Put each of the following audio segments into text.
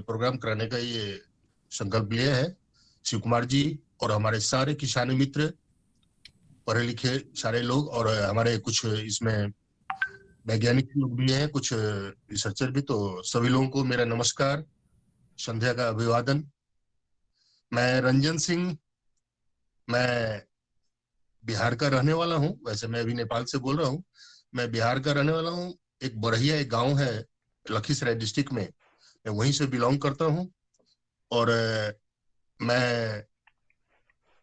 Programme कराने का ये संकल्प लिया है। शिव कुमार जी और हमारे सारे किसानी मित्र, पढ़े लिखे सारे लोग, और हमारे कुछ इसमें वैज्ञानिक लोग भी हैं, कुछ रिसर्चर भी। तो सभी लोगों को मेरा नमस्कार, संध्या का अभिवादन। मैं रंजन सिंह, मैं बिहार का रहने वाला हूँ। वैसे मैं अभी नेपाल से बोल रहा हूँ। मैं बिहार का रहने वाला हूँ। एक बरहिया एक गांव है लखीसराय डिस्ट्रिक्ट में, मैं वहीं से बिलोंग करता हूँ। और मैं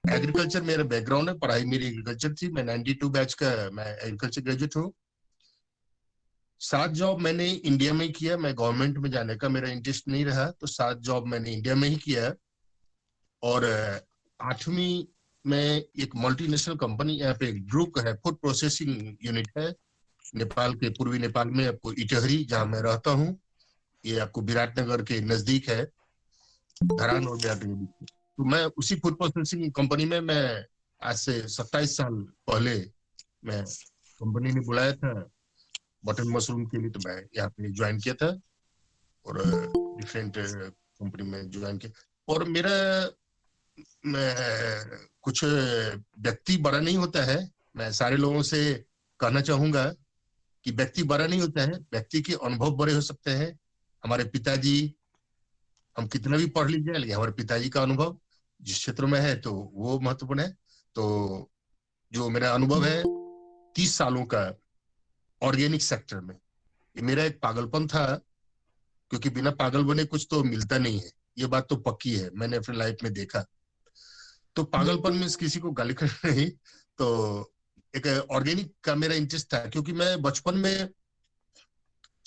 एग्रीकल्चर मेरा बैकग्राउंड है, पढ़ाई मेरी एग्रीकल्चर थी। मैं 92 बैच का मैं एग्रीकल्चर ग्रेजुएट हूँ। 7 जॉब मैंने इंडिया में किया। मैं गवर्नमेंट में जाने का मेरा इंटरेस्ट नहीं रहा, तो 7 जॉब मैंने इंडिया में ही किया। और 8वीं में एक मल्टीनेशनल कंपनी, यहाँ पे एक ग्रुप है, फूड प्रोसेसिंग यूनिट है नेपाल के, पूर्वी नेपाल में, आपको इटहरी जहाँ मैं रहता हूँ, ये आपको विराटनगर के नजदीक है, धरान और बिहार के बीच। तो मैं उसी फूड प्रोसेसिंग कंपनी में, मैं आज से 27 साल पहले मैं, कंपनी ने बुलाया था बटन मशरूम के लिए, तो मैं यहाँ पे ज्वाइन किया था और डिफरेंट कंपनी में ज्वाइन किया। और मेरा कुछ व्यक्ति बड़ा नहीं होता है। मैं सारे लोगों से कहना चाहूंगा कि व्यक्ति बड़ा नहीं होता है, व्यक्ति के अनुभव बड़े हो सकते हैं। हमारे पिताजी, हम कितना भी पढ़ लीजिए, लेकिन हमारे पिताजी का अनुभव जिस क्षेत्र में है तो वो महत्वपूर्ण है। तो जो मेरा अनुभव है 30 सालों का ऑर्गेनिक सेक्टर में, ये मेरा एक पागलपन था, क्योंकि बिना पागल बने कुछ तो मिलता नहीं है। ये बात तो पक्की है, मैंने अपनी लाइफ में देखा। तो पागलपन में किसी को गाली कर नहीं, तो एक ऑर्गेनिक का मेरा इंटरेस्ट था, क्योंकि मैं बचपन में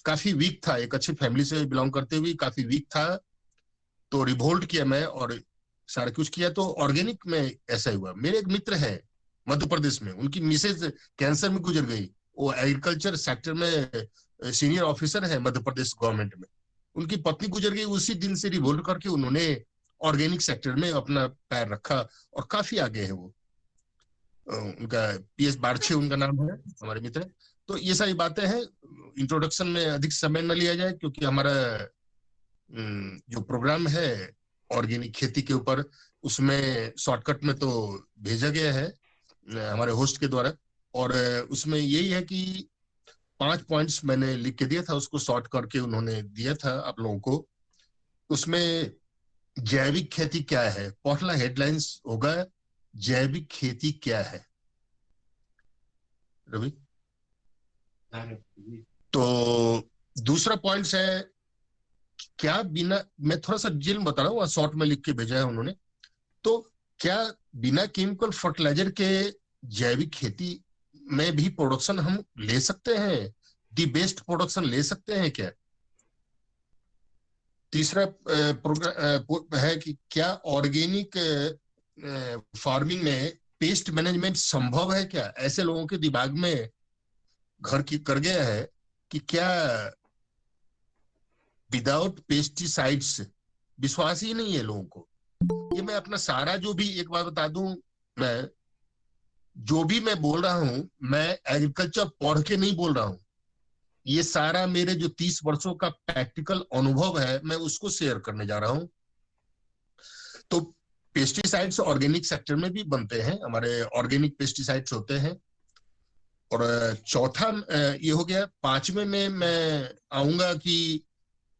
काफी वीक था, एक अच्छी फैमिली से बिलोंग करते हुए काफी वीक था। तो रिवोल्ट किया मैं और सारा कुछ किया, तो ऑर्गेनिक में ऐसा हुआ। मेरे एक मित्र है मध्य प्रदेश में, उनकी मिसेज कैंसर में गुजर गई। वो एग्रीकल्चर सेक्टर में सीनियर ऑफिसर है मध्य प्रदेश गवर्नमेंट में। उनकी पत्नी गुजर गई, उसी दिन से रिवोल्ट करके उन्होंने ऑर्गेनिक सेक्टर में अपना पैर रखा और काफी आगे है वो। उनका PS बारछे उनका नाम है, हमारे मित्र। तो ये सारी बातें हैं। इंट्रोडक्शन में अधिक समय न लिया जाए, क्योंकि हमारा जो प्रोग्राम है ऑर्गेनिक खेती के ऊपर, उसमें शॉर्टकट में तो भेजा गया है हमारे होस्ट के द्वारा। और उसमें यही है कि 5 पॉइंट्स मैंने लिख के दिया था, उसको शॉर्ट करके उन्होंने दिया था आप लोगों को। उसमें जैविक खेती क्या है, पहला हेडलाइंस होगा जैविक खेती क्या है, रवि। तो दूसरा पॉइंट है, क्या बिना, मैं थोड़ा सा डिटेल में बता रहा हूँ, शॉर्ट में लिख के भेजा है उन्होंने। तो क्या बिना केमिकल फर्टिलाइजर के जैविक खेती में भी प्रोडक्शन हम ले सकते हैं, दी बेस्ट प्रोडक्शन ले सकते हैं क्या? तीसरा प्रोग्राम है कि क्या ऑर्गेनिक फार्मिंग में पेस्ट मैनेजमेंट संभव है क्या? ऐसे लोगों के दिमाग में घर की कर गया है कि क्या विदाउट पेस्टिसाइड्स, विश्वास ही नहीं है लोगों को। ये मैं अपना सारा जो भी, एक बात बता दूं, मैं जो भी मैं बोल रहा हूं, मैं एग्रीकल्चर पढ़ के नहीं बोल रहा हूं। ये सारा मेरे जो 30 वर्षों का प्रैक्टिकल अनुभव है, मैं उसको शेयर करने जा रहा हूं। तो पेस्टिसाइड्स ऑर्गेनिक सेक्टर में भी बनते हैं, हमारे ऑर्गेनिक पेस्टिसाइड्स होते हैं। और चौथा ये हो गया। 5वें में मैं आऊंगा कि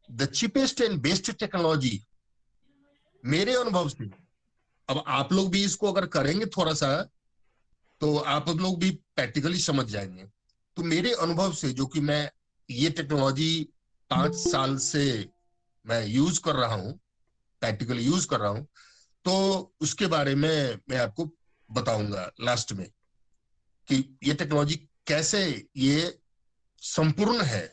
the cheapest and best technology, मेरे अनुभव से। अब आप लोग भी इसको अगर करेंगे थोड़ा सा, तो आप लोग भी प्रैक्टिकली समझ जाएंगे। तो मेरे अनुभव से, जो कि मैं ये टेक्नोलॉजी 5 साल से मैं यूज कर रहा हूँ, प्रैक्टिकली यूज कर रहा हूँ, तो उसके बारे में मैं आपको बताऊंगा लास्ट में कि ये टेक्नोलॉजी कैसे ये संपूर्ण है।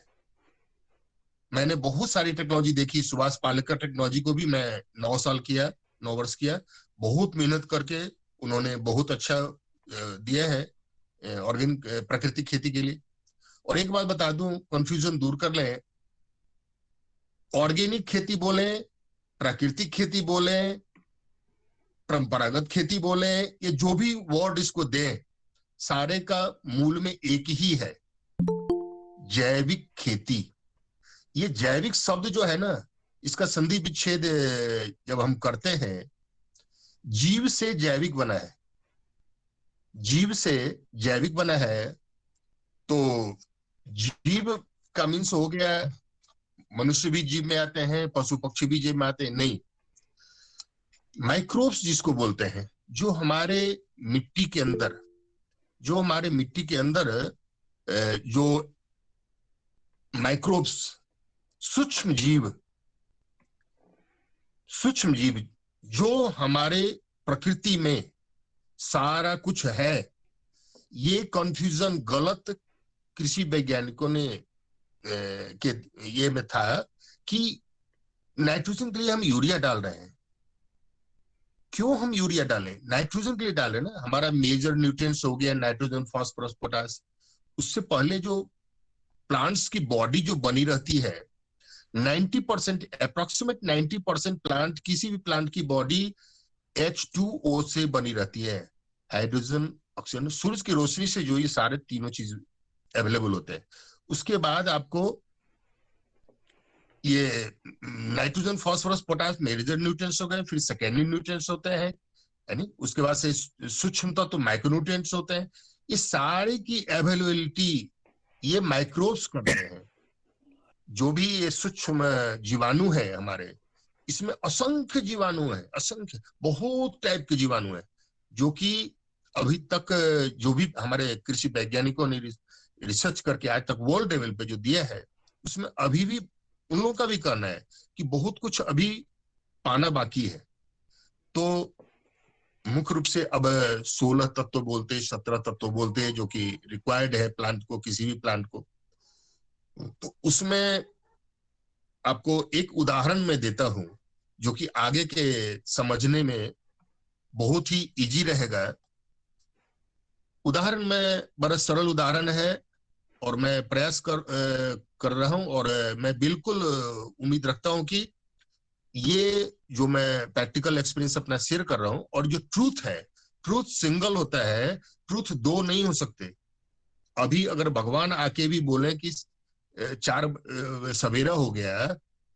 मैंने बहुत सारी टेक्नोलॉजी देखी। सुभाष पालेकर टेक्नोलॉजी को भी मैं 9 साल किया, 9 वर्ष किया। बहुत मेहनत करके उन्होंने बहुत अच्छा दिया है ऑर्गेनिक प्राकृतिक खेती के लिए। और एक बात बता दूं, कंफ्यूजन दूर कर लें, ऑर्गेनिक खेती बोले, प्राकृतिक खेती बोले, परंपरागत खेती बोले, ये जो भी वर्ड इसको दें, सारे का मूल में एक ही है, जैविक खेती। ये जैविक शब्द जो है ना, इसका संधि विच्छेद जब हम करते हैं, जीव से जैविक बना है, जीव से जैविक बना है, तो जीव का मीन्स हो गया मनुष्य भी जीव में आते हैं, पशु पक्षी भी जीव में आते हैं, नहीं, माइक्रोब्स जिसको बोलते हैं, जो हमारे मिट्टी के अंदर, जो हमारे मिट्टी के अंदर जो माइक्रोब्स, सूक्ष्म जीव, सूक्ष्म जीव जो हमारे प्रकृति में सारा कुछ है, ये कंफ्यूजन गलत कृषि वैज्ञानिकों ने के ये में था कि नाइट्रोजन के लिए हम यूरिया डाल रहे हैं। क्यों हम यूरिया डालें? नाइट्रोजन के लिए डालें ना, हमारा मेजर न्यूट्रिएंट्स हो गया नाइट्रोजन, फास्फोरस, पोटास। उससे पहले जो प्लांट्स की बॉडी जो बनी रहती है, 90%, अप्रोक्सीमेट 90% प्लांट, किसी भी प्लांट की बॉडी H2O से बनी रहती है, हाइड्रोजन, ऑक्सीजन, सूरज की रोशनी से जो ये सारे तीनों चीज अवेलेबल होते हैं। उसके बाद आपको ये nitrogen, phosphorus, potash major nutrients हो गए, फिर सेकेंडरी न्यूट्रिएंट्स होते हैं, यानी उसके बाद से सूक्ष्म तो माइक्रोन्यूट्रिएंट्स होते हैं। ये सारे की अवेलेबिलिटी ये माइक्रोब्स करते हैं। जो भी ये सूक्ष्म जीवाणु है हमारे, इसमें असंख्य जीवाणु है, असंख्य, बहुत टाइप के जीवाणु है, जो कि अभी तक जो भी हमारे कृषि वैज्ञानिकों ने रिसर्च करके आज तक वर्ल्ड लेवल पे जो दिया है, उसमें अभी भी उन लोगों का भी कहना है कि बहुत कुछ अभी पाना बाकी है। तो मुख्य रूप से अब 16 तत्व बोलते हैं, 17 तत्व बोलते हैं, जो कि रिक्वायर्ड है प्लांट को, किसी भी प्लांट को। तो उसमें आपको एक उदाहरण मैं देता हूं, जो कि आगे के समझने में बहुत ही इजी रहेगा। उदाहरण में बड़ा सरल उदाहरण है, और मैं प्रयास कर रहा हूं, और मैं बिल्कुल उम्मीद रखता हूं कि ये जो मैं प्रैक्टिकल एक्सपीरियंस अपना शेयर कर रहा हूं, और जो ट्रूथ है, ट्रूथ सिंगल होता है, ट्रूथ दो नहीं हो सकते। अभी अगर भगवान आके भी बोले कि 4 सवेरा हो गया,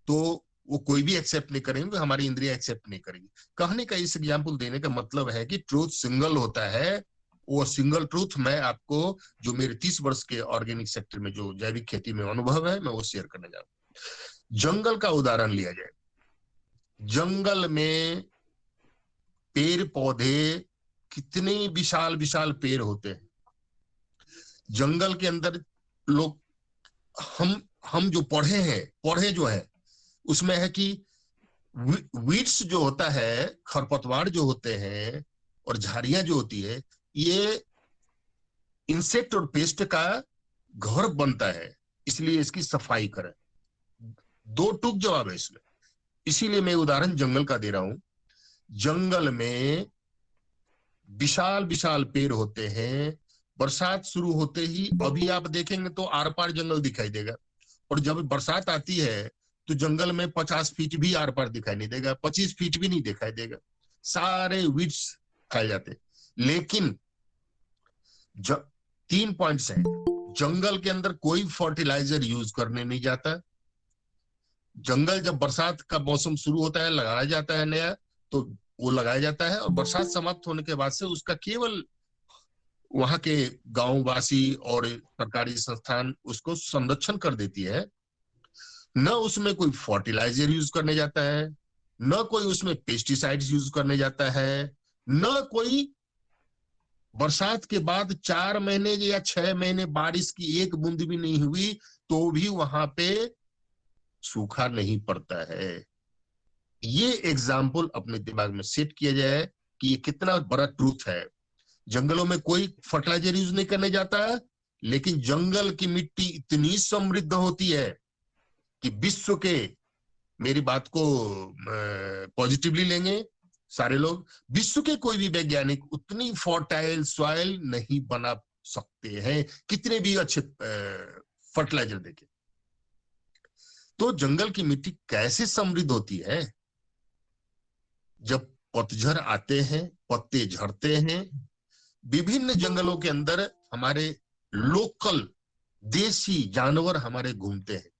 तो वो कोई भी एक्सेप्ट नहीं करेंगे, हमारी इंद्रिया एक्सेप्ट नहीं करेंगी। कहने का इस एग्जाम्पल देने का मतलब है कि ट्रूथ सिंगल होता है। वो सिंगल ट्रूथ मैं आपको, जो मेरे 30 वर्ष के ऑर्गेनिक सेक्टर में जो जैविक खेती में अनुभव है, मैं वो शेयर करने जा रहा हूं। जंगल का उदाहरण लिया जाए, जंगल में पेड़ पौधे कितने विशाल विशाल पेड़ होते हैं। जंगल के अंदर लोग, हम जो पढ़े जो है, उसमें है कि वीड्स जो होता है, खरपतवार जो होते हैं, और झाड़ियां जो होती है, ये इंसेक्ट और पेस्ट का घर बनता है, इसलिए इसकी सफाई करें। दो टूक जवाब है इसमें, इसीलिए मैं उदाहरण जंगल का दे रहा हूं। जंगल में विशाल विशाल पेड़ होते हैं, बरसात शुरू होते ही अभी आप देखेंगे तो आर पार जंगल दिखाई देगा, और जब बरसात आती है तो जंगल में 50 फीट भी आर पार दिखाई नहीं देगा, 25 फीट भी नहीं दिखाई देगा, सारे वीड्स खाए जाते। लेकिन 3 पॉइंट्स हैं। जंगल के अंदर कोई फर्टिलाइजर यूज करने नहीं जाता। जंगल जब बरसात का मौसम शुरू होता है, लगाया जाता है नया, तो वो लगाया जाता है, और बरसात समाप्त होने के बाद से उसका केवल वहां के गांववासी और सरकारी संस्थान उसको संरक्षण कर देती है। न उसमें कोई फर्टिलाइजर यूज करने जाता है, न कोई उसमें पेस्टिसाइड्स यूज करने जाता है, न कोई बरसात के बाद 4 महीने या 6 महीने बारिश की एक बूंद भी नहीं हुई तो भी वहां पे सूखा नहीं पड़ता है। ये एग्जाम्पल अपने दिमाग में सेट किया जाए कि ये कितना बड़ा ट्रूथ है। जंगलों में कोई फर्टिलाइजर यूज नहीं करने जाता है, लेकिन जंगल की मिट्टी इतनी समृद्ध होती है कि विश्व के, मेरी बात को पॉजिटिवली लेंगे सारे लोग, विश्व के कोई भी वैज्ञानिक उतनी फर्टाइल सॉइल नहीं बना सकते हैं, कितने भी अच्छे फर्टिलाइजर देके। तो जंगल की मिट्टी कैसे समृद्ध होती है? जब पतझड़ आते हैं, पत्ते झड़ते हैं, विभिन्न जंगलों के अंदर हमारे लोकल देसी जानवर हमारे घूमते हैं।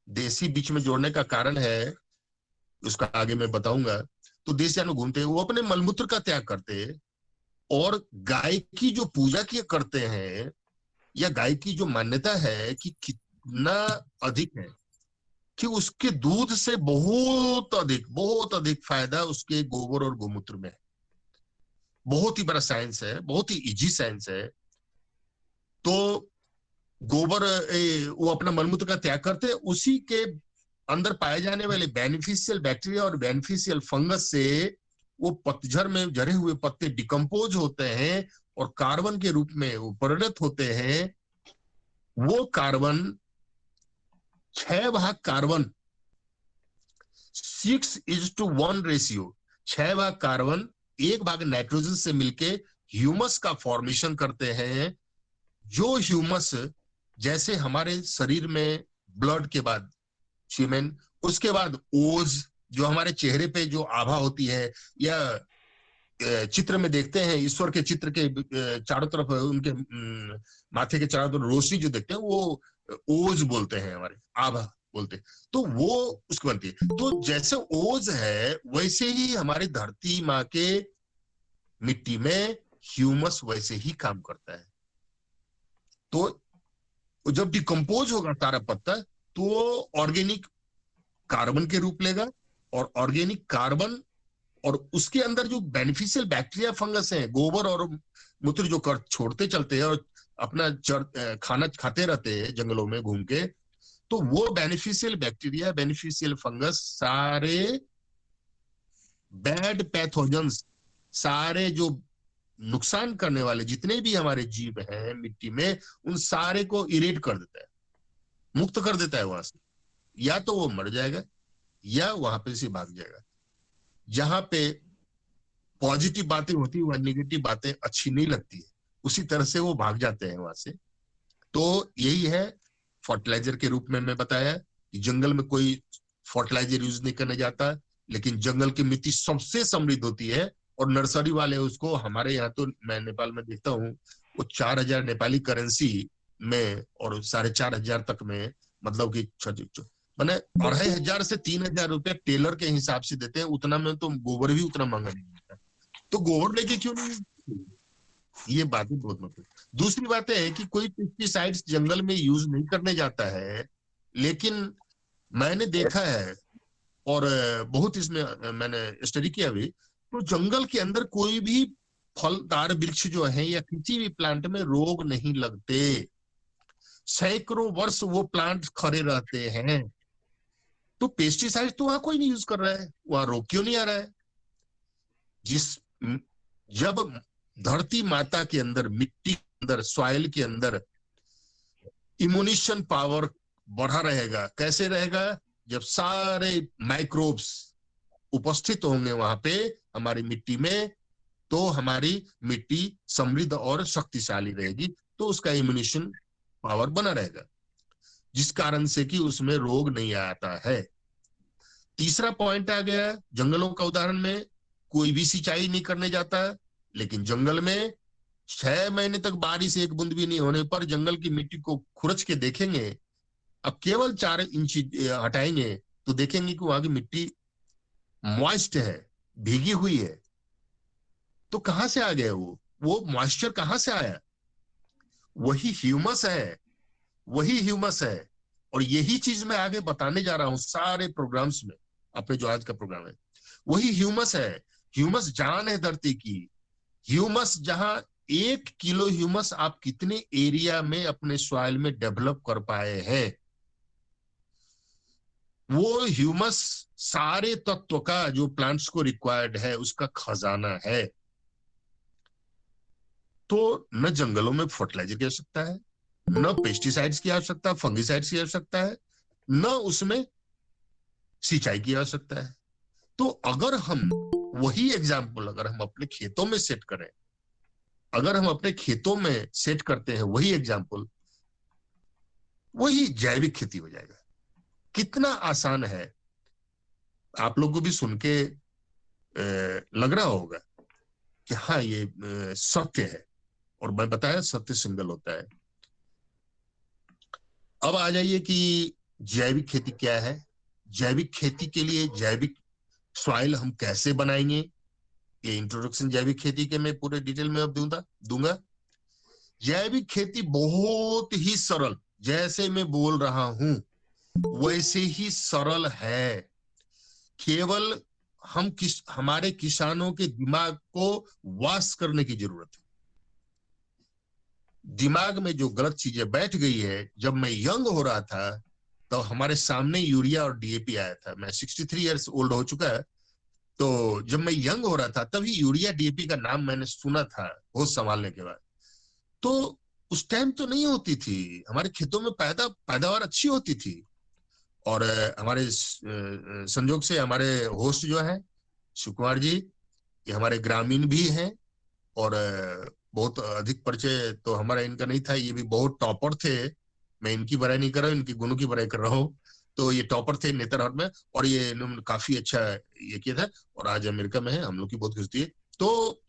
देसी बीच में जोड़ने का कारण है, उसका आगे मैं बताऊंगा। तो देश जानवर घूमते हैं, वो अपने मलमूत्र का त्याग करते हैं, और गाय की जो पूजा की करते हैं, या गाय की जो मान्यता है कि कितना अधिक है, कि उसके दूध से बहुत अधिक फायदा उसके गोबर और गोमूत्र में है। बहुत ही बड़ा साइंस है, बहुत ही इजी साइंस है। तो गोबर, वो अपना मलमूत्र का त्याग करते हैं, उसी के अंदर पाए जाने वाले बेनिफिशियल बैक्टीरिया और बेनिफिशियल फंगस से वो पतझड़ में झरे हुए पत्ते डिकम्पोज होते हैं, और कार्बन के रूप में वो परिणत होते हैं। वो कार्बन 6 भाग कार्बन, 6:1 रेशियो, 6 भाग कार्बन 1 भाग नाइट्रोजन से मिलके ह्यूमस का फॉर्मेशन करते हैं। जो ह्यूमस, जैसे हमारे शरीर में ब्लड के बाद सीमेन, उसके बाद ओज, जो हमारे चेहरे पे जो आभा होती है, या चित्र में देखते हैं, ईश्वर के चित्र के चारों तरफ उनके माथे के चारों तरफ रोशनी जो देखते हैं, वो ओज बोलते हैं, हमारे आभा बोलते हैं। तो वो उसकी बनती है। तो जैसे ओज है, वैसे ही हमारी धरती माँ के मिट्टी में ह्यूमस वैसे ही काम करता है। तो जब डिकम्पोज होगा सारा पत्ता, तो ऑर्गेनिक कार्बन के रूप लेगा, और ऑर्गेनिक कार्बन और उसके अंदर जो बेनिफिशियल बैक्टीरिया फंगस है, गोबर और मूत्र जो कर छोड़ते चलते हैं और अपना खाना खाते रहते हैं जंगलों में घूम के, तो वो बेनिफिशियल बैक्टीरिया, बेनिफिशियल फंगस, सारे बैड पैथोजेंस, सारे जो नुकसान करने वाले जितने भी हमारे जीव हैं मिट्टी में, उन सारे को इरेट कर देता है, मुक्त कर देता है वहां से। या तो वो मर जाएगा, या वहां पे से भाग जाएगा। जहां पे पॉजिटिव बातें होती है, वह निगेटिव बातें अच्छी नहीं लगती है, उसी तरह से वो भाग जाते हैं वहां से। तो यही है फर्टिलाइजर के रूप में मैं बताया कि जंगल में कोई फर्टिलाइजर यूज नहीं करने जाता, लेकिन जंगल की मिट्टी सबसे समृद्ध होती है। और नर्सरी वाले उसको, हमारे यहाँ तो मैं नेपाल में देखता हूँ, वो 4,000 नेपाली करेंसी में और 4,500 तक में, मतलब कि मैंने 2,500 से 3,000 रुपया टेलर के हिसाब से देते हैं। उतना में तो गोबर भी उतना महंगा नहीं मिलता, तो गोबर लेके क्यों नहीं? ये बातें बहुत मतलब। दूसरी बात है कि कोई पेस्टिसाइड्स जंगल में यूज नहीं करने जाता है, लेकिन मैंने देखा है, और बहुत इसमें मैंने स्टडी किया भी, तो जंगल के अंदर कोई भी फलदार वृक्ष जो है, या किसी भी प्लांट में रोग नहीं लगते। सैकड़ों वर्ष वो प्लांट खड़े रहते हैं। तो पेस्टिसाइड तो वहां कोई नहीं यूज कर रहा है, वहां रोग क्यों नहीं आ रहा है? जिस जब धरती माता के अंदर, मिट्टी के अंदर, सॉइल के अंदर इम्यूनेशन पावर बढ़ा रहेगा, कैसे रहेगा? जब सारे माइक्रोब्स उपस्थित होंगे वहां पे हमारी मिट्टी में, तो हमारी मिट्टी समृद्ध और शक्तिशाली रहेगी, तो उसका इम्यूनेशन पावर बना रहेगा, जिस कारण से कि उसमें रोग नहीं आता है। तीसरा पॉइंट आ गया जंगलों का उदाहरण में, कोई भी सिंचाई नहीं करने जाता, लेकिन जंगल में 6 महीने तक बारिश एक बूंद भी नहीं होने पर जंगल की मिट्टी को खुरच के देखेंगे। अब केवल 4 इंच हटाएंगे तो देखेंगे कि वहां की मिट्टी मॉइस्ट है, भीगी हुई है। तो कहां से आ गया वो मॉइस्चर कहां से आया? वही ह्यूमस है, वही ह्यूमस है। और यही चीज मैं आगे बताने जा रहा हूं सारे प्रोग्राम्स में, अपने जो आज का प्रोग्राम है, वही ह्यूमस है। ह्यूमस जान है धरती की। ह्यूमस, जहां 1 किलो ह्यूमस आप कितने एरिया में अपने सॉइल में डेवलप कर पाए हैं, वो ह्यूमस सारे तत्व का जो प्लांट्स को रिक्वायर्ड है, उसका खजाना है। तो न जंगलों में फर्टिलाइजर की आवश्यकता है, न पेस्टिसाइड्स की आवश्यकता, फंगिसाइड्स की आवश्यकता है, न उसमें सिंचाई की आवश्यकता है। तो अगर हम वही एग्जाम्पल अगर हम अपने खेतों में सेट करें, अगर हम अपने खेतों में सेट करते हैं वही एग्जाम्पल, वही जैविक खेती हो जाएगा। कितना आसान है! आप लोग को भी सुन के लग रहा होगा कि हाँ, ये सत्य है। और मैं बताया, सत्य सिंगल होता है। अब आ जाइए कि जैविक खेती क्या है, जैविक खेती के लिए जैविक सॉइल हम कैसे बनाएंगे, ये इंट्रोडक्शन जैविक खेती के मैं पूरे डिटेल में अब दूंगा। जैविक खेती बहुत ही सरल, जैसे मैं बोल रहा हूं वैसे ही सरल है। केवल हमारे किसानों के दिमाग को वॉश करने की जरूरत है। दिमाग में जो गलत चीजें बैठ गई है, जब मैं यंग हो रहा था तो हमारे सामने यूरिया और डीएपी आया था। मैं 63 इयर्स ओल्ड हो चुका है, तो जब मैं यंग हो रहा था तभी यूरिया डीएपी का नाम मैंने सुना था बहुत संभालने के बाद। तो उस टाइम तो नहीं होती थी, हमारे खेतों में पैदावार अच्छी होती थी। और हमारे संजोग से हमारे होस्ट जो है शिव कुमार जी, ये हमारे ग्रामीण भी हैं। और बहुत अधिक परिचय तो हमारा इनका नहीं था, ये भी बहुत टॉपर थे। मैं इनकी बड़ाई नहीं कर रहा हूँ, इनकी गुणों की बड़ाई कर रहा हूँ। तो ये टॉपर थे नेतरहाट में, और ये इन्होंने काफी अच्छा ये किया था, और आज अमेरिका में है, हम लोग की बहुत खुशी है। तो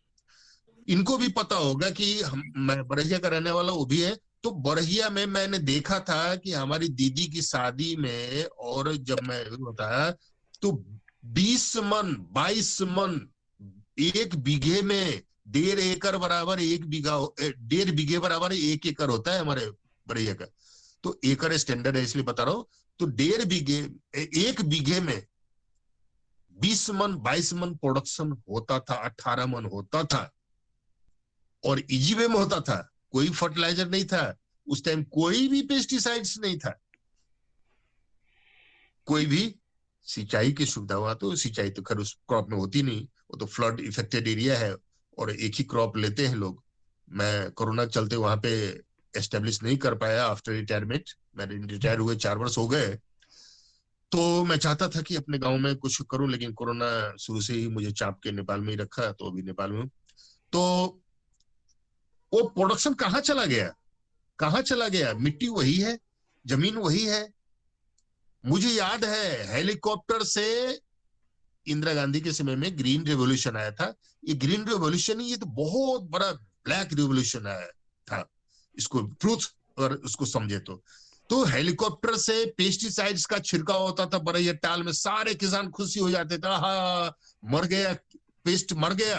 इनको भी पता होगा कि मैं बरहिया का रहने वाला, वो भी है। तो बरहिया में मैंने देखा था कि हमारी दीदी की शादी में, और जब मैं बताया तो 20 मन 22 मन, 1 बीघे में 1.5 एकड़ बराबर 1 बीघा, 1.5 बीघे बराबर 1 एकड़ होता है हमारे बरहिया का। तो एकड़ स्टैंडर्ड है इसलिए बता रहा हूं। तो 1.5 बीघे, 1 बीघे में 20 मन 22 मन प्रोडक्शन होता था, 18 मन होता था, और इजी वे में होता था। कोई फर्टिलाइजर नहीं था उस टाइम, कोई भी पेस्टिसाइड्स नहीं था, कोई भी सिंचाई की सुविधा। हुआ तो सिंचाई तो खैर उस क्रॉप में होती नहीं, वो तो फ्लड इफेक्टेड एरिया है और एक ही क्रॉप लेते हैं लोग। मैं कोरोना चलते वहां पे एस्टेब्लिश नहीं कर पाया आफ्टर रिटायरमेंट, मैंने रिटायर हुए 4 वर्ष हो गए। तो मैं चाहता था कि अपने गांव में कुछ करूं, लेकिन कोरोना शुरू से ही मुझे चाप के नेपाल में ही रखा, तो अभी नेपाल में हूं। तो वो प्रोडक्शन कहाँ चला गया, कहाँ चला गया? मिट्टी वही है, जमीन वही है। मुझे याद है हेलीकॉप्टर से इंदिरा गांधी के समय में ग्रीन रेवोल्यूशन आया था। ये ग्रीन रेवोल्यूशन ही, ये तो बहुत बड़ा ब्लैक रेवोल्यूशन आया था, इसको ट्रूथ अगर उसको समझे तो हेलीकॉप्टर से पेस्टिसाइड्स का छिड़काव होता था बरैया टाल में, सारे किसान खुशी हो जाते थे, हाँ मर गया, पेस्ट मर गया।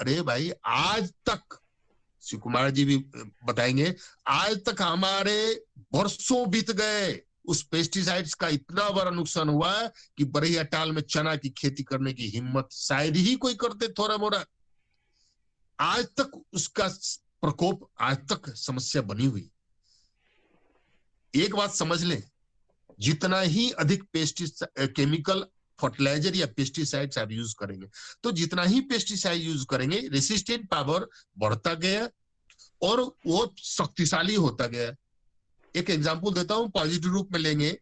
अरे भाई आज तक शिव कुमार जी भी बताएंगे, आज तक हमारे वर्षों बीत गए, उस पेस्टिसाइड्स का इतना बड़ा नुकसान हुआ कि बरैया टाल में चना की खेती करने की हिम्मत शायद ही कोई करते, थोड़ा मोड़ा। आज तक उसका प्रकोप, आज तक समस्या बनी हुई। एक बात समझ लें, जितना ही अधिक केमिकल फर्टिलाइजर या पेस्टिसाइड्स आप यूज करेंगे, तो जितना ही पेस्टिसाइड यूज करेंगे, रेसिस्टेंट पावर बढ़ता गया और वो शक्तिशाली होता गया। एक एग्जांपल देता हूं, पॉजिटिव रूप में लेंगे।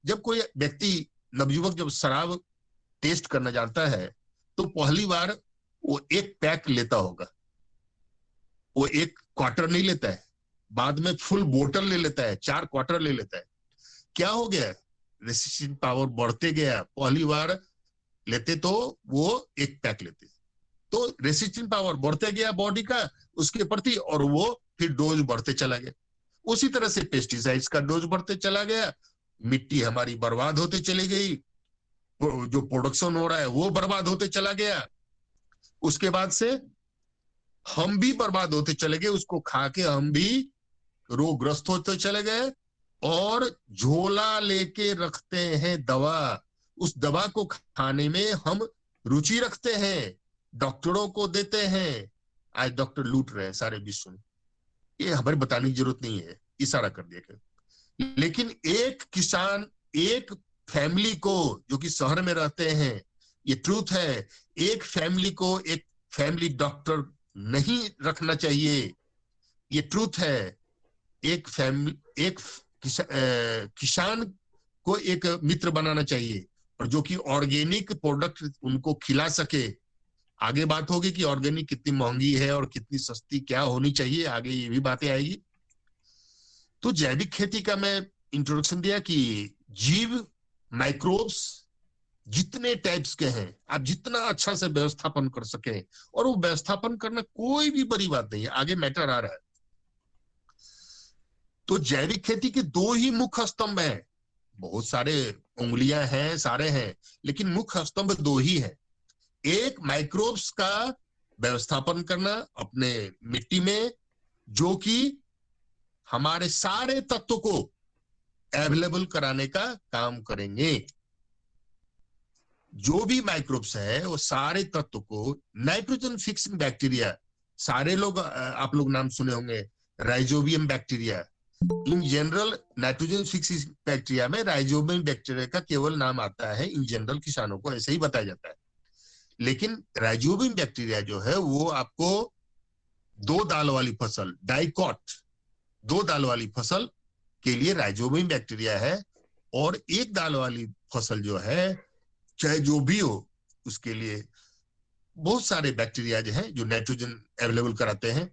जब कोई व्यक्ति, नवयुवक जब शराब टेस्ट करना जानता है, तो पहली बार वो 1 पैक लेता होगा, वो 1 क्वार्टर नहीं लेता है, बाद में फुल बोतल ले लेता है, 4 क्वार्टर ले लेता है। क्या हो गया? रेसिस्टेंट पावर बढ़ते गया। पहली बार लेते तो वो 1 पैक लेते, तो रेसिस्टेंट पावर बढ़ते गया बॉडी का उसके प्रति, और वो फिर डोज बढ़ते चला गया। उसी तरह से पेस्टिसाइड्स का डोज बढ़ते चला गया, मिट्टी हमारी बर्बाद होते चली गई, जो प्रोडक्शन हो रहा है वो बर्बाद होते चला गया। उसके बाद से हम भी बर्बाद होते चले गए, उसको खा के हम भी रोगग्रस्त होते चले गए। और झोला लेके रखते हैं दवा, उस दवा को खाने में हम रुचि रखते हैं, डॉक्टरों को देते हैं। आज डॉक्टर लूट रहे हैं सारे विश्व में, ये हमें बताने की जरूरत नहीं है, इशारा कर दिया गया। लेकिन एक किसान, एक फैमिली को, जो कि शहर में रहते हैं, ये ट्रूथ है, एक फैमिली को एक फैमिली डॉक्टर नहीं रखना चाहिए, ये ट्रूथ है। एक फैमिली, एक किसान को एक मित्र बनाना चाहिए, और जो कि ऑर्गेनिक प्रोडक्ट उनको खिला सके। आगे बात होगी कि ऑर्गेनिक कितनी महंगी है और कितनी सस्ती क्या होनी चाहिए, आगे ये भी बातें आएगी। तो जैविक खेती का मैं इंट्रोडक्शन दिया कि जीव, माइक्रोब्स जितने टाइप्स के हैं, आप जितना अच्छा से व्यवस्थापन कर सके, और वो व्यवस्थापन करना कोई भी बड़ी बात नहीं है, आगे मैटर आ रहा है। तो जैविक खेती के 2 ही मुख्य स्तंभ हैं, बहुत सारे उंगलियां हैं, सारे हैं, लेकिन मुख्य स्तंभ दो ही हैं। एक माइक्रोब्स का व्यवस्थापन करना अपने मिट्टी में, जो कि हमारे सारे तत्वों को अवेलेबल कराने का काम करेंगे। जो भी माइक्रोब्स है वो सारे तत्व को, नाइट्रोजन फिक्सिंग बैक्टीरिया, सारे लोग आप लोग नाम सुने होंगे, rhizobium bacteria. In general nitrogen fixing bacteria में राइजोबियम बैक्टीरिया का केवल नाम आता है, इन जनरल किसानों को ऐसे ही बताया जाता है। लेकिन राइजोबियम बैक्टीरिया जो है वो आपको दो दाल वाली फसल, डाइकॉट, दो दाल वाली फसल के लिए राइजोबियम बैक्टीरिया है, और एक दाल वाली फसल जो है, चाहे जो भी हो, उसके लिए बहुत सारे बैक्टीरिया जो हैं जो नाइट्रोजन अवेलेबल कराते हैं।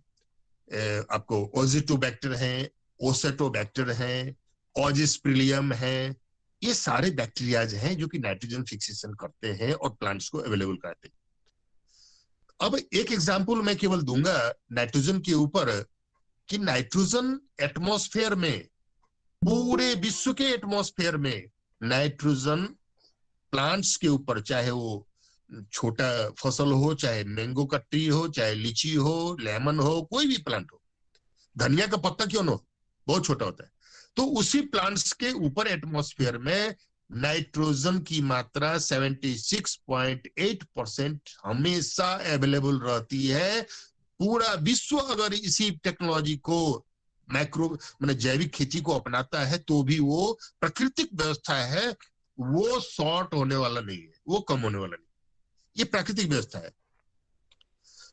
आपको ओजिटोबैक्टर हैं, ओसेटोबैक्टर हैं, ऑजिस्प्रिलियम है, ये सारे बैक्टीरियाज हैं जो कि नाइट्रोजन फिक्सेशन करते हैं और प्लांट्स को अवेलेबल कराते हैं। अब एक एग्जांपल मैं केवल दूंगा नाइट्रोजन के ऊपर, कि नाइट्रोजन एटमॉस्फेयर में, पूरे विश्व के एटमॉस्फेयर में नाइट्रोजन प्लांट्स के ऊपर, चाहे वो छोटा फसल हो, चाहे मैंगो का ट्री हो, चाहे लीची हो, लेमन हो, कोई भी प्लांट हो, धनिया का पत्ता क्यों ना हो, बहुत छोटा होता है, तो उसी प्लांट्स के ऊपर एटमॉस्फेयर में नाइट्रोजन की मात्रा 76.8% हमेशा अवेलेबल रहती है। पूरा विश्व अगर इसी टेक्नोलॉजी को, माइक्रो मैंने जैविक खेती को अपनाता है, तो भी वो प्राकृतिक व्यवस्था है, वो शॉर्ट होने वाला नहीं है, वो कम होने वाला नहीं, ये प्राकृतिक व्यवस्था है।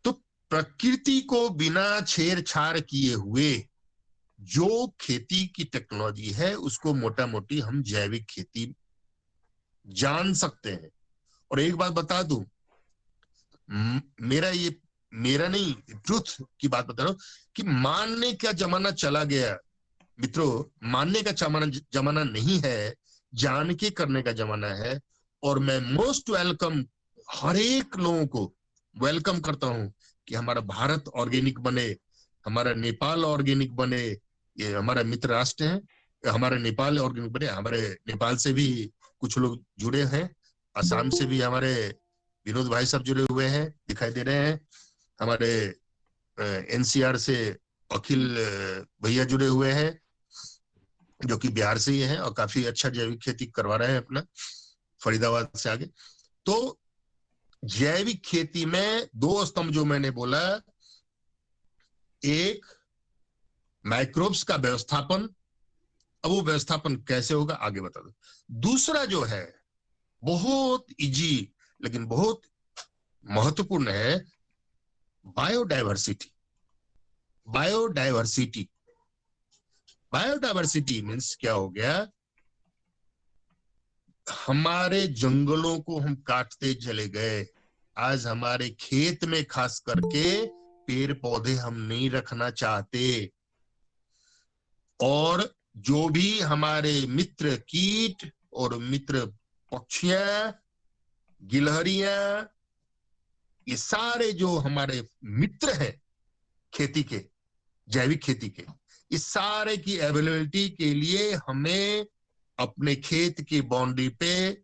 तो प्रकृति को बिना छेड़छाड़ किए हुए जो खेती की टेक्नोलॉजी है, उसको मोटा मोटी हम जैविक खेती जान सकते हैं। और एक बात बता दूं, मेरा नहीं, ट्रुथ की बात बता रहा हूं, कि मानने का जमाना चला गया मित्रों, मानने का जमाना नहीं है, जान के करने का जमाना है। और मैं मोस्ट वेलकम, हर एक लोगों को वेलकम करता हूं कि हमारा भारत ऑर्गेनिक बने, हमारा नेपाल ऑर्गेनिक बने, ये हमारा मित्र राष्ट्र है, हमारा नेपाल ऑर्गेनिक बने। हमारे नेपाल से भी कुछ लोग जुड़े हैं, असम से भी हमारे विनोद भाई साहब जुड़े हुए हैं, दिखाई दे रहे हैं, हमारे एनसीआर से अखिल भैया जुड़े हुए हैं, जो कि बिहार से ही हैं और काफी अच्छा जैविक खेती करवा रहे हैं अपना, फरीदाबाद से आगे। तो जैविक खेती में दो स्तंभ जो मैंने बोला, एक माइक्रोब्स का व्यवस्थापन, अब वो व्यवस्थापन कैसे होगा आगे बता दो। दूसरा जो है बहुत इजी लेकिन बहुत महत्वपूर्ण है, बायोडाइवर्सिटी। बायोडाइवर्सिटी बायोडाइवर्सिटी मीन्स क्या हो गया, हमारे जंगलों को हम काटते चले गए, आज हमारे खेत में खास करके पेड़ पौधे हम नहीं रखना चाहते, और जो भी हमारे मित्र कीट और मित्र पक्षियां, गिलहरियां, ये सारे जो हमारे मित्र हैं खेती के, जैविक खेती के, इस सारे की अवेलेबिलिटी के लिए हमें अपने खेत की बाउंड्री पे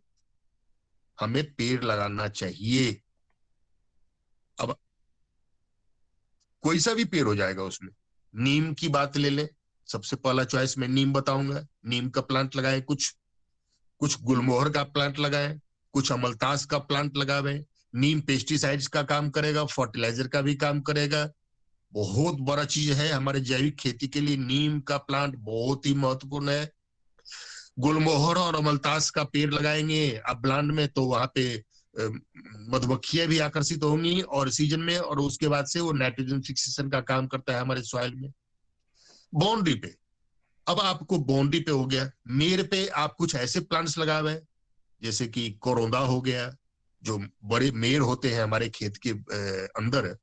हमें पेड़ लगाना चाहिए। अब कोई सा भी पेड़ हो जाएगा उसमें, नीम की बात ले लें, सबसे पहला चॉइस मैं नीम बताऊंगा, नीम का प्लांट लगाए, कुछ कुछ गुलमोहर का प्लांट लगाए, कुछ अमलतास का प्लांट लगावे। नीम पेस्टिसाइड्स का काम करेगा, फर्टिलाइजर का भी काम करेगा, बहुत बड़ा चीज है हमारे जैविक खेती के लिए, नीम का प्लांट बहुत ही महत्वपूर्ण है। गुलमोहर और अमलतास का पेड़ लगाएंगे आप प्लांट में, तो वहां पे मधुमक्खियां भी आकर्षित होंगी और सीजन में, और उसके बाद से वो नाइट्रोजन फिक्सेशन का काम करता है हमारे सॉइल में। बाउंड्री पे, अब आपको बाउंड्री पे हो गया, मेर पे आप कुछ ऐसे प्लांट्स लगावे, जैसे कि कोरोंदा हो गया, जो बड़े मेर होते हैं हमारे खेत के अंदर,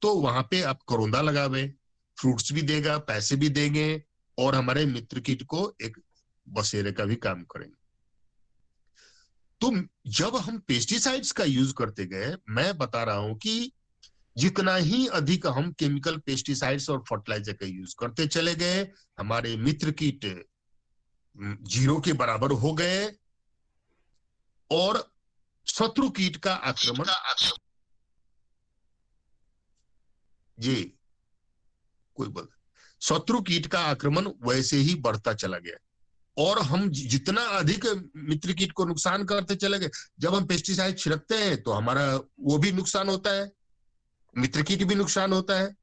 तो वहां पे आप कोरोंदा लगावे, फ्रूट्स भी देगा, पैसे भी देंगे, और हमारे मित्र कीट को एक बसेरे का भी काम करेंगे। तो जब हम पेस्टिसाइड्स का यूज करते गए, मैं बता रहा हूं कि जितना ही अधिक हम केमिकल पेस्टिसाइड्स और फर्टिलाइजर का यूज करते चले गए, हमारे मित्र कीट जीरो के बराबर हो गए और शत्रु कीट का आक्रमण जी कोई बोल शत्रु कीट का आक्रमण वैसे ही बढ़ता चला गया और हम जितना अधिक मित्र कीट को नुकसान करते चले गए। जब हम पेस्टिसाइड छिड़कते हैं तो हमारा वो भी नुकसान होता है, मित्र कीट भी नुकसान होता है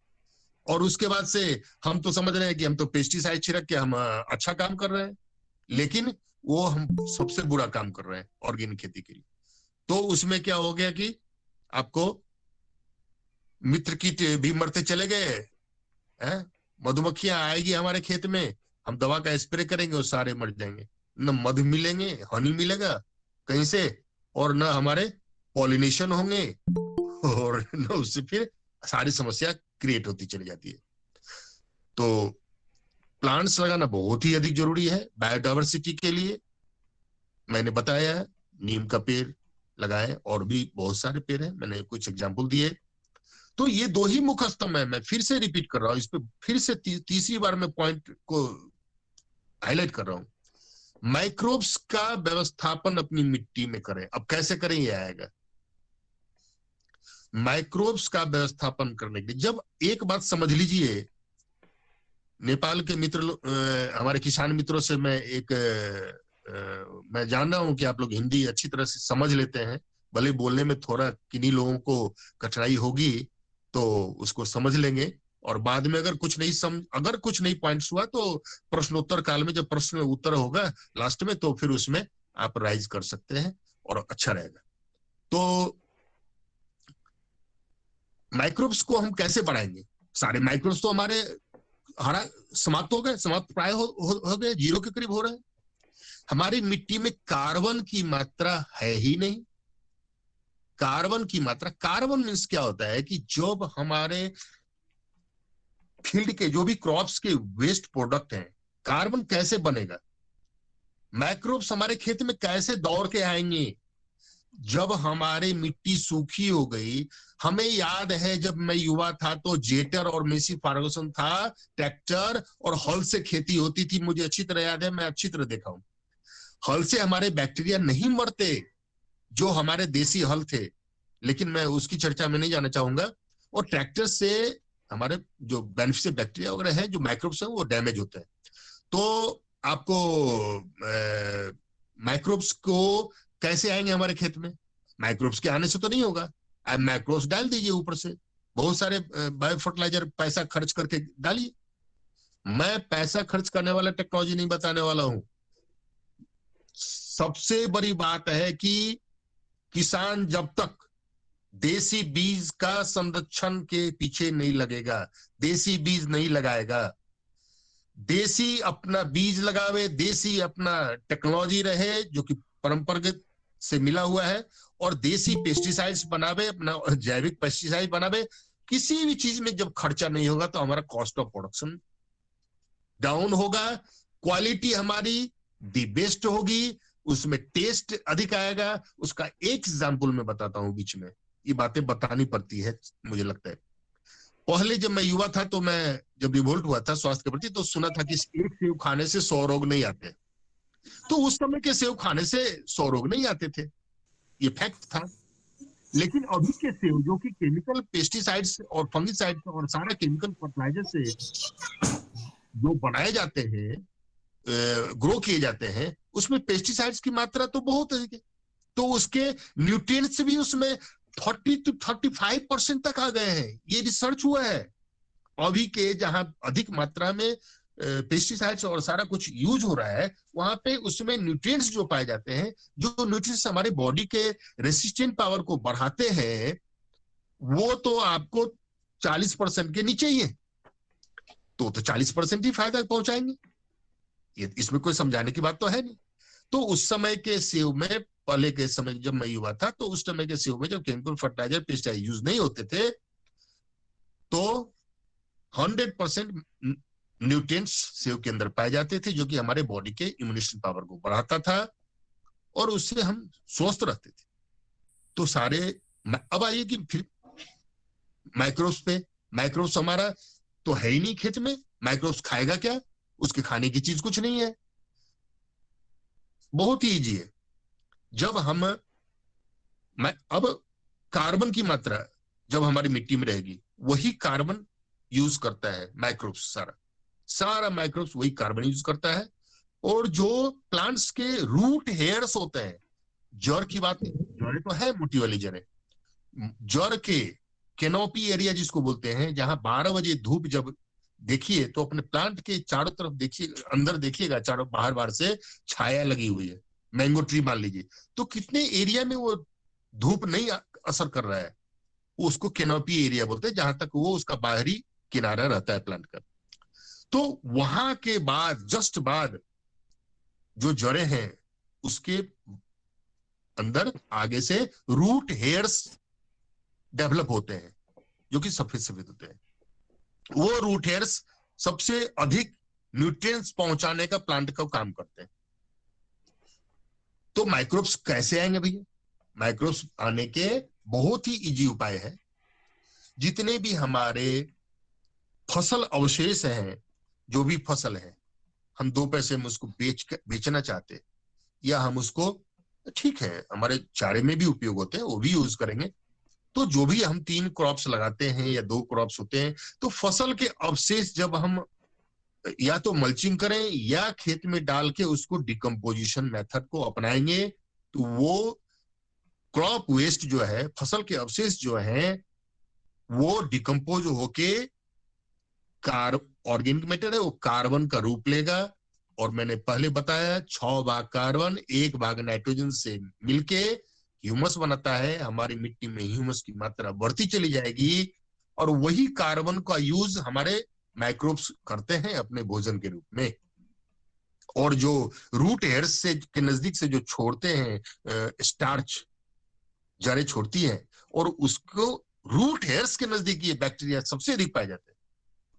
और उसके बाद से हम तो समझ रहे हैं कि हम तो पेस्टिसाइड छिड़क के हम अच्छा काम कर रहे हैं, लेकिन वो हम सबसे बुरा काम कर रहे हैं ऑर्गेनिक खेती के लिए। तो उसमें क्या हो गया कि आपको मित्र कीट भी मरते चले गए, मधुमक्खियां आएगी हमारे खेत में, हम दवा का स्प्रे करेंगे वो सारे मर जाएंगे, न मधु मिलेंगे, हनी मिलेगा कहीं से, और न हमारे पॉलिनेशन होंगे और न उससे फिर सारी समस्या क्रिएट होती चली जाती है। तो प्लांट्स लगाना बहुत ही अधिक जरूरी है बायोडायवर्सिटी के लिए। मैंने बताया है नीम का पेड़ लगाए और भी बहुत सारे पेड़ हैं, मैंने कुछ एग्जाम्पल दिए। तो ये दो ही मुख्य स्तंभ है, मैं फिर से रिपीट कर रहा हूं, इस पे फिर से तीसरी बार मैं पॉइंट को हाईलाइट कर रहा हूं। माइक्रोब्स का व्यवस्थापन अपनी मिट्टी में करें। अब कैसे करें ये आएगा। माइक्रोब्स का व्यवस्थापन करने के लिए जब एक बात समझ लीजिए, नेपाल के मित्र हमारे किसान मित्रों से मैं मैं जान रहा हूं कि आप लोग हिंदी अच्छी तरह से समझ लेते हैं, भले बोलने में थोड़ा किन्हीं लोगों को कठिनाई होगी तो उसको समझ लेंगे और बाद में अगर कुछ नहीं पॉइंट्स हुआ तो प्रश्नोत्तर काल में जब प्रश्न उत्तर होगा लास्ट में तो फिर उसमें आप राइज कर सकते हैं और अच्छा रहेगा। तो माइक्रोब्स को हम कैसे बढ़ाएंगे। सारे माइक्रोब्स तो हमारे समाप्त हो गए, समाप्त प्राय हो गए, जीरो के करीब हो रहे हैं। हमारी मिट्टी में कार्बन की मात्रा है ही नहीं। कार्बन की मात्रा, कार्बन मीन्स क्या होता है कि जब हमारे फील्ड के जो भी क्रॉप्स के वेस्ट प्रोडक्ट हैं, कार्बन कैसे बनेगा, माइक्रोब्स हमारे खेत में कैसे दौड़ के आएंगे। जब हमारी मिट्टी सूखी हो गई, हमें याद है जब मैं युवा था तो जेटर और मेसी फर्गुसन था, ट्रैक्टर और हल से खेती होती थी, मुझे अच्छी तरह याद है, मैं अच्छी तरह देखा हूं। हल से हमारे बैक्टीरिया नहीं मरते जो हमारे देसी हल थे, लेकिन मैं उसकी चर्चा में नहीं जाना चाहूंगा। और ट्रैक्टर से हमारे जो बेनिफिशियल बैक्टीरिया वगैरह है, जो माइक्रोब्स है, वो डैमेज होते हैं। तो आपको माइक्रोब्स को कैसे आएंगे हमारे खेत में, माइक्रोब्स के आने से तो नहीं होगा। आप माइक्रोब्स डाल दीजिए ऊपर से, बहुत सारे बायो फर्टिलाइजर पैसा खर्च करके डालिए। मैं पैसा खर्च करने वाला टेक्नोलॉजी नहीं बताने वाला हूं। सबसे बड़ी बात है कि किसान जब तक देसी बीज का संरक्षण के पीछे नहीं लगेगा, देसी बीज नहीं लगाएगा, देसी अपना बीज लगावे, देसी अपना टेक्नोलॉजी रहे जो कि परंपरागत से मिला हुआ है, और देसी पेस्टिसाइड्स बनावे, अपना जैविक पेस्टिसाइड बनावे। किसी भी चीज में जब खर्चा नहीं होगा तो हमारा कॉस्ट ऑफ प्रोडक्शन डाउन होगा, क्वालिटी हमारी दी बेस्ट होगी, उसमें टेस्ट अधिक आएगा। उसका एक एग्जाम्पल मैं बताता हूं, बीच में ये बातें बतानी पड़ती है मुझे लगता है। पहले जब मैं युवा था तो मैं जब रिवोल्ट हुआ था स्वास्थ्य के प्रति तो सुना था कि एक सेव खाने से 100 रोग नहीं आते। तो उस समय के सेव खाने से 100 रोग नहीं आते थे, ये फैक्ट था। लेकिन अभी के सेव जो कि केमिकल पेस्टिसाइड्स और फंगिसाइड्स और सारे केमिकल फर्टिलाइजर से जो बनाए जाते हैं, ग्रो किए जाते हैं, उसमें पेस्टिसाइड्स की मात्रा तो बहुत अधिक है। तो उसके न्यूट्रिएंट्स भी उसमें 30 to 35% तक आ गए हैं, ये रिसर्च हुआ है। अभी के जहां अधिक मात्रा में पेस्टिसाइड्स और सारा कुछ यूज हो रहा है, वहां पे उसमें न्यूट्रिएंट्स जो पाए जाते हैं, जो न्यूट्रिएंट्स हमारे बॉडी के रेसिस्टेंट पावर को बढ़ाते हैं, वो तो आपको 40% के नीचे ही है। तो 40% ही फायदा पहुंचाएंगे, ये इसमें कोई समझाने की बात तो है नहीं। तो उस समय के सेव में, पहले के समय जब मैं युवा था तो उस समय के सेव में जब केमिकल फर्टिलाइजर पेस्टिसाइड यूज नहीं होते थे तो 100% न्यूट्रिएंट्स सेव के अंदर पाए जाते थे, जो कि हमारे बॉडी के इम्यूनिटी पावर को बढ़ाता था और उससे हम स्वस्थ रहते थे। तो सारे, अब आइए कि फिर माइक्रोब्स पे, माइक्रोब्स हमारा तो है ही नहीं खेत में, माइक्रोब्स खाएगा क्या, उसके खाने की चीज कुछ नहीं है। बहुत ही इजी है। जब हम अब कार्बन की मात्रा जब हमारी मिट्टी में रहेगी, वही कार्बन यूज करता है माइक्रोब्स, सारा सारा माइक्रोब्स वही कार्बन यूज करता है। और जो प्लांट्स के रूट हेयर्स होते हैं, जड़ की बात नहीं, जड़ें तो है मोटी वाली जड़ें, जड़ के कैनोपी एरिया जिसको बोलते हैं, जहां 12 बजे धूप जब देखिए तो अपने प्लांट के चारों तरफ देखिए, अंदर देखिएगा, चारों बाहर बाहर से छाया लगी हुई है। मैंगो ट्री मान लीजिए, तो कितने एरिया में वो धूप नहीं असर कर रहा है, उसको कैनोपी एरिया बोलते हैं, जहां तक वो उसका बाहरी किनारा रहता है प्लांट का। तो वहां के बाद, जस्ट बाद, जो जड़ें हैं उसके अंदर आगे से रूट हेयर्स डेवलप होते हैं, जो कि सफेद सफेद होते हैं। वो रूट हेयर्स सबसे अधिक न्यूट्रिएंट्स पहुंचाने का प्लांट का काम करते हैं। तो माइक्रोब्स कैसे आएंगे भैया? माइक्रोब्स आने के बहुत ही इजी उपाय है। जितने भी हमारे फसल अवशेष हैं, जो भी फसल है, हम 2 पैसे में उसको बेचना चाहते, या हम उसको, ठीक है, हमारे चारे में भी उपयोग होते हैं, वो भी यूज करेंगे। तो जो भी हम 3 क्रॉप्स लगाते हैं या 2 क्रॉप्स होते हैं, तो फसल के अवशेष जब हम या तो मल्चिंग करें या खेत में डाल के उसको डिकम्पोजिशन मेथड को अपनाएंगे, तो वो क्रॉप वेस्ट जो है, फसल के अवशेष जो है, वो डिकम्पोज होके ऑर्गेनिक मैटर है, वो कार्बन का रूप लेगा। और मैंने पहले बताया 6 भाग कार्बन 1 भाग नाइट्रोजन से मिलके ह्यूमस बनाता है। हमारी मिट्टी में ह्यूमस की मात्रा बढ़ती चली जाएगी, और वही कार्बन का यूज हमारे माइक्रोब्स करते हैं अपने भोजन के रूप में। और जो रूट हेयर्स से के नजदीक से जो छोड़ते हैं स्टार्च, जड़ें छोड़ती हैं, और उसको रूट हेयर्स के नजदीक ये बैक्टीरिया सबसे अधिक पाए जाते हैं।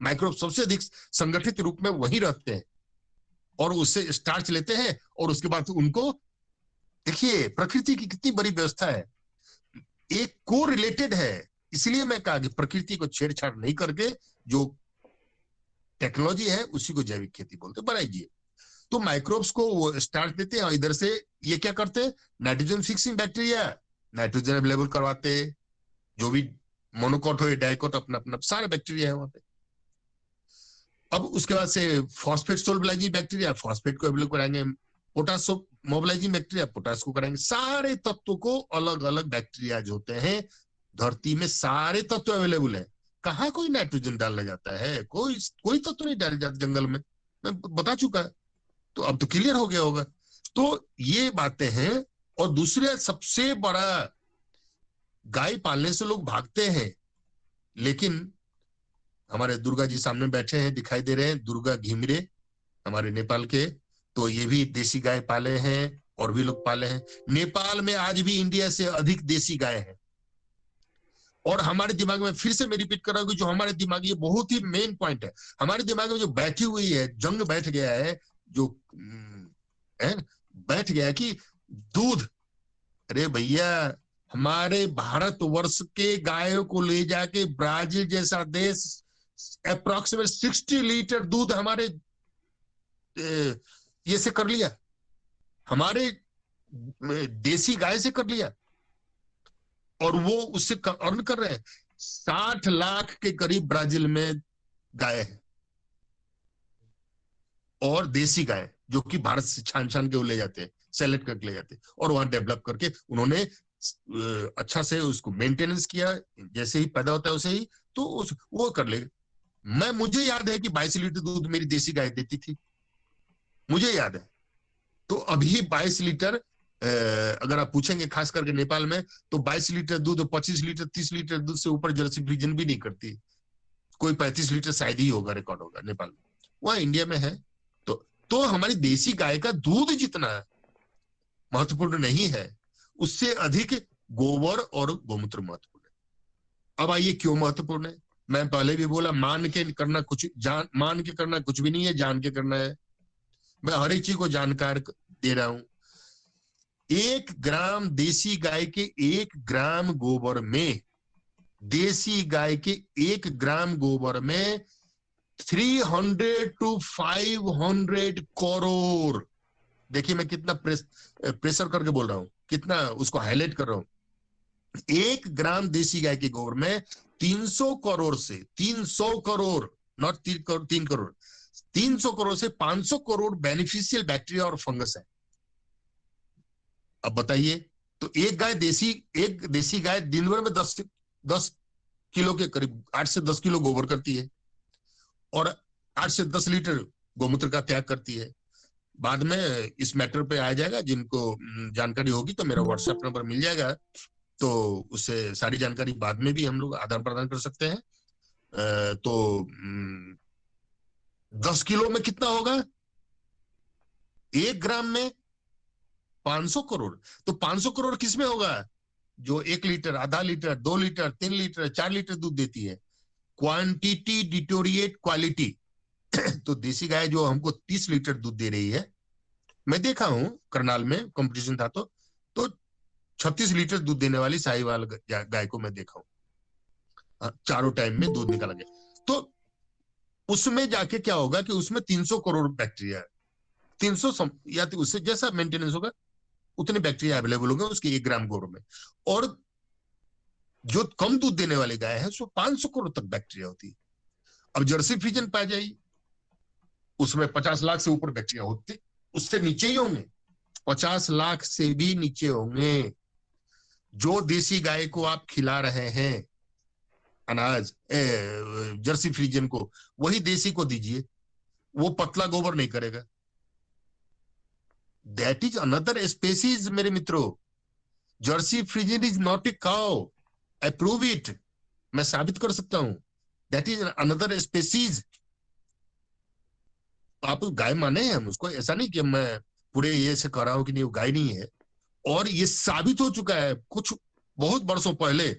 माइक्रोब सबसे अधिक संगठित रूप में वही रहते हैं, और उससे स्टार्च लेते हैं, और उसके बाद उनको, देखिए प्रकृति की कितनी बड़ी व्यवस्था है, एक को रिलेटेड है। इसलिए मैं कहा कि प्रकृति को छेड़छाड़ नहीं करके जो टेक्नोलॉजी है उसी को जैविक खेती बोलते हैं, बनाइए। तो माइक्रोब्स को वो स्टार्च देते हैं, और इधर से ये क्या करते हैं, nitrogen fixing bacteria, nitrogen available करवाते, जो भी मोनोकोट हो या डाइकोट, अपना अपना सारे बैक्टीरिया है वहां पे। अब उसके बाद से फॉस्फेट सोल्बिलाइजिंग बैक्टीरिया, फॉस्फेट को अवेलेबल कराएंगे, पोटास मोबिलाइजिंग बैक्टीरिया, पोटास को कराएंगे। सारे तत्वों को अलग अलग बैक्टीरिया जो होते हैं, धरती में सारे तत्व अवेलेबल है। कहाँ कोई नाइट्रोजन डाला जाता है? कोई कोई तत्व नहीं डाले जाते जंगल में, मैं बता चुका है। तो अब तो क्लियर हो गया होगा। तो ये बातें हैं। और दूसरे सबसे बड़ा, गाय पालने से लोग भागते हैं, लेकिन हमारे दुर्गा जी सामने बैठे हैं, दिखाई दे रहे हैं, दुर्गा घिमरे, हमारे नेपाल के, तो ये भी देसी गाय पाले हैं, और भी लोग पाले हैं। नेपाल में आज भी इंडिया से अधिक देसी गाय है। और हमारे दिमाग में, फिर से मैं रिपीट कर रहा हूँ, जो हमारे दिमाग, ये बहुत ही मेन पॉइंट है, हमारे दिमाग में जो बैठी हुई है, जंग बैठ गया है, जो है, बैठ गया है कि दूध, अरे भैया, हमारे भारतवर्ष के गायों को ले जाके ब्राजील जैसा देश अप्रोक्सीमेट 60 लीटर दूध हमारे ये से कर लिया, हमारे देसी गाय से कर लिया, और वो उससे अर्न कर रहे हैं। 60 लाख के करीब ब्राजील में गाय है, और देसी गाय, जो कि भारत से छान छान के वो ले जाते हैं, सेलेक्ट करके ले जाते हैं, और वहां डेवलप करके उन्होंने अच्छा से उसको मेंटेनेंस किया, जैसे ही पैदा होता है वैसे ही तो वो कर ले। मुझे याद है कि 22 लीटर दूध मेरी देसी गाय देती थी, मुझे याद है। तो अभी 22 लीटर, अगर आप पूछेंगे खास करके नेपाल में, तो 22 लीटर दूध 25 लीटर 30 लीटर दूध से ऊपर जर्सी फ्रीजन भी नहीं करती। कोई 35 लीटर शायद ही होगा, रिकॉर्ड होगा नेपाल में, वह इंडिया में है। तो हमारी देसी गाय का दूध जितना महत्वपूर्ण नहीं है, उससे अधिक गोबर और गोमूत्र महत्वपूर्ण है। अब आइए क्यों महत्वपूर्ण है। मैं पहले भी बोला, मान के करना कुछ भी नहीं है, जान के करना है। मैं हर एक चीज को जानकार दे रहा हूं। 1 ग्राम देसी गाय के 1 ग्राम गोबर में, देसी गाय के 1 ग्राम गोबर में 300 to 500 करोड़ देखिए मैं कितना प्रेशर करके बोल रहा हूँ, कितना उसको हाईलाइट कर रहा हूँ। 1 ग्राम देसी गाय के गोबर में 300 करोड़ से 300 करोड़, नॉट 3 करोड़, 3 करोड़, 300 करोड़ से 500 करोड़ बेनिफिशियल बैक्टीरिया और फंगस है। अब बताइए, तो एक देसी गाय दिन भर में 10 किलो के करीब 8 से 10 किलो गोबर करती है और 8 से 10 लीटर गोमूत्र का त्याग करती है। बाद में इस मैटर पे आ जाएगा, जिनको जानकारी होगी तो मेरा व्हाट्सएप नंबर मिल जाएगा, तो उससे सारी जानकारी बाद में भी हम लोग आदान प्रदान कर सकते हैं। तो 10 किलो में कितना होगा? 1 ग्राम में 500 करोड़। तो 500 करोड़ किस में होगा? जो 1 लीटर, आधा लीटर, 2 लीटर, 3 लीटर, 4 लीटर दूध देती है। Quantity deteriorate quality. तो देसी गाय जो हमको 30 लीटर दूध दे रही है, मैं देखा हूं करनाल में कंपटीशन था तो 36 लीटर दूध देने वाली साहिवाल गाय को मैं देखा हूं, चारों टाइम में दूध निकाला गया। तो उसमें जाके क्या होगा कि उसमें 300 करोड़ बैक्टीरिया, 300 या तो उससे जैसा मेंटेनेंस होगा उतने बैक्टीरिया अवेलेबल होंगे उसके 1 ग्राम गोबर में। और जो कम दूध देने वाली गाय है उसमें 500 करोड़ तक बैक्टीरिया होती है। अब जर्सी फ्रीजन पा जाइए, उसमें 50 लाख से ऊपर बैक्टीरिया होते, उससे नीचे ही होंगे, 50 लाख से भी नीचे होंगे। जो देसी गाय को आप खिला रहे हैं अनाज, जर्सी फ्रीजन को, वही देसी को दीजिए, वो पतला गोबर नहीं करेगा। दैट इज अनदर स्पेसीज मेरे मित्रों। Jersey फ्रीजन is not a cow, I prove it, मैं साबित कर सकता हूं। That is another species. आप गाय माने हैं हम उसको, ऐसा नहीं कि मैं पूरे ये से कह रहा हूं कि नहीं वो गाय नहीं है। और ये साबित हो चुका है कुछ बहुत वर्षों पहले।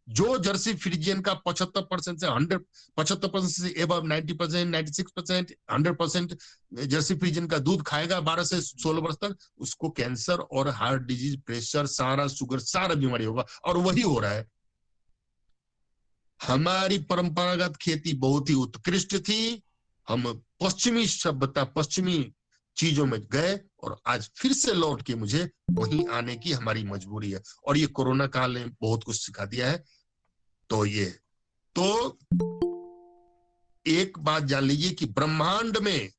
जो जर्सी फ्रीजियन का 75% से 75% से एबव 90%, 96%, 100% जर्सी फ्रीजियन का दूध खाएगा 12 से 16 वर्ष तक, उसको कैंसर और हार्ट डिजीज, प्रेशर, सारा शुगर, सारा बीमारी होगा, और वही हो रहा है। हमारी परंपरागत खेती बहुत ही उत्कृष्ट थी, हम पश्चिमी सभ्यता, पश्चिमी चीजों में गए, और आज फिर से लौट के मुझे वहीं आने की हमारी मजबूरी है। और ये कोरोना काल ने बहुत कुछ सिखा दिया है। तो एक बात जान लीजिए कि ब्रह्मांड में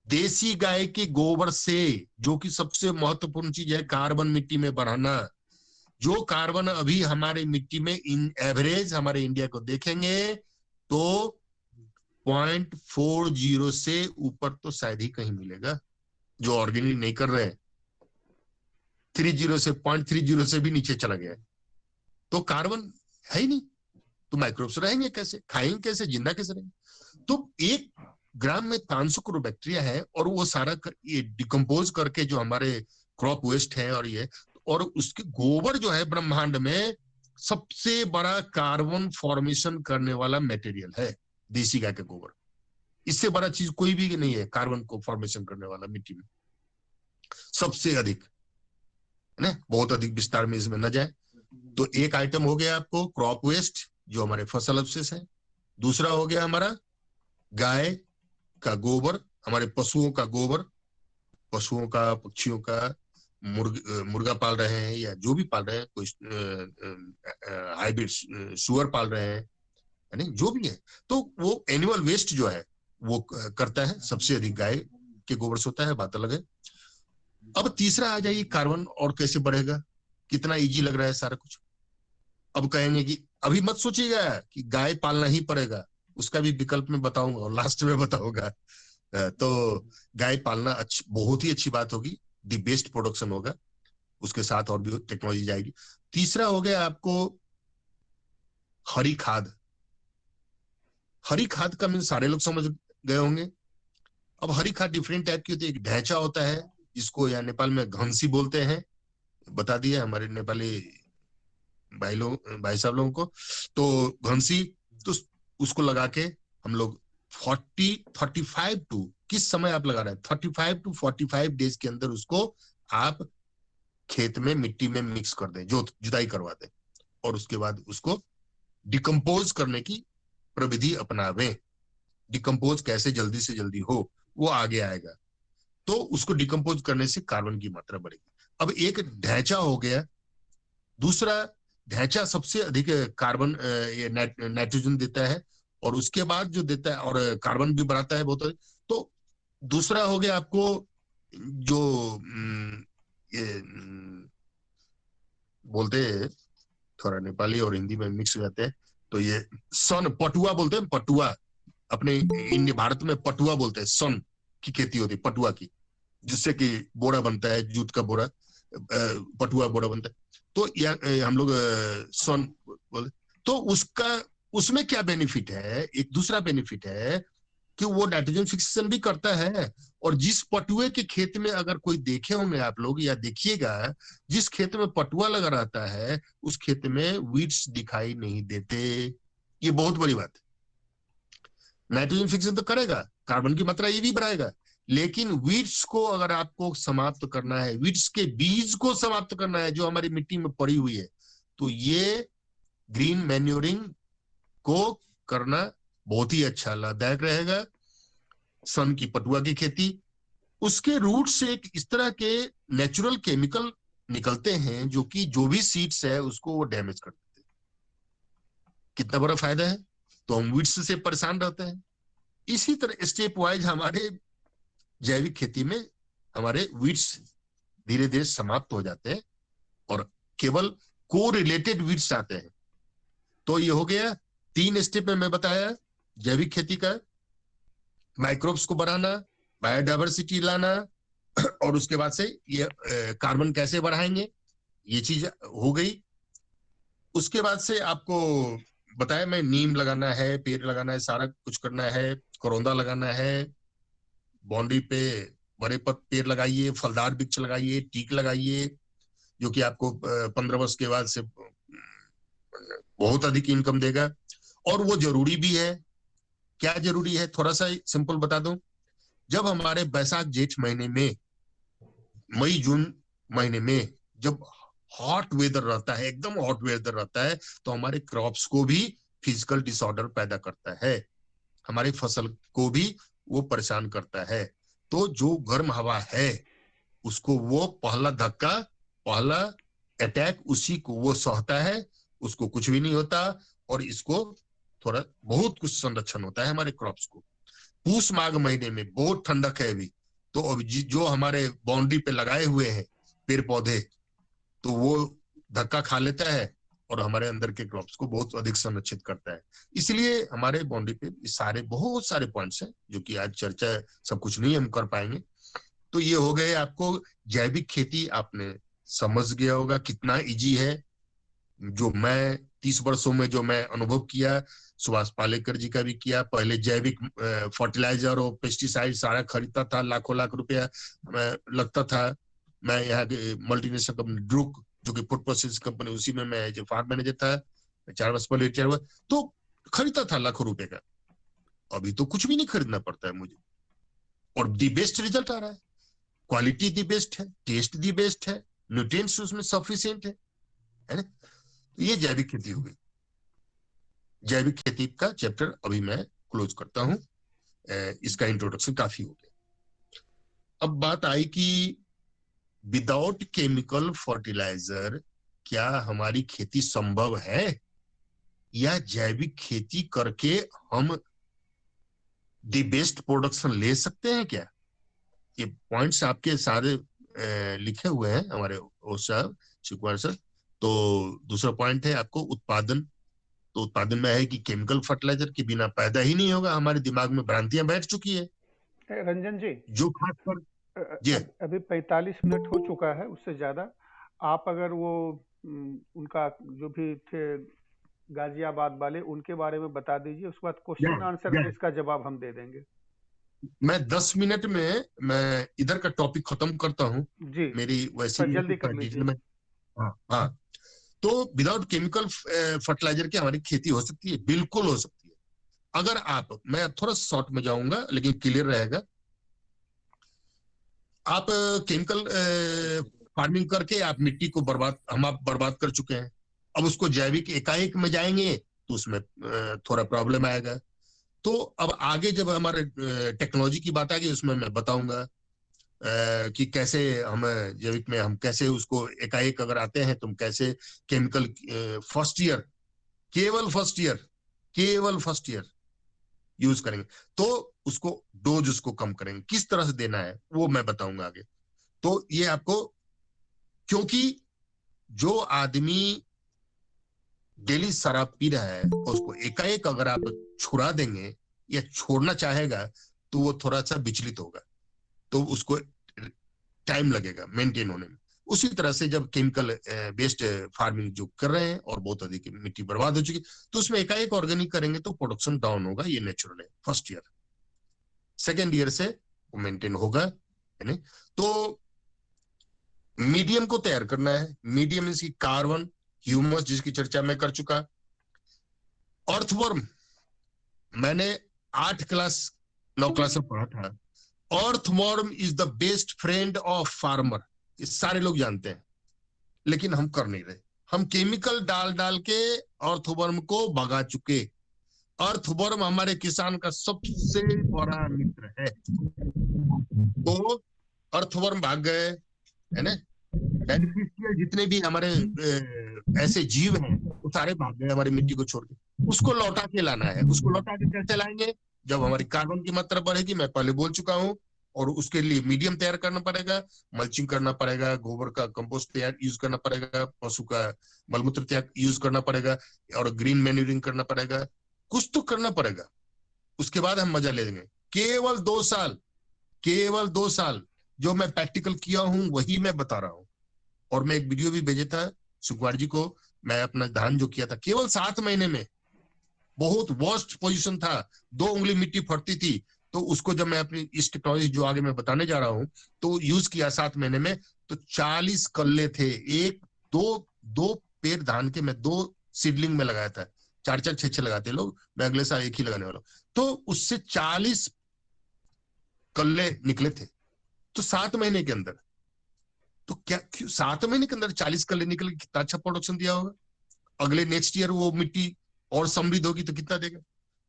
देसी गाय के गोबर से, जो कि सबसे महत्वपूर्ण चीज है, कार्बन मिट्टी में बढ़ाना, जो कार्बन अभी हमारे मिट्टी में इन एवरेज हमारे इंडिया को देखेंगे तो 0.40 से ऊपर तो शायद ही कहीं मिलेगा, जो ऑर्गेनिक नहीं कर रहे हैं। 30 से 0.30 से भी नीचे चला गया है। तो कार्बन है ही नहीं, तो माइक्रोब्स रहेंगे कैसे, खाएंगे कैसे, जिंदा कैसे रहेंगे? तो 1 ग्राम में 500 करोड़ बैक्टीरिया है, और वो सारा ये डिकम्पोज करके जो हमारे क्रॉप वेस्ट है, और उसके गोबर जो है ब्रह्मांड में सबसे बड़ा कार्बन फॉर्मेशन करने वाला मटेरियल है, देसी गाय का गोबर। इससे बड़ा चीज कोई भी नहीं है कार्बन को फॉर्मेशन करने वाला मिट्टी में, सबसे अधिक, है ना। बहुत अधिक विस्तार में इसमें न जाए। तो एक आइटम हो गया आपको क्रॉप वेस्ट, जो हमारे फसल अवशेष है। दूसरा हो गया हमारा गाय का गोबर, हमारे पशुओं का गोबर, पशुओं का, पक्षियों का, मुर्गा पाल रहे हैं या जो भी पाल रहे हैं, कोई हाइब्रिड सुअर पाल रहे हैं, यानी जो भी है, तो वो एनिमल वेस्ट जो है वो करता है, सबसे अधिक गाय के गोबर से होता है, बात अलग है। अब तीसरा आ जाइए, कार्बन और कैसे बढ़ेगा, कितना इजी लग रहा है सारा कुछ। अब कहेंगे कि अभी मत सोचिएगा कि गाय पालना ही पड़ेगा, उसका भी विकल्प में बताऊंगा और लास्ट में बताऊंगा। तो गाय पालना बहुत ही अच्छी बात होगी, दी बेस्ट प्रोडक्शन होगा, उसके साथ और भी टेक्नोलॉजी जाएगी। तीसरा हो गया आपको हरी खाद। हरी खाद का मीन सारे लोग समझ गए होंगे। अब हरी खाद डिफरेंट टाइप की होती है। एक ढैंचा होता है जिसको यहाँ नेपाल में घंसी बोलते हैं, बता दिया हमारे नेपाली भाई साहब लोगों को। तो घंसी, तो उसको लगा के हम लोग 35 टू, किस समय आप लगा रहे हैं, 35 टू 45 डेज के अंदर उसको आप खेत में मिट्टी में मिक्स कर दें, जुताई करवा दें, और उसके बाद उसको डिकम्पोज करने की प्रविधि अपनावें। डिकम्पोज कैसे जल्दी से जल्दी हो, वो आगे आएगा। तो उसको डिकम्पोज करने से कार्बन की मात्रा बढ़ेगी। अब एक ढैंचा हो गया, दूसरा ढैंचा सबसे अधिक कार्बन ये नाइट्रोजन देता है, और उसके बाद जो देता है और कार्बन भी बढ़ाता है बहुत अधिक। तो दूसरा हो गया आपको जो ये बोलते हैं, थोड़ा नेपाली और हिंदी में मिक्स हो जाते हैं, तो ये सन पटुआ बोलते हैं, पटुआ अपने इंडिया भारत में पटुआ बोलते हैं, सन की खेती होती है पटुआ की, जिससे कि बोरा बनता है, जूट का बोरा, पटुआ बोरा बनता है। तो हम लोग सन बोले, तो उसका उसमें क्या बेनिफिट है, एक दूसरा बेनिफिट है कि वो नाइट्रोजन फिक्सेशन भी करता है। और जिस पटुए के खेत में अगर कोई देखे होंगे आप लोग या देखिएगा, जिस खेत में पटुआ लगा रहता है उस खेत में वीड्स दिखाई नहीं देते। ये बहुत बड़ी बात है। नाइट्रोजन फिक्सेशन तो करेगा, कार्बन की मात्रा ये भी बढ़ाएगा, लेकिन वीड्स को अगर आपको समाप्त करना है, वीड्स के बीज को समाप्त करना है जो हमारी मिट्टी में पड़ी हुई है, तो ये ग्रीन मैन्योरिंग को करना बहुत ही अच्छा लाभदायक रहेगा। सन की पटुआ की खेती, उसके रूट से एक इस तरह के नेचुरल केमिकल निकलते हैं जो कि जो भी सीड्स है उसको वो डैमेज कर देते हैं। कितना बड़ा फायदा है। तो हम वीड्स से परेशान रहते हैं। इसी तरह स्टेप वाइज हमारे जैविक खेती में हमारे वीड्स धीरे धीरे समाप्त हो जाते हैं और केवल को रिलेटेड वीड्स आते हैं। तो ये हो गया 3 स्टेप में मैं बताया जैविक खेती का, माइक्रोब्स को बढ़ाना, बायोडायवर्सिटी लाना, और उसके बाद से ये कार्बन कैसे बढ़ाएंगे, ये चीज हो गई। उसके बाद से आपको बताया मैं, नीम लगाना है, पेड़ लगाना है, सारा कुछ करना है, करौंदा लगाना है, बाउंड्री पे बड़े पेड़ लगाइए, फलदार वृक्ष लगाइए, टीक लगाइए, जो कि आपको 15 वर्ष के बाद से बहुत अधिक इनकम देगा। और वो जरूरी भी है। क्या जरूरी है, थोड़ा सा सिंपल बता दूं। जब हमारे बैसाख जेठ महीने में, मई जून महीने में जब हॉट वेदर रहता है, एकदम हॉट वेदर रहता है, तो हमारे क्रॉप्स को भी फिजिकल डिसऑर्डर पैदा करता है, हमारी फसल को भी वो परेशान करता है। तो जो गर्म हवा है उसको वो पहला धक्का, पहला अटैक उसी को वो सहता है, उसको कुछ भी नहीं होता। और इसको थोड़ा बहुत कुछ संरक्षण होता है हमारे क्रॉप्स को। पूस माघ महीने में बहुत ठंडक है अभी, तो अब जो हमारे बाउंड्री पे लगाए हुए हैं पेड़ पौधे, तो वो धक्का खा लेता है और हमारे अंदर के क्रॉप्स को बहुत अधिक संरक्षित करता है। इसलिए हमारे बाउंड्री पे सारे बहुत सारे पॉइंट्स हैं जो कि आज चर्चा सब कुछ नहीं हम कर पाएंगे। तो ये हो गए आपको जैविक खेती, आपने समझ गया होगा कितना इजी है। जो मैं 30 वर्षों में जो मैं अनुभव किया, सुभाष पालेकर जी का भी किया। पहले जैविक फर्टिलाइजर और पेस्टिसाइड सारा खरीदता था, लाखों लाख रुपया लगता था। मैं यहाँ के मल्टीनेशनल कंपनी ड्रूक, जो कि फूड प्रोसेस कंपनी, उसी में मैं जो फार्म मैनेजर था, 4 वर्ष पहले रिटायर हुआ, तो खरीदता था लाखों रुपए का। अभी तो कुछ भी नहीं खरीदना पड़ता है मुझे, और दी बेस्ट रिजल्ट आ रहा है। क्वालिटी दी बेस्ट है, टेस्ट दी बेस्ट है, न्यूट्रिएंट्स उसमें सफिशिएंट है ना। ये जैविक खेती हो गई। जैविक खेती का चैप्टर अभी मैं क्लोज करता हूं। इसका इंट्रोडक्शन काफी हो गया। अब बात आई कि विदाउट केमिकल फर्टिलाइजर क्या हमारी खेती संभव है, या जैविक खेती करके हम दी बेस्ट प्रोडक्शन ले सकते हैं क्या। ये पॉइंट्स आपके सारे लिखे हुए हैं हमारे साहब शिकवार सर। तो दूसरा पॉइंट है आपको उत्पादन। तो उत्पादन में है कि केमिकल फर्टिलाइजर के बिना पैदा ही नहीं होगा। हमारे दिमाग में भ्रांतियां बैठ चुकी है रंजन जी, जो खासकर जी अभी 45 मिनट हो चुका है, उससे ज्यादा आप अगर वो उनका जो भी थे गाजियाबाद वाले, उनके बारे में बता दीजिए, उसके बाद क्वेश्चन आंसर में इसका जवाब हम दे देंगे। मैं 10 मिनट में मैं इधर का टॉपिक खत्म करता हूँ जी, मेरी वैसे जल्दी कर लीजिए। में। हाँ, तो विदाउट केमिकल फर्टिलाइजर की हमारी खेती हो सकती है, बिल्कुल हो सकती है। अगर आप, मैं थोड़ा शॉर्ट में जाऊंगा लेकिन क्लियर रहेगा। आप केमिकल फार्मिंग करके आप मिट्टी को आप बर्बाद कर चुके हैं। अब उसको जैविक एकाएक में जाएंगे तो उसमें थोड़ा प्रॉब्लम आएगा। तो अब आगे जब हमारे टेक्नोलॉजी की बात आ गई उसमें मैं बताऊंगा। कि कैसे हम जैविक में हम कैसे उसको एकाएक अगर आते हैं तुम कैसे केमिकल फर्स्ट ईयर, केवल फर्स्ट ईयर यूज करेंगे, तो उसको डोज उसको कम करेंगे, किस तरह से देना है वो मैं बताऊंगा आगे। तो ये आपको, क्योंकि जो आदमी डेली शराब पी रहा है उसको एकाएक अगर आप छुड़ा देंगे या छोड़ना चाहेगा तो वो थोड़ा सा विचलित होगा, तो उसको टाइम लगेगा मेंटेन होने में। उसी तरह से जब केमिकल बेस्ड फार्मिंग जो कर रहे हैं और बहुत अधिक मिट्टी बर्बाद हो चुकी, तो उसमें एकाएक ऑर्गेनिक करेंगे तो प्रोडक्शन डाउन होगा, ये नेचुरल है फर्स्ट ईयर। सेकेंड ईयर से वो मेंटेन होगा, है नहीं? तो मीडियम को तैयार करना है। मीडियम इसकी कार्बन, ह्यूमस जिसकी चर्चा मैं कर चुका, अर्थवर्म मैंने 9 क्लास में पढ़ा था। Earthworm is the best friend of farmer, ये सारे लोग जानते हैं, लेकिन हम कर नहीं रहे। हम केमिकल डाल डाल के अर्थवर्म को भगा चुके। अर्थवर्म हमारे किसान का सबसे बड़ा मित्र है, तो अर्थवर्म भाग गए, है ना? बेनिफिशियल जितने भी हमारे ऐसे जीव हैं वो सारे भाग गए हमारी मिट्टी को छोड़ के। उसको लौटा के लाना है। उसको लौटा के कैसे लाएंगे? जब हमारी कार्बन की मात्रा बढ़ेगी, मैं पहले बोल चुका हूं, और उसके लिए मीडियम तैयार करना पड़ेगा, मल्चिंग करना पड़ेगा, गोबर का कंपोस्ट तैयार यूज करना पड़ेगा, पशु का मलमूत्र तैयार यूज करना पड़ेगा, और ग्रीन मैन्यूरिंग करना पड़ेगा, कुछ तो करना पड़ेगा। उसके बाद हम मजा ले लेंगे। केवल 2 साल, केवल 2 साल जो मैं प्रैक्टिकल किया हूं वही मैं बता रहा हूं। और मैं एक वीडियो भी भेजा था सुकुमार जी को, मैं अपना धान जो किया था केवल 7 महीने में, बहुत वर्स्ट पोजीशन था, 2 उंगली मिट्टी फटती थी, तो उसको जब मैं अपनी इस टेक्नोलॉजी जो आगे मैं बताने जा रहा हूं तो यूज किया 7 महीने में, तो 40 कल्ले थे। एक दो दो पेड़ धान के मैं 2 सीडलिंग में लगाया था, 4-4 6-6 लगाते लोग, मैं अगले साल एक ही लगाने वाला हूं, तो उससे 40 कल्ले निकले थे, तो 7 महीने के अंदर। तो क्या 7 महीने के अंदर 40 कल्ले निकल के कितना अच्छा प्रोडक्शन दिया होगा? अगले नेक्स्ट ईयर वो मिट्टी और समृद्ध होगी तो कितना देगा?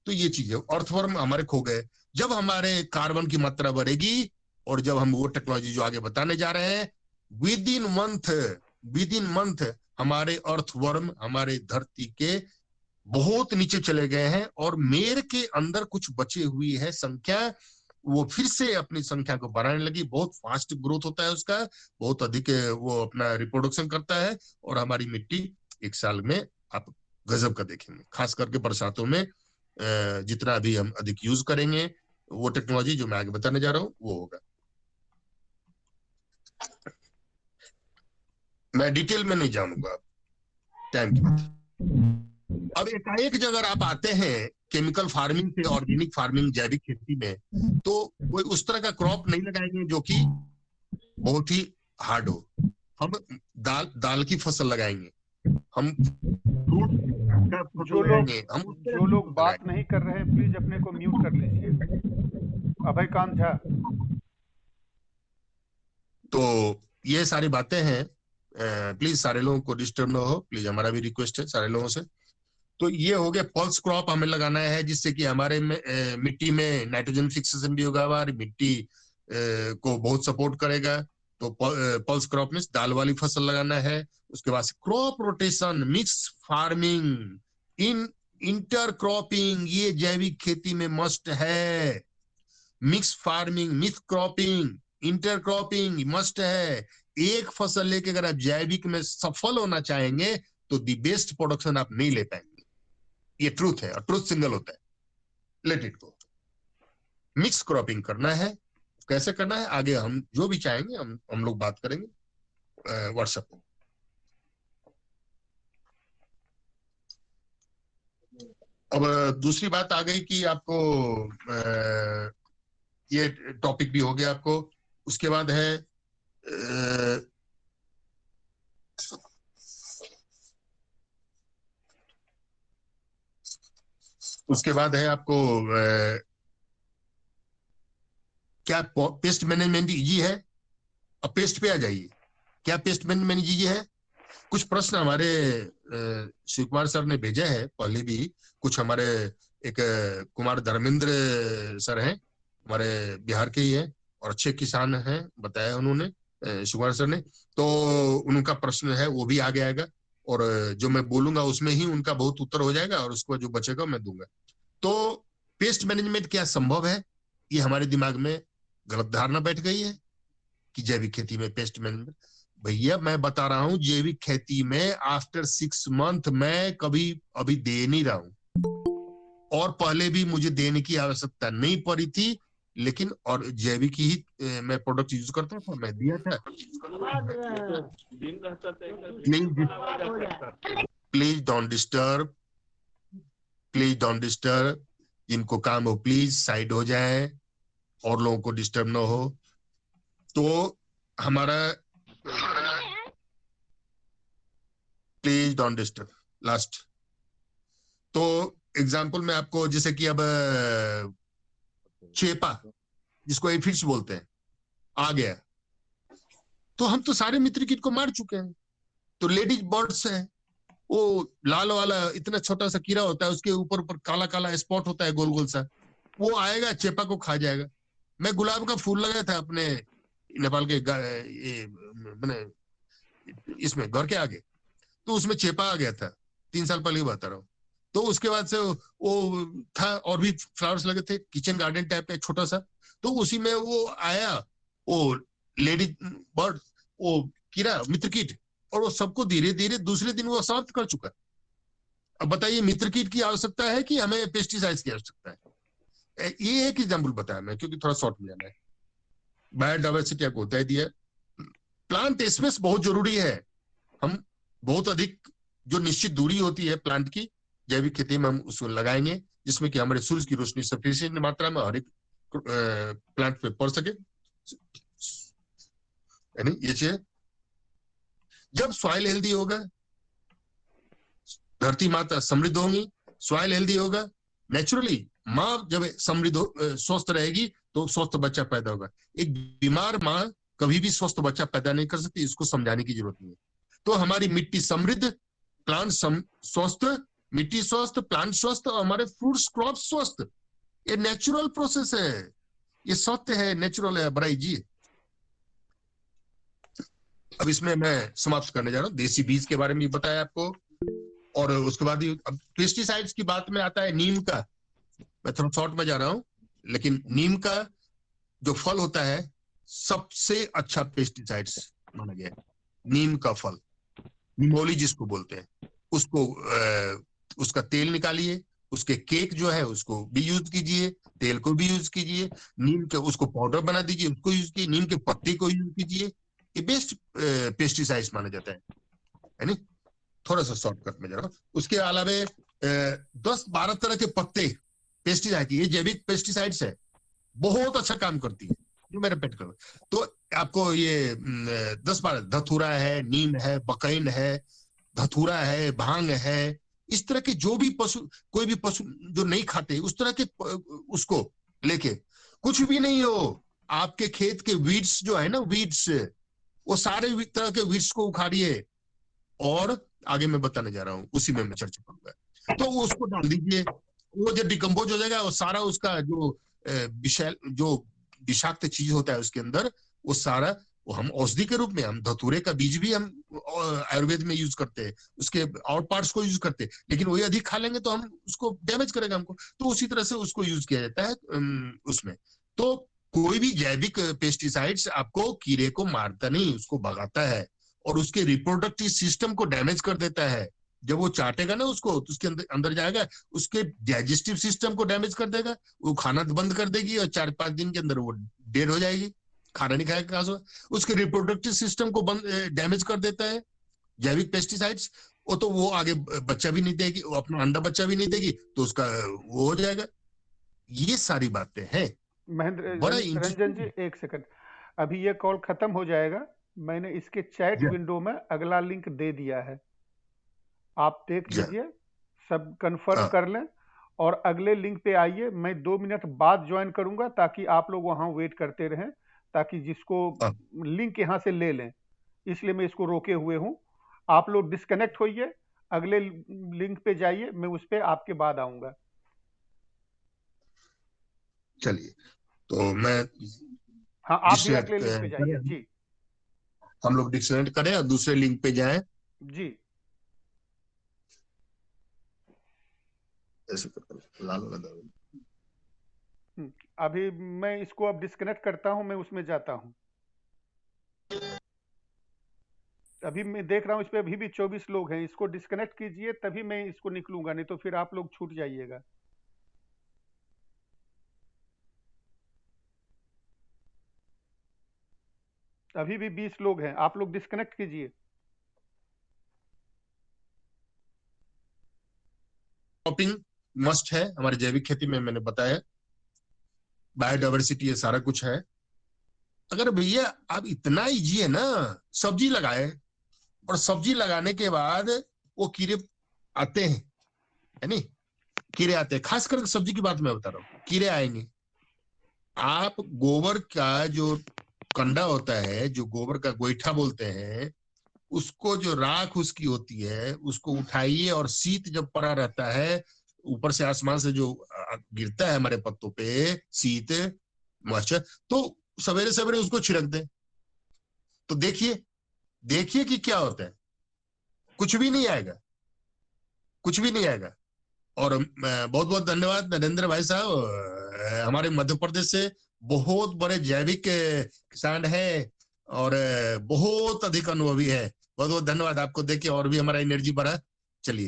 तो ये चीज है। अर्थवर्म हमारे खो गए। जब हमारे कार्बन की मात्रा बढ़ेगी और जब हम वो टेक्नोलॉजी जो आगे बताने जा रहे हैं, विद इन मंथ हमारे अर्थवर्म हमारे धरती के बहुत नीचे चले गए हैं, और मेर के अंदर कुछ बची हुई है संख्या, वो फिर से अपनी संख्या को बढ़ाने लगी। बहुत फास्ट ग्रोथ होता है उसका, बहुत अधिक वो अपना रिप्रोडक्शन करता है, और हमारी मिट्टी 1 साल में आप गजब का देखेंगे। खास करके बरसातों में जितना अभी हम अधिक यूज करेंगे वो टेक्नोलॉजी जो मैं आगे बताने जा रहा हूँ वो होगा। मैं डिटेल में नहीं जानूंगा टाइम की बात। अब एकाएक जब अगर आप आते हैं केमिकल फार्मिंग से ऑर्गेनिक फार्मिंग, जैविक खेती में, तो कोई उस तरह का क्रॉप नहीं लगाएंगे जो कि बहुत ही हार्ड हो। हम दाल की फसल लगाएंगे, हम फ्रूट का फसल लगाएंगे, हम जो लोग बात नहीं कर रहे हैं प्लीज अपने को म्यूट कर लीजिए। अभय कांत झा। तो ये सारी बातें हैं, प्लीज सारे लोगों को डिस्टर्ब ना हो, प्लीज हमारा भी रिक्वेस्ट है सारे लोगों से। तो ये हो गया पल्स क्रॉप हमें लगाना है, जिससे कि हमारे मिट्टी में नाइट्रोजन फिक्सेशन भी होगा, हमारी मिट्टी को बहुत सपोर्ट करेगा। तो पल्स क्रॉप में दाल वाली फसल लगाना है। उसके बाद crop rotation, mix farming, inter cropping, ये जैविक खेती में मस्ट है। Mix farming, mix cropping, inter cropping must है। एक फसल लेके अगर आप जैविक में सफल होना चाहेंगे तो दी बेस्ट प्रोडक्शन आप नहीं ले पाएंगे। ये ट्रूथ है, और ट्रूथ सिंगल होता है। Let it go. Mix cropping करना है, कैसे करना है आगे हम जो भी चाहेंगे हम लोग बात करेंगे व्हाट्सएप पे। अब दूसरी बात आ गई कि आपको ये टॉपिक भी हो गया आपको। उसके बाद है आपको क्या पेस्ट मैनेजमेंट इजी है? अब पेस्ट पे आ जाइए। क्या पेस्ट मैनेजमेंट इजी है? कुछ प्रश्न हमारे शिव कुमार सर ने भेजे हैं पहले भी। कुछ हमारे एक कुमार धर्मेंद्र सर हैं, हमारे बिहार के ही हैं, और अच्छे किसान हैं, बताया उन्होंने शिवकुमार सर ने। तो उनका प्रश्न है वो भी आगे आएगा, और जो मैं बोलूंगा उसमें ही उनका बहुत उत्तर हो जाएगा, और उसको जो बचेगा मैं दूंगा। तो पेस्ट मैनेजमेंट क्या संभव है, ये हमारे दिमाग में गलत धारणा बैठ गई है कि जैविक खेती में पेस्ट मैनेजमेंट। भैया मैं बता रहा हूँ, जैविक खेती में आफ्टर 6 मंथ मैं कभी अभी दे नहीं रहा हूँ, और पहले भी मुझे देने की आवश्यकता नहीं पड़ी थी, लेकिन और जैविक ही मैं प्रोडक्ट यूज करता था, मैं दिया था। Please don't disturb, please don't disturb. जिनको काम हो प्लीज साइड हो जाए, और लोगों को डिस्टर्ब ना हो। तो हमारा प्लीज डोंट डिस्टर्ब लास्ट। तो एग्जाम्पल में आपको, जैसे कि अब चेपा जिसको एफिड्स बोलते हैं आ गया, तो हम तो सारे मित्र कीट को मार चुके हैं। तो लेडीज बर्ड्स है, वो लाल वाला इतना छोटा सा कीड़ा होता है, उसके ऊपर ऊपर काला काला स्पॉट होता है गोल गोल सा, वो आएगा चेपा को खा जाएगा। मैं गुलाब का फूल लगाया था अपने नेपाल के मैंने इसमें घर के आगे, तो उसमें चेपा आ गया था, 3 साल पहले ही बता रहा हूँ। तो उसके बाद से वो था, और भी फ्लावर्स लगे थे, किचन गार्डन टाइप का छोटा सा, तो उसी में वो आया, वो लेडी बर्ड, वो कीड़ा मित्र कीट, और वो सबको धीरे धीरे दूसरे दिन वो समाप्त कर चुका। अब बताइए, मित्र कीट की आवश्यकता है कि हमें पेस्टिसाइड्स की आवश्यकता है? ये एक एग्जाम्पल बताया मैं, क्योंकि थोड़ा शॉर्ट में जाना है। बायोडाइवर्सिटी आपको होता है दिया। प्लांट स्पेस बहुत जरूरी है। हम बहुत अधिक जो निश्चित दूरी होती है प्लांट की, जैविक खेती में हम उसको लगाएंगे, जिसमें कि हमारे सूरज की रोशनी सफिशिएंट मात्रा में हर एक प्लांट पे पड़ सके। यानी ये चीज, जब सॉइल हेल्दी होगा, धरती माता समृद्ध होंगी, सॉइल हेल्दी होगा, नेचुरली माँ जब समृद्ध स्वस्थ रहेगी तो स्वस्थ बच्चा पैदा होगा। एक बीमार माँ कभी भी स्वस्थ बच्चा पैदा नहीं कर सकती, इसको समझाने की जरूरत नहीं है। तो हमारी मिट्टी समृद्ध, प्लांट स्वस्थ, मिट्टी स्वस्थ, प्लांट स्वस्थ, और हमारे फ्रूट्स क्रॉप स्वस्थ, ये नेचुरल प्रोसेस है, ये सत्य है, नेचुरल है बड़ाई जी। अब इसमें मैं समाप्त करने जा रहा हूँ। देसी बीज के बारे में बताया आपको, और उसके बाद अब पेस्टिसाइड्स की बात में आता है नीम का। मैं थोड़ा शॉर्ट में जा रहा हूँ, लेकिन नीम का जो फल होता है सबसे अच्छा पेस्टिसाइड्स माना गया है। नीम का फल, निमोली जिसको बोलते हैं, उसको उसका तेल निकालिए, उसके केक जो है उसको भी यूज कीजिए, तेल को भी यूज कीजिए, नीम के उसको पाउडर बना दीजिए, उसको यूज कीजिए, नीम के पत्ते को यूज कीजिए। ये बेस्ट पेस्टिसाइड्स माना जाता है नहीं? थोड़ा सा शॉर्टकट में जा रहा हूँ। उसके अलावे 10-12 तरह के पत्ते पेस्टिसाइड, ये जैविक पेस्टिसाइड्स है, बहुत अच्छा काम करती है, जो मैं रिपीट करूँ। तो आपको ये 10-12 धतूरा है, नीम है, बकैन है, धतूरा है, भांग है, इस तरह के जो भी पशु, कोई भी पशु जो नहीं खाते उस तरह के उसको लेके, कुछ भी नहीं हो, आपके खेत के वीड्स जो है ना, वीड्स, वो सारे तरह के वीड्स को उखाड़िए, और आगे मैं बताने जा रहा हूँ उसी में मैं चर्चा करूंगा। तो वो उसको डाल दीजिए, वो जब डिकम्पोज हो जाएगा, वो सारा उसका जो विषैल जो विषाक्त चीज होता है उसके अंदर, वो सारा, वो हम औषधि के रूप में, हम धतूरे का बीज भी हम आयुर्वेद में यूज करते हैं, उसके आउट पार्ट्स को यूज करते हैं, लेकिन वही अधिक खा लेंगे तो हम उसको डैमेज करेगा हमको, तो उसी तरह से उसको यूज किया जाता है उसमें। तो कोई भी जैविक पेस्टिसाइड्स आपको कीड़े को मारता नहीं, उसको भगाता है, और उसके रिप्रोडक्टिव सिस्टम को डैमेज कर देता है। जब वो चाटेगा ना उसको, तो उसके अंदर अंदर जाएगा, उसके डाइजेस्टिव सिस्टम को डैमेज कर देगा, वो खाना बंद कर देगी, और 4-5 दिन के अंदर वो डेड हो जाएगी, खाना नहीं खाएगा कहाँ से। उसके रिप्रोडक्टिव सिस्टम को डैमेज कर देता है जैविक पेस्टिसाइड्स। वो तो वो आगे बच्चा भी नहीं देगी, वो अपना अंडा बच्चा भी नहीं देगी, तो उसका वो हो जाएगा। ये सारी बातें हैं, महेंद्र बड़ा रंजन जी, इंटरेस्टिंग। एक सेकंड, अभी ये कॉल खत्म हो जाएगा, मैंने इसके चैट जी विंडो में अगला लिंक दे दिया है, आप देख जी लीजिए, सब कंफर्म हाँ कर लें, और अगले लिंक पे आइए, मैं 2 मिनट बाद ज्वाइन करूंगा, ताकि आप लोग वहां वेट करते रहें, ताकि जिसको हाँ, लिंक यहां से ले लें, इसलिए मैं इसको रोके हुए हूं। आप लोग डिस्कनेक्ट होइए, अगले लिंक पे जाइए, मैं उस पे आपके बाद आऊंगा। चलिए, तो मैं हाँ, आप भी अगले लिंक पे जाइए जी। हम लोग डिस्कनेक्ट करें और दूसरे लिंक पे जाएं जी। ऐसे लाल वाला दबाओ। अभी मैं इसको अब डिस्कनेक्ट करता हूं, मैं उसमें जाता हूं। अभी मैं देख रहा हूं इस पे अभी भी 24 लोग हैं, इसको डिस्कनेक्ट कीजिए तभी मैं इसको निकलूंगा, नहीं तो फिर आप लोग छूट जाइएगा। अभी भी 20 लोग हैं, आप लोग डिस्कनेक्ट कीजिए। क्रॉपिंग मस्ट है हमारी जैविक खेती में, मैंने बताया बायोडाइवर्सिटी, ये सारा कुछ है। अगर भैया आप इतना इजी है ना, सब्जी लगाए और सब्जी लगाने के बाद वो कीड़े आते हैं, है नहीं, कीड़े आते हैं, खास करके सब्जी की बात मैं बता रहा हूँ, कीड़े आएंगे। आप गोबर का जो कंडा होता है, जो गोबर का गोईठा बोलते हैं, उसको जो राख उसकी होती है उसको उठाइए, और शीत जब पड़ा रहता है ऊपर से आसमान से जो गिरता है हमारे पत्तों पे शीत मॉइस्चर, तो सवेरे सवेरे उसको छिड़क दें, तो देखिए देखिए कि क्या होता है। कुछ भी नहीं आएगा, कुछ भी नहीं आएगा। और बहुत बहुत धन्यवाद नरेंद्र भाई साहब, हमारे मध्य प्रदेश से बहुत बड़े जैविक किसान है और बहुत अधिक अनुभवी है। बहुत बहुत धन्यवाद, आपको देख के और भी हमारा एनर्जी बढ़ा। चलिए,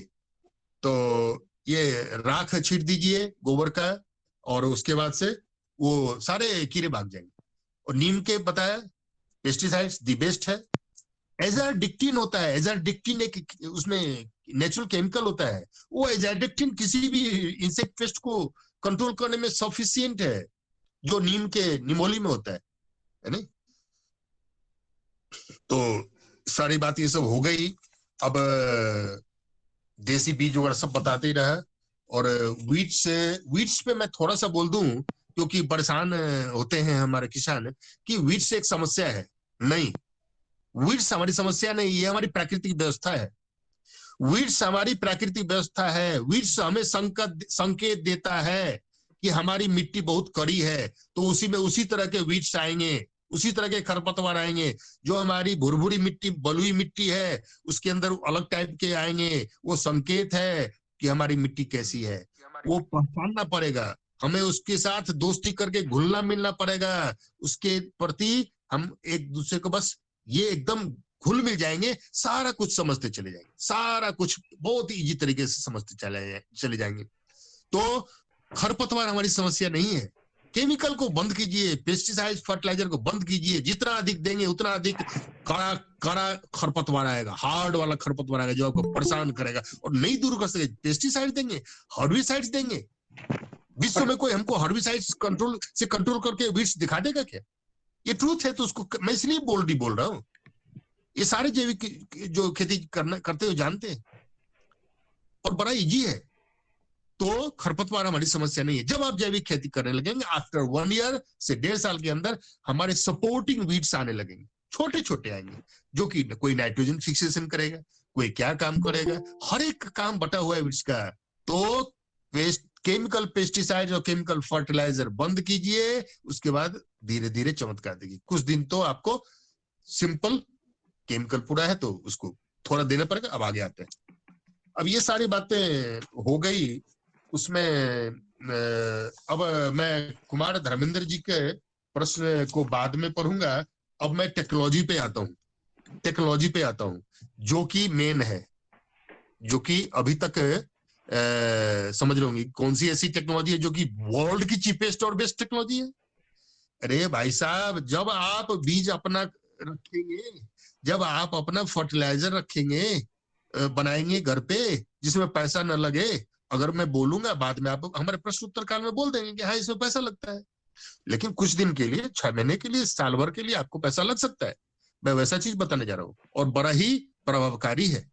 तो ये राख छीट दीजिए गोबर का, और उसके बाद से वो सारे कीड़े भाग जाएंगे। और नीम के बताया पेस्टिसाइड्स दी बेस्ट है। एजाडिक्टिन होता है, एजाडिक्टिन एक उसमें नेचुरल केमिकल होता है, वो एजाडिक्टिन किसी भी इंसेक्ट पेस्ट को कंट्रोल करने में सफिशियंट है, जो नीम के निमोली में होता है नहीं। तो सारी बात ये सब हो गई। अब देसी बीज वगैरह सब बताते ही रहा। और वीड्स पे मैं थोड़ा सा बोल दूं, क्योंकि परेशान होते हैं हमारे किसान कि वीड्स एक समस्या है। नहीं, वीड्स हमारी समस्या नहीं, ये हमारी प्राकृतिक व्यवस्था है। वीड्स हमारी प्राकृतिक व्यवस्था है। वीड्स हमें संकेत देता है कि हमारी मिट्टी बहुत कड़ी है, तो उसी में उसी तरह के वीड्स आएंगे, उसी तरह के खरपतवार आएंगे। जो हमारी भुरभुरी मिट्टी, बलुई मिट्टी है, उसके अंदर अलग टाइप के आएंगे, वो संकेत है कि हमारी मिट्टी कैसी है। वो पहचानना पड़ेगा, हमें उसके साथ दोस्ती करके घुलना मिलना पड़ेगा। उसके प्रति हम एक दूसरे को बस ये एकदम घुल मिल जाएंगे, सारा कुछ समझते चले जाएंगे, सारा कुछ बहुत इजी तरीके से समझते चले जाएंगे। तो खरपतवार हमारी समस्या नहीं है। केमिकल को बंद कीजिए, पेस्टिसाइड फर्टिलाइजर को बंद कीजिए, जितना अधिक देंगे उतना अधिक कड़ा कड़ा खरपतवार आएगा, हार्ड वाला खरपतवार आएगा जो आपको परेशान करेगा और नहीं दूर कर सके। पेस्टिसाइड देंगे, हर्बिसाइड्स देंगे। विश्व में कोई हमको हर्बिसाइड्स कंट्रोल करके वीड्स दिखा देगा क्या? ये ट्रूथ है, तो उसको मैं इसलिए बोल रहा हूँ। ये सारे जैविक जो खेती करते हो जानते हैं, और बड़ा इजी है। तो खरपतवार हमारी समस्या नहीं है। जब आप जैविक खेती करने लगेंगे, आफ्टर 1 ईयर से 1.5 साल के अंदर हमारे सपोर्टिंग वीड्स आने लगेंगे, छोटे छोटे आएंगे, जो कि कोई नाइट्रोजन फिक्सेशन करेगा, कोई क्या काम करेगा, हर एक काम बटा हुआ है वीड्स का। तो केमिकल पेस्टिसाइड और केमिकल फर्टिलाइजर बंद कीजिए, उसके बाद धीरे धीरे चमत्कार देखिए। कुछ दिन तो आपको सिंपल, केमिकल पूरा है तो उसको थोड़ा देना पड़ेगा। अब आगे आते हैं। अब ये सारी बातें हो गई, उसमें अब मैं कुमार धर्मेंद्र जी के प्रश्न को बाद में पढ़ूंगा। अब मैं टेक्नोलॉजी पे आता हूँ, जो कि मेन है, जो कि अभी तक समझ रहे होंगे कौन सी ऐसी टेक्नोलॉजी है जो कि वर्ल्ड की चीपेस्ट और बेस्ट टेक्नोलॉजी है। अरे भाई साहब, जब आप बीज अपना रखेंगे, जब आप अपना फर्टिलाइजर रखेंगे, बनाएंगे घर पे, जिसमें पैसा न लगे। अगर मैं बोलूंगा बाद में, आप हमारे प्रश्न उत्तर काल में बोल देंगे कि हाँ इसमें पैसा लगता है, लेकिन कुछ दिन के लिए, 6 महीने के लिए, साल भर के लिए आपको पैसा लग सकता है। मैं वैसा चीज बताने जा रहा हूँ, और बड़ा ही प्रभावकारी है।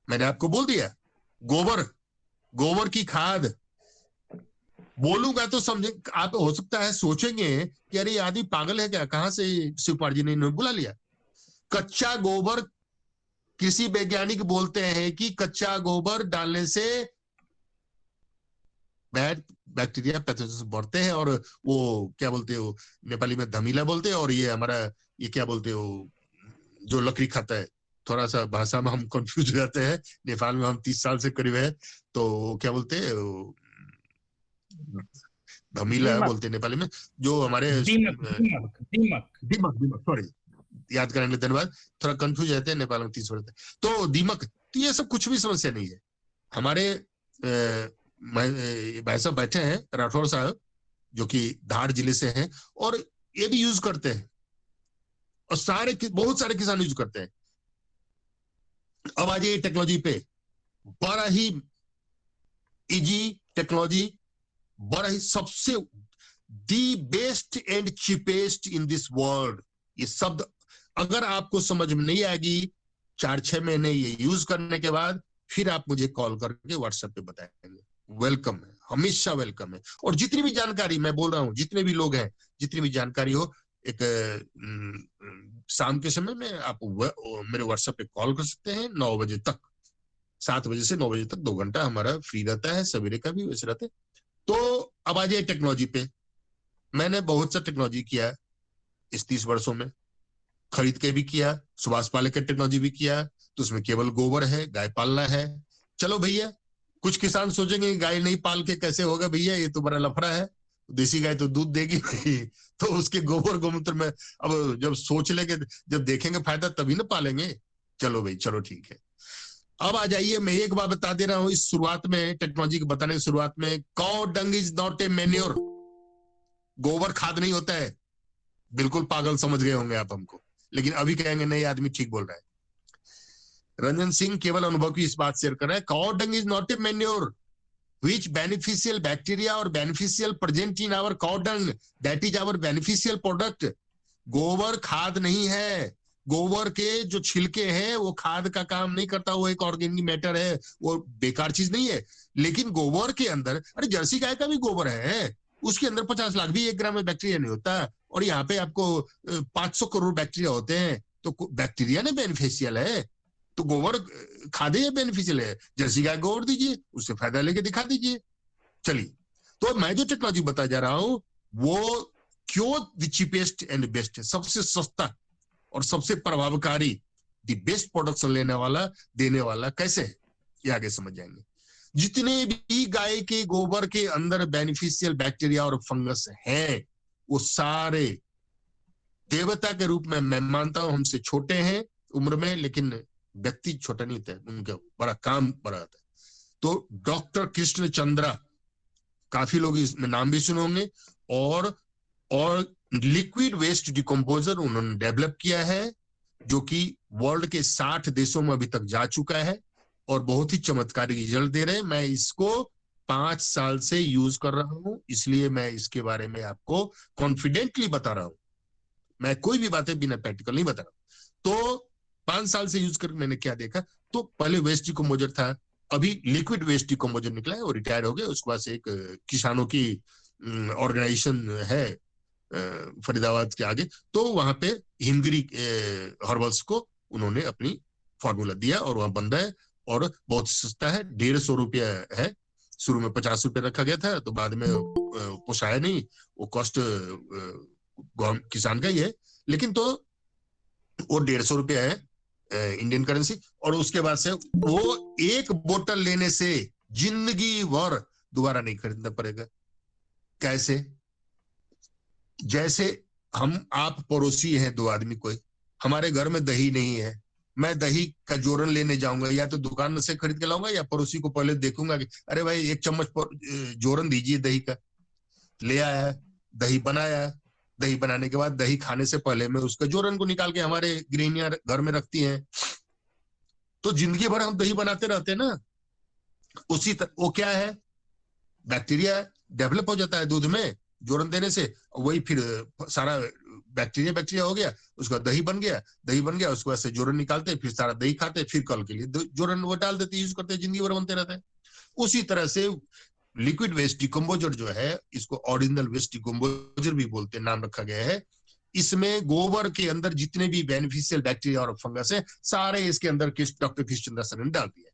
मैंने आपको बोल दिया, गोबर की खाद बोलूंगा तो समझे आप, हो सकता है सोचेंगे कि अरे आदमी पागल है क्या, कहां से शिवपाल जी ने बुला लिया। कच्चा गोबर, कृषि वैज्ञानिक बोलते हैं कि कच्चा गोबर डालने से बैड बैक्टीरिया पैथोजेंस बढ़ते हैं, और वो क्या बोलते हो नेपाली में धमीला बोलते हैं, और ये हमारा ये क्या बोलते हो जो लकड़ी खाता है, थोड़ा सा भाषा में हम कंफ्यूज हो जाते हैं, नेपाल में हम 30 साल से करीब है, तो क्या बोलते हैं धमीला दीमक। बोलते हैं नेपाली में, जो हमारे दीमक दीमक दीमक दीमक दीमक सॉरी, याद करने के लिए धन्यवाद, थोड़ा कंफ्यूज रहते हैं नेपाल में 30 वर्ष। तो दीमक, तो ये सब कुछ भी समस्या नहीं है। हमारे भाई साहब बैठे हैं राठौर साहब, जो कि धार जिले से हैं, और ये भी यूज करते हैं, और बहुत सारे किसान यूज करते हैं। अब आ जाइए टेक्नोलॉजी पे, बड़ा ही इजी टेक्नोलॉजी, बड़ा ही सबसे the best and cheapest in this world. ये शब्द अगर आपको समझ में नहीं आएगी 4-6 महीने ये यूज करने के बाद, फिर आप मुझे कॉल करके व्हाट्सएप पे बताएंगे। वेलकम है, हमेशा वेलकम है। और जितनी भी जानकारी मैं बोल रहा हूँ, जितने भी लोग हैं, जितनी भी जानकारी हो, एक शाम के समय में आप मेरे व्हाट्सएप पे कॉल कर सकते हैं 9 बजे तक, 7 बजे से 9 बजे तक 2 घंटा हमारा फ्री रहता है, सवेरे का भी वैसे रहता है। तो अब आ जाइए टेक्नोलॉजी पे। मैंने बहुत सा टेक्नोलॉजी किया इस 30 वर्षों में, खरीद के भी किया, सुभाष पालेकर के टेक्नोलॉजी भी किया, तो उसमें केवल गोबर है, गाय पालना है। चलो भैया, कुछ किसान सोचेंगे गाय नहीं पाल के कैसे होगा भैया, ये तो बड़ा लफड़ा है, देसी गाय तो दूध देगी तो उसके गोबर गोमूत्र में, अब जब सोच लेंगे, जब देखेंगे फायदा तभी ना पालेंगे। चलो भाई, चलो ठीक है। अब आ जाइए, मैं एक बार बता दे रहा हूं इस शुरुआत में, टेक्नोलॉजी को बताने की शुरुआत में, cow dung is not a manure. गोबर खाद नहीं होता है। बिल्कुल पागल समझ गए होंगे आप हमको, लेकिन अभी कहेंगे नहीं आदमी ठीक बोल रहा है। रंजन सिंह केवल अनुभव की इस बात शेयर कर रहा है, cow dung is not a manure which beneficial bacteria or beneficial present in our cow dung, that is our beneficial product। गोबर खाद नहीं है। गोबर के जो छिलके हैं वो खाद का काम नहीं करता, वो एक ऑर्गेनिक मैटर है, वो बेकार चीज नहीं है। लेकिन गोबर के अंदर, अरे जर्सी गाय का भी गोबर है, उसके अंदर 50 लाख भी 1 ग्राम में बैक्टीरिया नहीं होता, और यहाँ पे आपको 500 करोड़ बैक्टीरिया होते हैं। तो बैक्टीरिया ने बेनिफिशियल है, तो गोबर खादे या बेनिफिशियल है। जर्सी गाय गोबर दीजिए, उससे फायदा लेके दिखा दीजिए। चलिए, तो मैं जो टेक्नोलॉजी बता जा रहा हूं वो क्यों द चीपेस्ट एंड बेस्ट है, सबसे सस्ता और सबसे प्रभावकारी, द बेस्ट प्रोडक्शन लेने वाला, देने वाला कैसे है, ये आगे समझ जाएंगे। जितने भी गाय के गोबर के अंदर बेनिफिशियल बैक्टीरिया और फंगस हैं, वो सारे देवता के रूप में मैं मानता हूं, हमसे छोटे हैं उम्र में, लेकिन व्यक्ति छोटा नहीं होता है, उनका बड़ा काम बड़ा होता है। तो डॉक्टर कृष्ण चंद्रा, काफी लोग इसमें नाम भी सुने होंगे, और लिक्विड वेस्ट डिकम्पोजर उन्होंने डेवलप किया है, जो कि वर्ल्ड के 60 देशों में अभी तक जा चुका है, और बहुत ही चमत्कारी रिजल्ट दे रहे हैं। मैं इसको 5 साल से यूज कर रहा हूं, इसलिए मैं इसके बारे में आपको कॉन्फिडेंटली बता रहा हूं। मैं कोई भी बातें बिना प्रैक्टिकल नहीं बता रहा। तो 5 साल से यूज करके मैंने क्या देखा, तो पहले वेस्ट डिकम्पोजर था, अभी लिक्विड वेस्ट डिकम्पोजर निकला है, वो रिटायर हो गया। उसके बाद से एक किसानों की ऑर्गेनाइजेशन है फरीदाबाद के आगे, तो वहां पे हिमगिरी हर्बल्स को उन्होंने अपनी फॉर्मूला दिया, और वहां बंदा है, और बहुत सस्ता है, 150 रुपया है। शुरू में 50 रुपये रखा गया था, तो बाद में पोसाया नहीं, वो कॉस्ट किसान का ही है, लेकिन तो वो 150 रुपया है इंडियन करेंसी। और उसके बाद से वो एक बोतल लेने से जिंदगी भर दोबारा नहीं खरीदना पड़ेगा। कैसे? जैसे आप पड़ोसी हैं 2 आदमी, कोई हमारे घर में दही नहीं है, मैं दही का जोरन लेने जाऊंगा, या तो दुकान से खरीद के लाऊंगा, या पड़ोसी को पहले देखूंगा कि अरे भाई 1 चम्मच जोरन दीजिए दही का। ले आया, दही बनाया, दही बनाने के बाद दही खाने से पहले में उसका जोरन को निकाल के हमारे गृहिणियां घर में रखती हैं। तो जिंदगी भर हम दही बनाते रहते हैं ना, उसी तरह वो क्या है, बैक्टीरिया डेवलप हो जाता है दूध में जोरन देने से, वही फिर सारा बैक्टीरिया हो गया, उसका दही बन गया, उसके बाद से जोरन निकालते, फिर सारा दही खाते, फिर कल के लिए जोरन वो डाल देते, यूज करते, जिंदगी भर बनते रहते हैं। उसी तरह से लिक्विड वेस्ट डिकम्पोजर जो है, इसको ओरिजिनल वेस्ट डिकम्पोजर भी बोलते हैं, नाम रखा गया है। इसमें गोबर के अंदर जितने भी बेनिफिशियल बैक्टीरिया और फंगस है, सारे इसके अंदर डॉक्टर कृष्ण चंद्रा सर ने डाल दिया।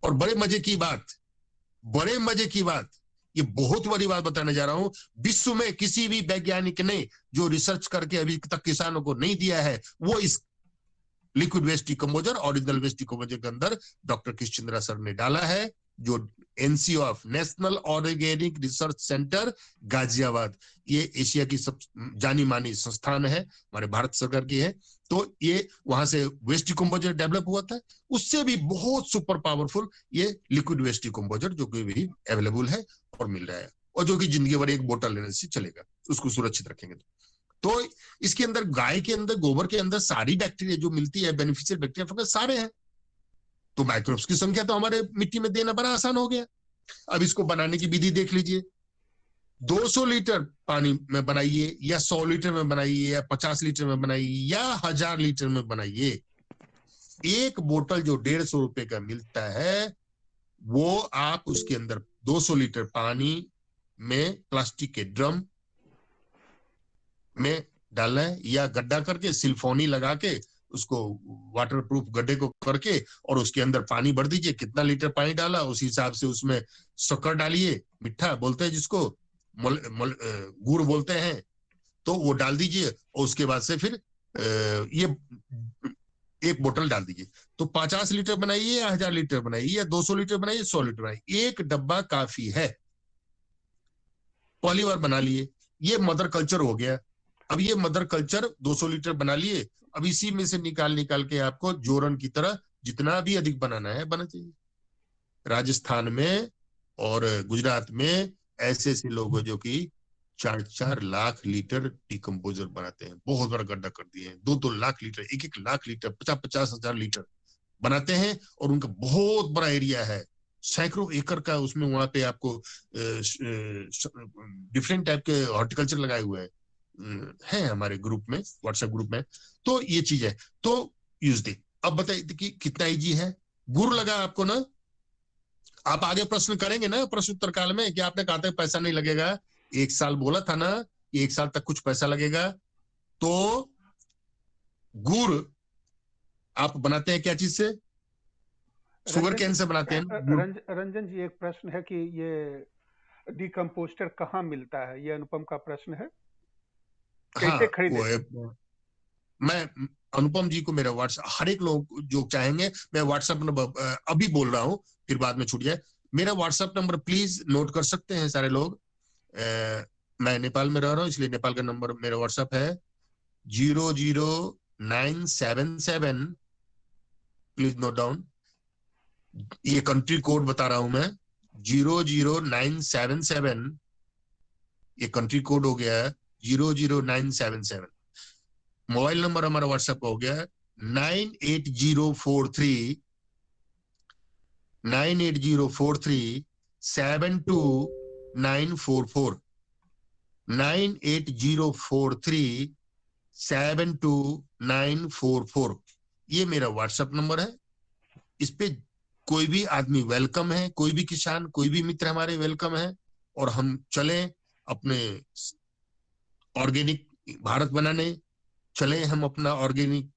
और बड़े मजे की बात, ये बहुत बड़ी बात बताने जा रहा हूं, विश्व में किसी भी वैज्ञानिक ने जो रिसर्च करके अभी तक किसानों को नहीं दिया है, वो इस liquid waste decomposer, original waste decomposer के अंदर डॉक्टर कृष्णचंद्रा सर ने डाला है, जो NCO of national organic research centre Ghaziabad, ये एशिया की सब जानी मानी संस्थान है, हमारे भारत सरकार की है। तो ये वहां से वेस्ट डिकम्पोजर डेवलप हुआ था, उससे भी बहुत सुपर पावरफुल ये लिक्विड वेस्ट डिकम्पोजर जो कि भी अवेलेबल है और मिल रहा है, और जो कि जिंदगी भर एक बोतल लेने से चलेगा, उसको सुरक्षित रखेंगे तो इसके अंदर गाय के अंदर गोबर के अंदर सारी बैक्टीरिया जो मिलती है, बेनिफिशियल बैक्टीरिया फंगस सारे हैं, तो माइक्रोब्स की संख्या तो हमारे मिट्टी में देना बड़ा आसान हो गया। अब इसको बनाने की विधि देख लीजिए, 200 लीटर पानी में बनाइए या 100 लीटर में बनाइए या 50 लीटर में बनाइए या 1000 लीटर में बनाइए, एक बोतल जो 150 रुपए का मिलता है वो आप उसके अंदर 200 लीटर पानी में प्लास्टिक के ड्रम में डालना है या गड्ढा करके सिल्फोनी लगा के उसको वाटरप्रूफ गड्ढे को करके और उसके अंदर पानी भर दीजिए, कितना लीटर पानी डाला उस हिसाब से उसमें शक्कर डालिए, मिठा बोलते हैं जिसको, गुड़ बोलते हैं, तो वो डाल दीजिए और उसके बाद से फिर ये एक बोतल डाल दीजिए। तो 50 लीटर बनाइए या 1000 लीटर बनाइए या 200 लीटर बनाइए 100 लीटर बनाइए, एक डब्बा काफी है। पहली बार बना लिए, ये मदर कल्चर हो गया। अब ये मदर कल्चर 200 लीटर बना लिए, अब इसी में से निकाल के आपको जोरन की तरह जितना भी अधिक बनाना है बना चाहिए। राजस्थान में और गुजरात में ऐसे ऐसे लोग जो कि 4-4 लाख लीटर डिकम्पोजर बनाते हैं, बहुत बड़ा गड्ढा कर दिए हैं, 2-2 लाख लीटर, 1-1 लाख लीटर, 50-50 हजार लीटर बनाते हैं, और उनका बहुत बड़ा एरिया है, सैकड़ों एकड़ का, उसमें वहां पे आपको डिफरेंट टाइप के हॉर्टिकल्चर लगाए हुए हैं, है हमारे ग्रुप में, व्हाट्सएप ग्रुप में। तो ये चीज है, तो यूज दे। अब बताइए कि कितना इजी है। गुड़ लगा आपको ना, आप आगे प्रश्न करेंगे ना प्रश्नोत्तर काल में कि आपने कहा था पैसा नहीं लगेगा, 1 साल बोला था ना कि 1 साल तक कुछ पैसा लगेगा। तो गुड़ आप बनाते हैं क्या चीज से? शुगर कैन से बनाते हैं। रंजन जी, एक प्रश्न है कि ये डिकम्पोस्टर कहाँ मिलता है, ये अनुपम का प्रश्न है, कैसे खरीदे? मैं अनुपम जी को मेरा व्हाट्सएप, हर एक लोग जो चाहेंगे, मैं व्हाट्सएप नंबर अभी बोल रहा हूँ, फिर बाद में छूट जाए। मेरा व्हाट्सएप नंबर प्लीज नोट कर सकते हैं सारे लोग। मैं नेपाल में रह रहा हूँ, इसलिए नेपाल का नंबर मेरा व्हाट्सएप है 00977, प्लीज नोट डाउन। ये कंट्री कोड बता रहा हूं मैं, 00977, ये कंट्री कोड हो गया है 00977। मोबाइल नंबर हमारा व्हाट्सएप का हो गया है 98043 72944, 98043 72944, ये मेरा व्हाट्सएप नंबर है। इस पे कोई भी आदमी वेलकम है, कोई भी किसान, कोई भी मित्र हमारे वेलकम है, और हम चले अपने ऑर्गेनिक भारत बनाने, चले हम अपना ऑर्गेनिक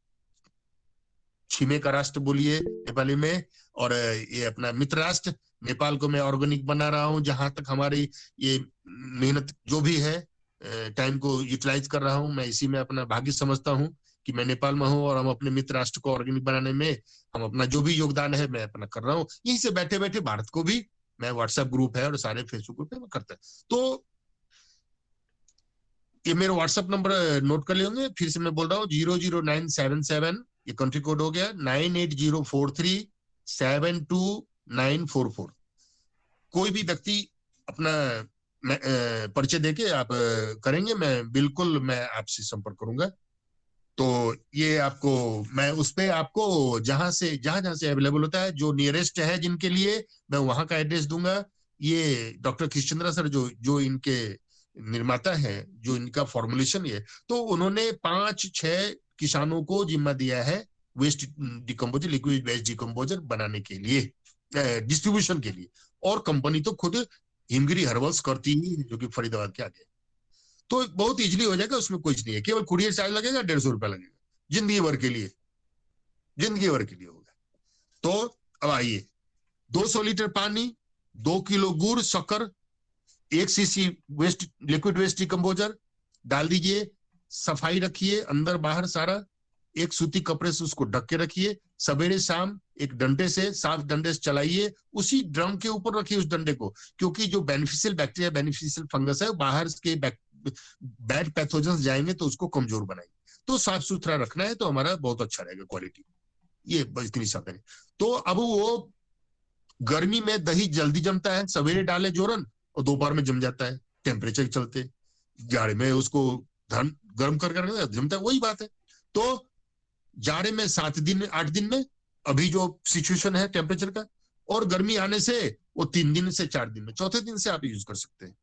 छिमे का राष्ट्र बोलिए नेपाली में, और ये अपना मित्र राष्ट्र नेपाल को मैं ऑर्गेनिक बना रहा हूं, जहां तक हमारी ये मेहनत जो भी है, टाइम को यूटिलाइज कर रहा हूं, मैं इसी में अपना भाग्य समझता हूं कि मैं नेपाल में हूं, और हम अपने मित्र राष्ट्र को ऑर्गेनिक बनाने में हम अपना जो भी योगदान है मैं अपना कर रहा हूँ। यहीं से बैठे बैठे भारत को भी मैं, व्हाट्सएप ग्रुप है और सारे फेसबुक ग्रुप है, मैं करता है। तो ये मेरा व्हाट्सएप नंबर नोट कर लेंगे, फिर से मैं बोल रहा हूँ 00977, ये कंट्री कोड हो गया 98043 72944। कोई भी व्यक्ति अपना परिचय देके आप करेंगे, मैं बिल्कुल मैं आपसे संपर्क करूंगा। तो ये आपको मैं उस पे आपको जहां जहां से अवेलेबल होता है, जो नियरेस्ट है जिनके लिए, मैं वहां का एड्रेस दूंगा। ये डॉक्टर कृष्णचंद्रा सर जो इनके निर्माता है, जो इनका फॉर्मुलेशन है, तो उन्होंने 5-6 किसानों को जिम्मा दिया है waste decomposer, liquid waste decomposer बनाने के लिए, डिस्ट्रीब्यूशन के लिए, और कंपनी तो खुद हिमगिरी हर्बल्स करती ही, जो कि फरीदाबाद के आगे। तो बहुत इजीली हो जाएगा, उसमें कुछ नहीं है, केवल कुरियर चार्ज लगेगा, 150 रुपया लगेगा, जिंदगी भर के लिए होगा। तो अब आइए, 200 लीटर पानी, 2 किलो गुड़, शक्कर, 1 CC waste liquid waste decomposer डाल दीजिए, सफाई रखिए अंदर बाहर सारा, एक सूती कपड़े से उसको ढक के रखिए, सवेरे शाम एक डंडे से, साफ डंडे से चलाइए, उसी ड्रम के ऊपर रखिए उस डंडे को, क्योंकि जो बेनिफिशियल बैक्टीरिया बेनिफिशियल फंगस है बाहर के बैड पैथोजेंस जाएंगे तो उसको कमजोर बनाएंगे। तो साफ सुथरा रखना है तो हमारा बहुत अच्छा रहेगा क्वालिटी। ये इतनी सावधानी। तो अब वो गर्मी में दही जल्दी जमता है, सवेरे डाले जोरन और दोपहर में जम जाता है, टेम्परेचर के चलते। जाड़े में उसको गर्म कर जमता है, वही बात है। तो जाड़े में 7 दिन 8 दिन में, अभी जो सिचुएशन है टेम्परेचर का, और गर्मी आने से वो 3 दिन से 4 दिन में, चौथे दिन से आप यूज कर सकते हैं।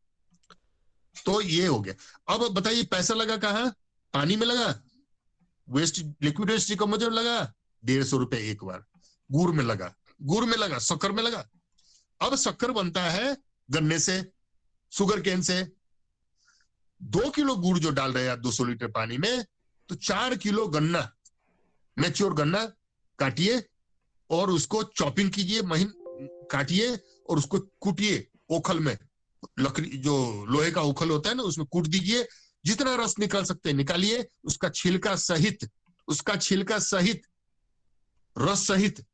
तो ये हो गया। अब बताइए पैसा लगा कहाँ? पानी में लगा, वेस्ट लिक्विड वेस्ट डिकम्पोजर लगा 150 रुपए एक बार, गुड़ में लगा, शक्कर में लगा। अब शक्कर बनता है गन्ने से, शुगर केन से। 2 किलो गुड़ जो डाल रहे हैं आप 200 लीटर पानी में, तो 4 किलो गन्ना, मैच्योर गन्ना काटिए और उसको चॉपिंग कीजिए, महीन काटिए और उसको कूटिए ओखल में, लकड़ी जो लोहे का ओखल होता है ना उसमें कूट दीजिए, जितना रस निकाल सकते हैं निकालिए, उसका छिलका सहित रस सहित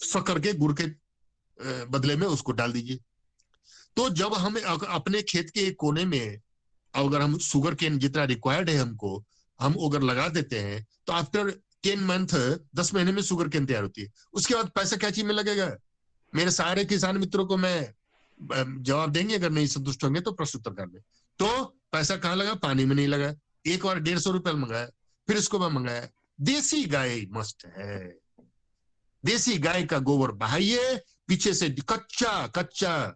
शक्कर के गुड़ के बदले में उसको डाल दीजिए। तो जब हमें अपने खेत के एक कोने में अगर हम शुगर केन जितना रिक्वायर्ड है हमको, हम अगर लगा देते हैं तो आफ्टर 10 मंथ 10 महीने में शुगर केन तैयार होती है। उसके बाद पैसा क्या चीज में लगेगा? मेरे सारे किसान मित्रों को मैं जवाब देंगे, अगर नहीं संतुष्ट होंगे तो प्रश्नोत्तर कर ले। तो पैसा कहाँ लगा? पानी में नहीं लगा। एक बार 150 रुपए मंगाया, फिर इसको मैं मंगाया। देसी गाय मस्ट है, देसी गाय का गोबर बहाइए, पीछे से कच्चा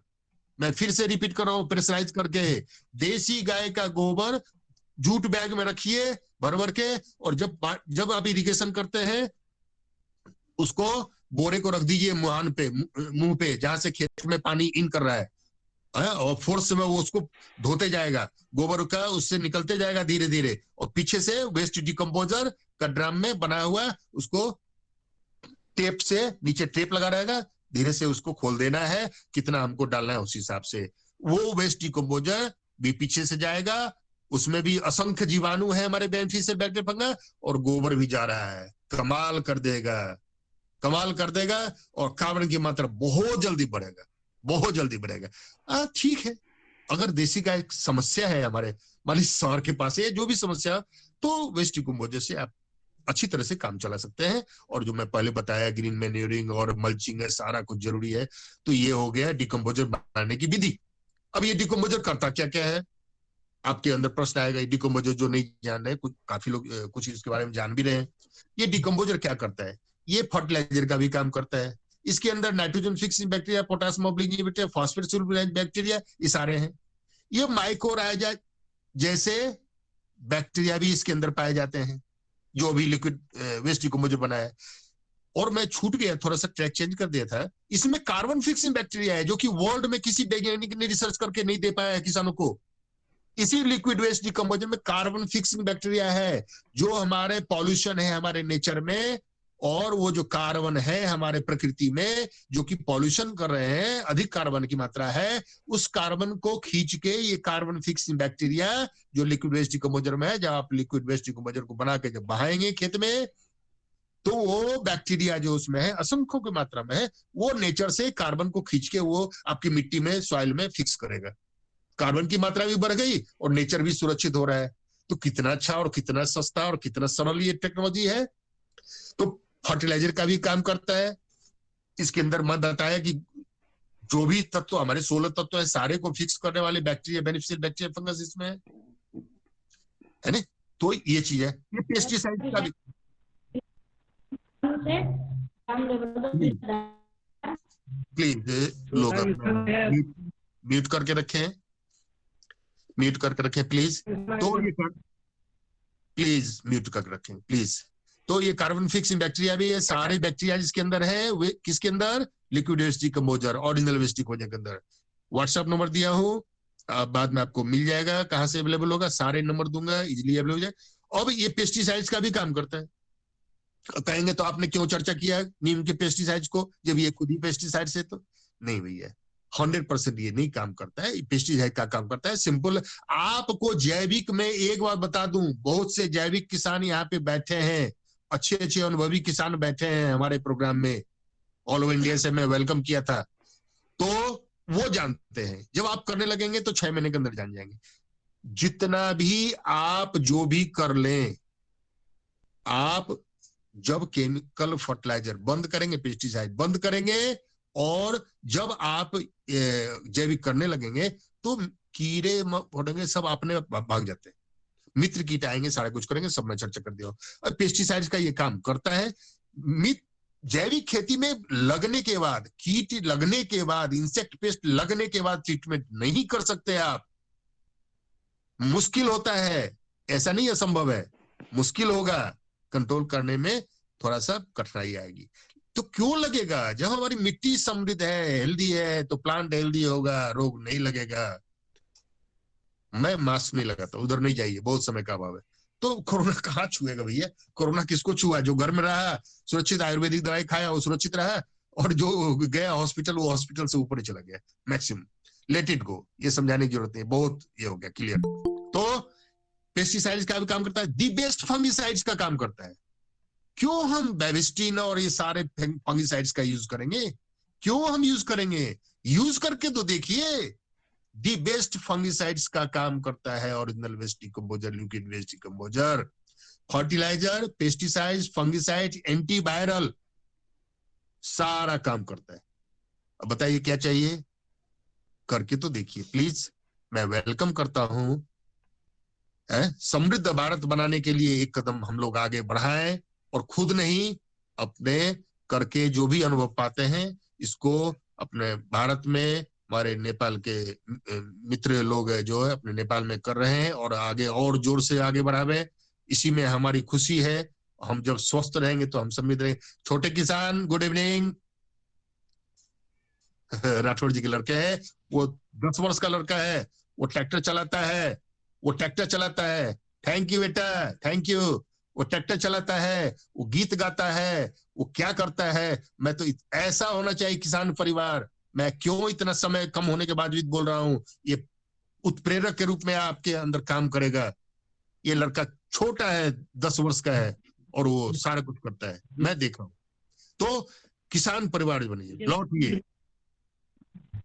मैं फिर से रिपीट कर रहा हूं प्रेशराइज करके, देसी गाय का गोबर जूट बैग में रखिए भर के, और जब आप इरिगेशन करते हैं उसको बोरे को रख दीजिए मुंह पे, जहां से खेत में पानी इन कर रहा है, और फोर्स में वो उसको धोते जाएगा गोबर का, उससे निकलते जाएगा धीरे धीरे, और पीछे से वेस्ट डिकम्पोजर का ड्रम में बना हुआ उसको टेप से नीचे टेप लगा रहेगा, धीरे से उसको खोल देना है, कितना हमको डालना है उस हिसाब से वो वेस्ट डिकम्पोजर भी पीछे से जाएगा। उसमें भी असंख्य जीवाणु है हमारे बेनिफिशियल बैक्टीरिया फंगा, और गोबर भी जा रहा है, कमाल कर देगा और कार्बन की मात्रा बहुत जल्दी बढ़ेगा। ठीक है, अगर देसी का एक समस्या है हमारे मान शहर के पास है जो भी समस्या, तो वेस्ट डिकम्पोजर से आप अच्छी तरह से काम चला सकते हैं। और जो मैं पहले बताया ग्रीन मैन्योरिंग और मल्चिंग है, सारा कुछ जरूरी है। तो ये हो गया डिकम्पोजर बनाने की विधि। अब ये डिकम्पोजर करता क्या क्या है, आपके अंदर प्रश्न आएगा। डिकम्पोजर जो नहीं जान रहे, काफी लोग कुछ इसके बारे में जान भी रहे हैं। ये डिकम्पोजर क्या करता है? ये फर्टिलाइजर का भी काम करता है। इसके अंदर nitrogen fixing bacteria, potassium obligating bacteria, phosphate soluble bacteria, ये सारे हैं। ये माइकोराइजा जैसे बैक्टीरिया भी इसके अंदर पाए जाते हैं, जो अभी लिक्विड वेस्ट डिकम्पोजर बना है। और मैं छूट गया, थोड़ा सा ट्रैक चेंज कर दिया था, इसमें कार्बन फिक्सिंग बैक्टीरिया है जो कि वर्ल्ड में किसी वैज्ञानिक ने रिसर्च करके नहीं दे पाया है किसानों को। इसी लिक्विड वेस्ट डिकम्पोजर में कार्बन फिक्सिंग बैक्टीरिया है, जो हमारे पॉल्यूशन है हमारे नेचर में, और वो जो कार्बन है हमारे प्रकृति में जो कि पॉल्यूशन कर रहे हैं, अधिक कार्बन की मात्रा है, उस कार्बन को खींच के ये कार्बन फिक्सिंग बैक्टीरिया जो लिक्विड वेस्ट डिकम्पोजर में है, जब आप लिक्विड वेस्ट डिकम्पोजर को बना के जब बहाएंगे खेत में, तो वो बैक्टीरिया जो उसमें है असंख्यों की मात्रा में है, वो नेचर से कार्बन को खींच के वो आपकी मिट्टी में, सॉइल में फिक्स करेगा। कार्बन की मात्रा भी बढ़ गई और नेचर भी सुरक्षित हो रहा है। तो कितना अच्छा और कितना सस्ता और कितना सरल ये टेक्नोलॉजी है। तो फर्टिलाइजर का भी काम करता है। इसके अंदर मैं बताया कि जो भी तत्व हमारे 16 तत्व है, सारे को फिक्स करने वाले बैक्टीरिया, बेनिफिशियल बैक्टीरिया, फंगस इसमें है ना। तो ये चीज है। ये पेस्टिसाइड का भी प्लीज लोग म्यूट करके रखें, प्लीज। तो ये प्लीज म्यूट करके रखें प्लीज। तो ये कार्बन फिक्सिंग बैक्टीरिया भी है, सारे बैक्टीरिया जिसके अंदर है वे किसके अंदर? Liquid waste decomposer, original waste decomposer के अंदर। व्हाट्सएप नंबर दिया हूँ, बाद में आपको मिल जाएगा, कहाँ से अवेलेबल होगा, सारे नंबर दूंगा, इजिली अवेलेबल हो जाए। अब ये पेस्टिसाइड्स का भी काम करता है। कहेंगे तो आपने क्यों चर्चा किया नीम के पेस्टिसाइड्स को, जब ये खुद ही पेस्टिसाइड्स है? तो नहीं भैया, 100% ये नहीं काम करता है। पेस्टिसाइड का काम करता है सिंपल। आपको जैविक में एक बात बता दूं, बहुत से जैविक किसान यहाँ पे बैठे हैं, अच्छे अच्छे अनुभवी किसान बैठे हैं हमारे प्रोग्राम में, ऑल ओवर इंडिया से मैं वेलकम किया था, तो वो जानते हैं जब आप करने लगेंगे तो 6 महीने के अंदर जान जाएंगे। जितना भी आप जो भी कर लें, आप जब केमिकल फर्टिलाइजर बंद करेंगे, पेस्टिसाइड बंद करेंगे, और जब आप जैविक करने लगेंगे तो कीड़े मकोड़े सब अपने भाग जाते हैं, मित्र कीट आएंगे, सारा कुछ करेंगे, सब मैं चर्चा कर दिया। और पेस्टिसाइड्स का ये काम करता है। जैविक खेती में लगने के बाद, कीट लगने के बाद, इंसेक्ट पेस्ट लगने के बाद ट्रीटमेंट नहीं कर सकते आप। मुश्किल होता है, ऐसा नहीं असंभव है, मुश्किल होगा, कंट्रोल करने में थोड़ा सा कठिनाई आएगी। तो क्यों लगेगा? जब हमारी मिट्टी समृद्ध है, हेल्दी है, तो प्लांट हेल्दी होगा, रोग नहीं लगेगा। मैं मास्क नहीं लगाता, उधर नहीं जाइए, बहुत समय का अभाव है। तो कोरोना कहाँ छुएगा भैया? कोरोना किसको छुआ? जो घर में रहा, सुरक्षित आयुर्वेदिक दवाई खाया, वो सुरक्षित रहा, और जो गया हॉस्पिटल, वो हॉस्पिटल से ऊपर ही चला गया मैक्सिमम। लेट इट गो, ये समझाने की जरूरत नहीं, बहुत ये हो गया क्लियर। तो पेस्टिसाइड्स का भी काम करता है, दी बेस्ट फंगिसाइड्स का काम करता है। क्यों हम बेविस्टिन और ये सारे फंगिसाइड्स का यूज करेंगे? क्यों हम यूज करेंगे? यूज करके तो देखिए, दी बेस्ट फंगिसाइड्स का काम करता है original waste decomposer, liquid waste decomposer, fertiliser, pesticides, fungicides, antiviral, सारा काम करता है। अब बताइए क्या चाहिए? करके तो देखिए प्लीज, मैं वेलकम करता हूं। समृद्ध भारत बनाने के लिए एक कदम हम लोग आगे बढ़ाएं, और खुद नहीं, अपने करके जो भी अनुभव पाते हैं, इसको अपने भारत में हमारे नेपाल के मित्र लोग जो है अपने नेपाल में कर रहे हैं, और आगे और जोर से आगे बढ़ावे। इसी में हमारी खुशी है। हम जब स्वस्थ रहेंगे तो हम समृद्ध रहेंगे। छोटे किसान, गुड इवनिंग। राठौड़ जी के लड़के हैं, वो 10 वर्ष का लड़का है, वो ट्रैक्टर चलाता है, वो ट्रैक्टर चलाता है। थैंक यू बेटा, थैंक यू। वो ट्रैक्टर चलाता है, वो गीत गाता है, वो क्या करता है। मैं तो ऐसा होना चाहिए किसान परिवार। मैं क्यों इतना समय कम होने के बावजूद बोल रहा हूं, ये उत्प्रेरक के रूप में आपके अंदर काम करेगा। ये लड़का छोटा है, 10 वर्ष का है, और वो सारा कुछ करता है, मैं देख रहा हूं। तो किसान परिवार बनिए, लौटिए।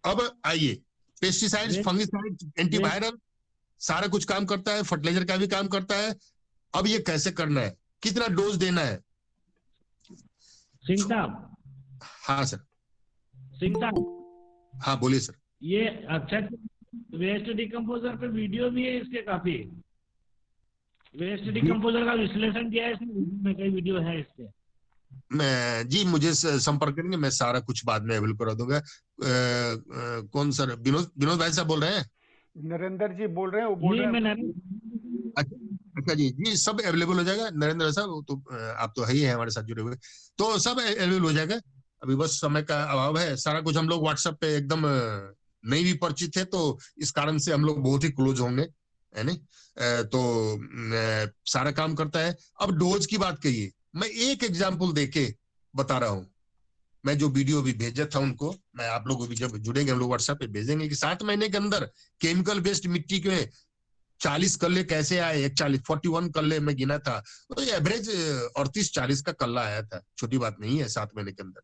अब आइए, पेस्टिसाइड्स, फंगिसाइड्स, एंटीवायरल, सारा कुछ काम करता है, फर्टिलाइजर का भी काम करता है। अब ये कैसे करना है, कितना डोज देना है? सिंह साहब। हाँ सर। सिंह साहब, हाँ बोलिए सर। ये अक्षय वेस्ट डिकम्पोजर पे वीडियो भी है इसके, काफी वेस्ट डिकम्पोजर का विश्लेषण किया है इसमें, कई वीडियो है इसके। मैं जी, मुझे संपर्क करेंगे, मैं सारा कुछ बाद में अवेलेबल करा दूंगा। कौन सर? विनोद भाई साहब बोल रहे हैं? नरेंद्र जी बोल रहे हैं, वो बोल रहे हैं। अच्छा जी, जी सब अवेलेबल हो जाएगा नरेंद्र साहब, तो आप तो है ही है हमारे साथ जुड़े हुए, तो सब अवेलेबल हो जाएगा। अभी बस समय का अभाव है। सारा कुछ हम लोग व्हाट्सएप पे एकदम नहीं भी परिचित है, तो इस कारण से हम लोग बहुत ही क्लोज होंगे, है नहीं? तो सारा काम करता है। अब डोज की बात कहिए, मैं एक एग्जाम्पल देके बता रहा हूं। मैं जो वीडियो भी भेजा था उनको, मैं आप लोगों भी जब जुड़ेंगे हम लोग व्हाट्सएप पे भेजेंगे कि 7 महीने के अंदर केमिकल बेस्ड मिट्टी के 40 कल्ले कैसे आए। 41 कल्ले में गिना था, तो एवरेज 38-40 का कल्ला आया था। छोटी बात नहीं है 7 महीने के अंदर।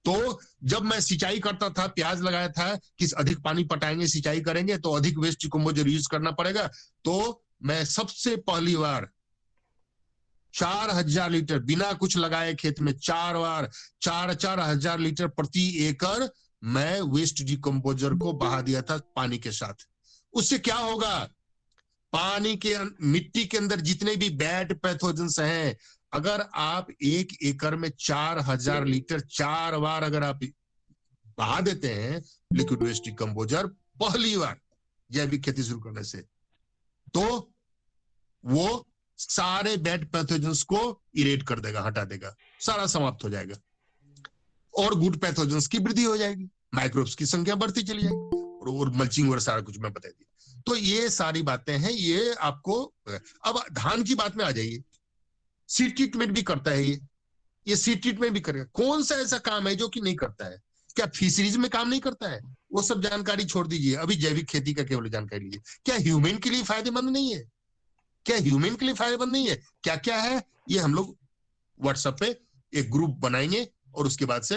तो जब मैं सिंचाई करता था, प्याज लगाया था, किस अधिक पानी पटाएंगे, सिंचाई करेंगे तो अधिक वेस्ट डिकम्पोजर यूज करना पड़ेगा। तो मैं सबसे पहली बार 4000 लीटर बिना कुछ लगाए खेत में 4 बार 4,000 लीटर प्रति एकड़ मैं वेस्ट डिकम्पोजर को बहा दिया था पानी के साथ। उससे क्या होगा? पानी के मिट्टी के अंदर जितने भी बैड पैथोजेंस हैं, अगर आप 1 एकड़ में 4000 लीटर 4 बार अगर आप बहा देते हैं लिक्विड वेस्ट डिकम्पोजर पहली बार जैविक खेती शुरू करने से, तो वो सारे बैड पैथोजेंस को इरेट कर देगा, हटा देगा, सारा समाप्त हो जाएगा, और गुड पैथोजेंस की वृद्धि हो जाएगी, माइक्रोब्स की संख्या बढ़ती चली जाएगी, और मल्चिंग और सारा कुछ मैं बता दिया। तो ये सारी बातें हैं, ये आपको। अब धान की बात में आ जाइए, सीड ट्रीटमेंट भी करता है ये सीड ट्रीटमेंट भी करेगा। कौन सा ऐसा काम है जो कि नहीं करता है? क्या फिशरीज में काम नहीं करता है? वो सब जानकारी छोड़ दीजिए, अभी जैविक खेती का केवल जानकारी लीजिए। क्या ह्यूमन के लिए फायदेमंद नहीं है? क्या ह्यूमन के लिए फायदेमंद नहीं है? क्या क्या है ये हम लोग व्हाट्सएप पे एक ग्रुप बनाएंगे और उसके बाद से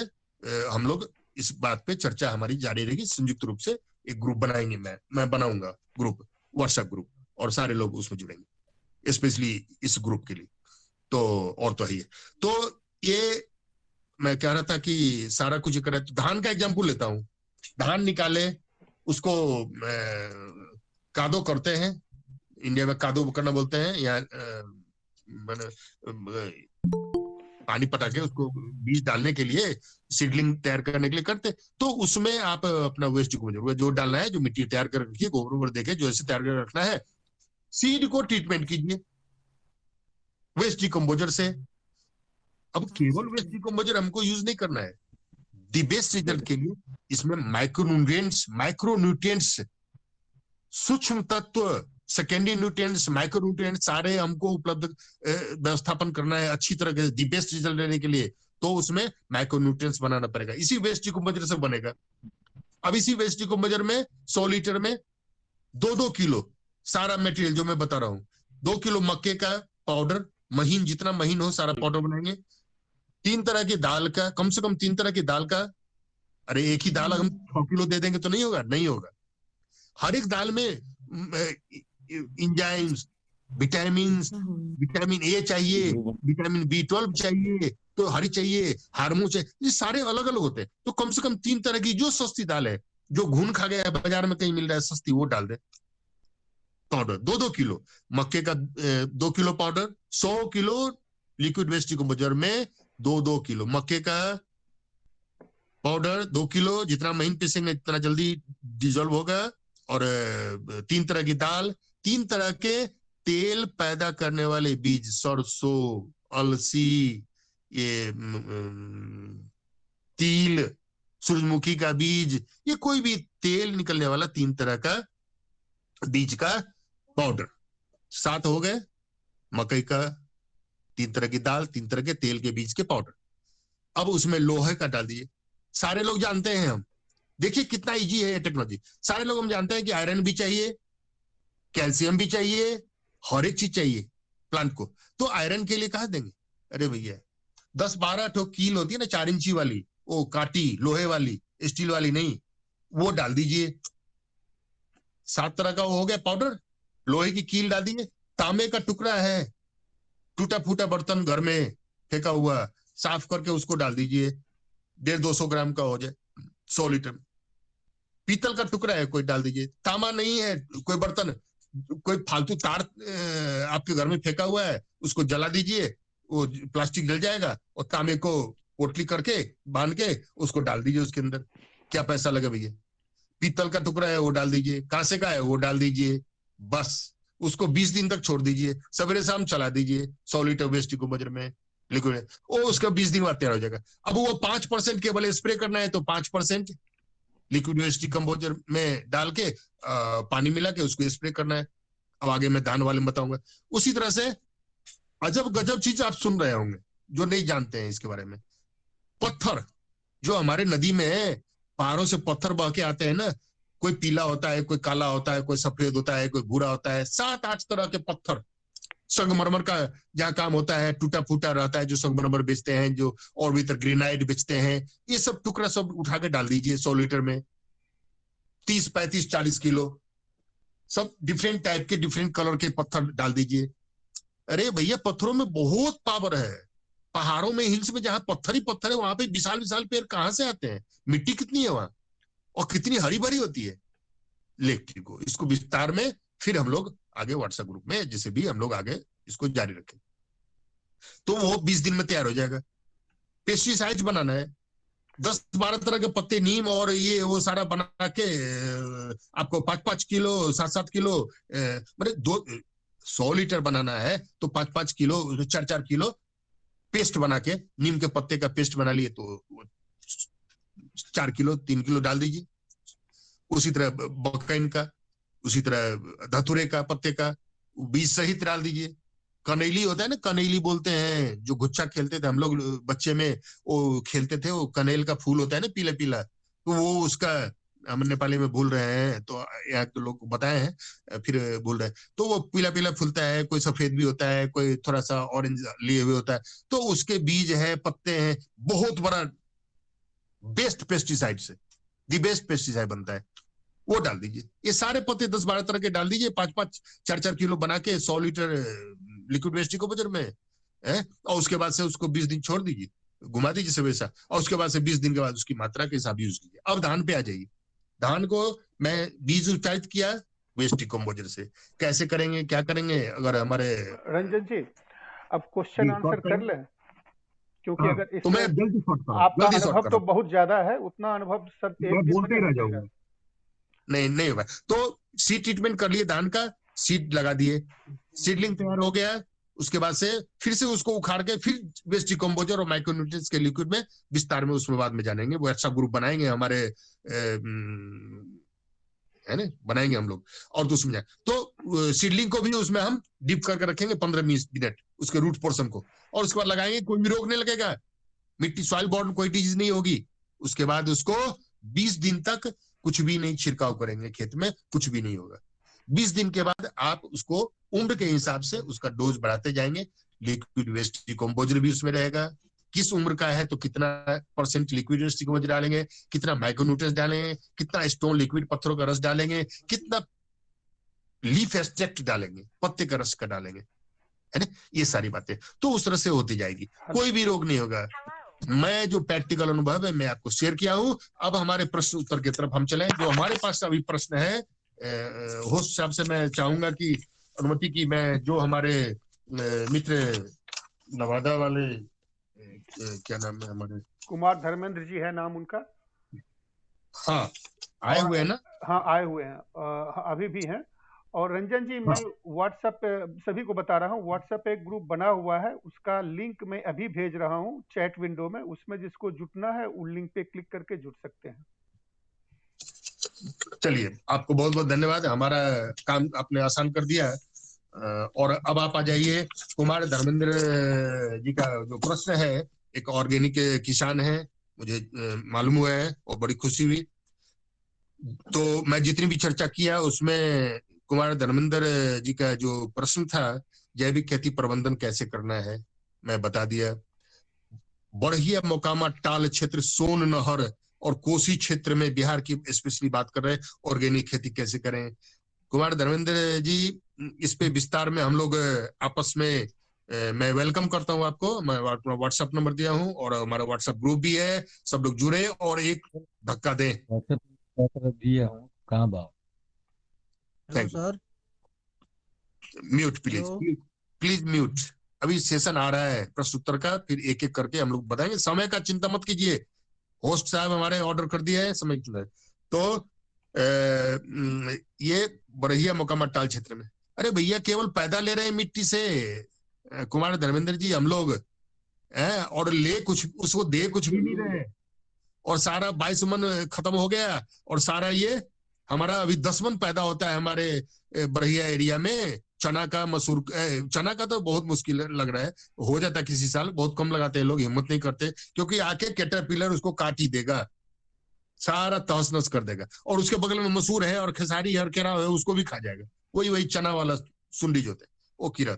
हम लोग इस बात पे चर्चा हमारी जारी रहेगी। संयुक्त रूप से एक ग्रुप बनाएंगे, मैं बनाऊंगा ग्रुप, व्हाट्सएप ग्रुप, और सारे लोग उसमें जुड़ेंगे स्पेशली इस ग्रुप के लिए। तो और तो है ये, तो ये मैं कह रहा था कि सारा कुछ करे। तो धान का एग्जाम्पल लेता हूँ। धान निकाले, उसको कादो करते हैं, इंडिया में कादो करना बोलते हैं, या पानी पटा के उसको बीज डालने के लिए, सीडलिंग तैयार करने के लिए करते। तो उसमें आप अपना वेस्ट डिकम्पोजर जो डालना है, जो मिट्टी तैयार कर रखिए, गोबर वोबर देके जो ऐसे तैयार कर रखना है, सीड को ट्रीटमेंट कीजिए वेस्ट डिकम्पोजर से। अब केवल वेस्ट डिकम्पोजर हमको यूज नहीं करना है, दी बेस्ट रिजल्ट के लिए इसमें माइक्रोन्यूट्रिएंट्स, सूक्ष्म तत्व, सेकेंडरी न्यूट्रिएंट्स, माइक्रोन्यूट्रिएंट्स सारे हमको उपलब्ध व्यवस्थापन करना है अच्छी तरह के दी बेस्ट रिजल्ट लेने के लिए। तो उसमें माइक्रोन्यूट्रिएंट्स बनाना पड़ेगा, इसी वेस्ट डिकम्पोजर से बनेगा। अब इसी वेस्ट डिकम्पोजर में 100 लीटर में 2-2 किलो सारा मटेरियल जो मैं बता रहा हूँ, 2 किलो मक्के का पाउडर, महीन जितना महीन हो सारा पाउडर बनाएंगे। 3 तरह की दाल का, कम से कम 3 तरह की दाल का। अरे एक ही दाल हम 6 किलो दे देंगे तो नहीं होगा, नहीं होगा। हर एक दाल में एंजाइम्स, विटामिन ए चाहिए, विटामिन B12 चाहिए, तो हरी चाहिए, हार्मोन चाहिए, ये सारे अलग अलग होते हैं। तो कम से कम 3 तरह की जो सस्ती दाल है, जो घुन खा गया है बाजार में कहीं मिल रहा है सस्ती, वो डाल दे पाउडर। 2-2 किलो मक्के का 2 kilo powder, 100 kilo liquid waste decomposer में 2-2 किलो मक्के का पाउडर, 2 किलो, जितना महीन पीसेंगे इतना जल्दी डिजोल्व होगा। और 3 तरह की दाल, 3 तरह के तेल पैदा करने वाले बीज, सरसों, अलसी, ये तिल, सूरजमुखी का बीज, ये कोई भी तेल निकलने वाला 3 तरह का बीज का पाउडर। 7 हो गए। मकई का 3 तरह की दाल, 3 तरह के तेल के बीज के पाउडर। अब उसमें लोहे का डाल दीजिए। सारे लोग जानते हैं, हम देखिए कितना इजी है ये टेक्नोलॉजी। सारे लोग हम जानते हैं कि आयरन भी चाहिए, कैल्शियम भी चाहिए, हर एक चीज चाहिए प्लांट को। तो आयरन के लिए कहा देंगे, अरे भैया 10-12 ठो कील होती है ना 4 इंची वाली, वो काटी लोहे वाली, स्टील वाली नहीं, वो डाल दीजिए। 7 तरह का वो हो गया पाउडर। लोहे की कील डाल दीजिए। तांबे का टुकड़ा है, टूटा फूटा बर्तन घर में फेंका हुआ, साफ करके उसको डाल दीजिए, 150-200 ग्राम का हो जाए 100 लीटर में। पीतल का टुकड़ा है कोई डाल दीजिए। तांबा नहीं है कोई बर्तन, कोई फालतू तार आपके घर में फेंका हुआ है, उसको जला दीजिए, वो प्लास्टिक जल जाएगा, और तांबे को पोटली करके बांध के उसको डाल दीजिए उसके अंदर। क्या पैसा लगे भैया? पीतल का टुकड़ा है वो डाल दीजिए, कांसे का है वो डाल दीजिए, बस उसको 20 दिन तक छोड़ दीजिए, सवेरे शाम चला दीजिए 100 लीटर वेस्ट डिकम्पोजर में लिक्विड, वो उसका 20 दिन बाद तैयार हो जाएगा। अब वो 5% केवल स्प्रे करना है तो 5% लिक्विड वेस्ट डिकम्पोजर में डाल के पानी मिला के उसको स्प्रे करना है। अब आगे मैं धान वाले में बताऊंगा। उसी तरह से अजब गजब चीज आप सुन रहे होंगे जो नहीं जानते हैं इसके बारे में। पत्थर जो हमारे नदी में पहाड़ों से पत्थर बह के आते हैं ना, कोई पीला होता है, कोई काला होता है, कोई सफेद होता है, कोई भूरा होता है, 7-8 तरह के पत्थर। संगमरमर का जहाँ काम होता है, टूटा फूटा रहता है, जो संगमरमर बेचते हैं, जो और भी तरह ग्रेनाइट बेचते हैं, ये सब टुकड़ा सब उठा के डाल दीजिए 100 लीटर में। 30, 35, 40 किलो सब डिफरेंट टाइप के, डिफरेंट कलर के पत्थर डाल दीजिए। अरे भैया पत्थरों में बहुत पावर है। पहाड़ों में, हिल्स में जहां पत्थर ही पत्थर है, वहां पे विशाल विशाल पेड़ कहाँ से आते हैं? मिट्टी कितनी है वहां, और कितनी हरी भरी होती है। लेकिन को इसको विस्तार में फिर हम लोग आगे व्हाट्सएप ग्रुप में जैसे भी हम लोग आगे इसको जारी रखें, तो वो 20 दिन में तैयार हो जाएगा। पेस्टिसाइड्स बनाना है, 10-12 तरह के पत्ते, नीम और ये वो सारा बना के आपको 5-5 किलो 7-7 किलो मतलब 100 लीटर बनाना है तो 5-5 किलो 4-4 किलो पेस्ट बना के, नीम के पत्ते का पेस्ट बना लिए तो 4 किलो 3 किलो डाल दीजिए। उसी तरह बकैन का, उसी तरह धतूरे का पत्ते का बीज सहित डाल दीजिए। कनैली होता है ना, कनैली बोलते हैं, जो गुच्छा खेलते थे हम लोग बच्चे में, वो खेलते थे, वो कनेल का फूल होता है ना पीला पीला, तो वो उसका हम नेपाली में भूल रहे हैं, तो यहाँ के लोग बताए हैं, फिर भूल रहे हैं। तो वो पीला पीला फूलता है, कोई सफेद भी होता है, कोई थोड़ा सा ऑरेंज लिए हुए होता है, तो उसके बीज है, पत्ते हैं, बहुत बड़ा बेस्ट पेस्टिसाइड से दी बेस्ट पेस्टिसाइड बनता है, वो डाल दीजिए। ये सारे पत्ते 10-12 तरह के डाल दीजिए, 5-5 4-4 किलो बना के 100 लीटर लिक्विड वेस्ट डिकम्पोजर में है, और उसके बाद से उसको 20 दिन छोड़ दीजिए, घुमा दीजिए सब वैसा, और उसके बाद से 20 दिन के बाद उसकी मात्रा के हिसाब यूज कीजिए। अब धान पे आ जाइए। धान को मैं बीज उत्पादित किया वेस्ट डिकम्पोजर से, कैसे करेंगे, क्या करेंगे? अगर हमारे रंजन जी अब क्वेश्चन आंसर कर लें, क्योंकि हाँ, अगर तो मैं इसमें जल्दी शॉर्ट कर आपका जल्दी शॉर्ट अनुभव तो कर बहुत ज्यादा है, उतना अनुभव सर एक मैं दिन में बोलते ही नहीं रह हो जाऊंगा। जाएगा। नहीं होगा। तो सीड ट्रीटमेंट कर लिए धान का, सीड लगा दिए, सीडलिंग तैयार हो गया, उसके बाद से फिर से उसको उखाड़ के फिर वेस्ट डिकम्पोजर और माइक्रोन्यूट्रिएंट्स के लिक्विड में विस्तार में उसमें बाद में जानेंगे। वो अच्छा ग्रुप बनाएंगे हमारे है ना, बनाएंगे हम लोग, और तो उसमें तो सीडलिंग को भी उसमें हम डिप करके रखेंगे 15-20 मिनट, उसके रूट पोर्शन को, और उसके बाद लगाएंगे, कोई भी रोग नहीं लगेगा, मिट्टी सॉइल बॉर्न कोई डिजीज नहीं होगी। उसके बाद उसको 20 दिन तक कुछ भी नहीं छिड़काव करेंगे, खेत में कुछ भी नहीं होगा। 20 दिन के बाद आप उसको उम्र के हिसाब से उसका डोज बढ़ाते जाएंगे। लिक्विड वेस्ट डिकम्पोजर भी उसमें रहेगा, किस उम्र का है तो कितना % लिक्विड वेस्ट डिकम्पोजर डालेंगे, कितना माइक्रोन्यूट्रिएंट्स डालेंगे, कितना स्टोन लिक्विड पत्थरों का रस डालेंगे, कितना लीफ एक्सट्रैक्ट डालेंगे, पत्ते का रस का डालेंगे, है ना, ये सारी बातें तो उस तरह से होती जाएगी, कोई भी रोग नहीं होगा। मैं जो प्रैक्टिकल अनुभव है मैं आपको शेयर किया हूं। अब हमारे प्रश्न उत्तर की तरफ हम चलें। जो हमारे पास अभी प्रश्न है, होस्ट साहब से मैं चाहूंगा कि अनुमति की, मैं जो हमारे मित्र नवादा वाले क्या नाम है हमारे, कुमार धर्मेंद्र जी है नाम उनका। हाँ आए हुए हैं ना? हाँ आए हुए हैं, अभी भी हैं। और रंजन जी मैं व्हाट्सएप पे सभी को बता रहा हूँ, व्हाट्सएप पे एक ग्रुप बना हुआ है, उसका लिंक मैं अभी भेज रहा हूँ चैट विंडो में, उसमें जिसको जुटना है उस लिंक पे क्लिक करके जुट सकते हैं। चलिए, आपको बहुत बहुत धन्यवाद, हमारा काम आपने आसान कर दिया है। और अब आप आ जाइए, कुमार धर्मेंद्र जी का जो प्रश्न है, एक ऑर्गेनिक किसान है, मुझे मालूम हुआ है और बड़ी खुशी हुई। तो मैं जितनी भी चर्चा किया उसमें कुमार धर्मेंद्र जी का जो प्रश्न था, जैविक खेती प्रबंधन कैसे करना है, मैं बता दिया। बढ़िया मोकामा टाल क्षेत्र, सोन नहर और कोसी क्षेत्र में बिहार की स्पेशली बात कर रहे हैं, ऑर्गेनिक खेती कैसे करें। कुमार धर्मेंद्र जी, इस पे विस्तार में हम लोग आपस में मैं वेलकम करता हूं आपको। मैं अपना व्हाट्सएप नंबर दिया हूं और हमारा व्हाट्सएप ग्रुप भी है, सब लोग जुड़े और एक धक्का दें। दिया हूं, कहां बात? Hello sir, mute please, please mute. अभी सेशन आ रहा है प्रश्न उत्तर का, फिर एक एक करके हम लोग बताएंगे। समय का चिंता मत कीजिए, होस्ट साहब हमारे ऑर्डर कर दिया है समय की। तो ये बरहिया मोकामा टाल क्षेत्र में, अरे भैया केवल पैदा ले रहे हैं मिट्टी से कुमार धर्मेंद्र जी हम लोग, और ले कुछ, उसको दे कुछ भी नहीं रहे, और सारा 22 मन खत्म हो गया, और सारा ये हमारा अभी 10 मन पैदा होता है हमारे बरहिया एरिया में। चना का, मसूर, चना का तो बहुत मुश्किल लग रहा है, हो जाता है किसी साल, बहुत कम लगाते हैं लोग, हिम्मत नहीं करते, क्योंकि आके कैटरपिलर उसको काट ही देगा, सारा तहस नहस कर देगा। और उसके बगल में मसूर है और खेसारी है और केरा है, उसको भी खा जाएगा, वही चना वाला सुंडी जो होता है वो कीड़ा।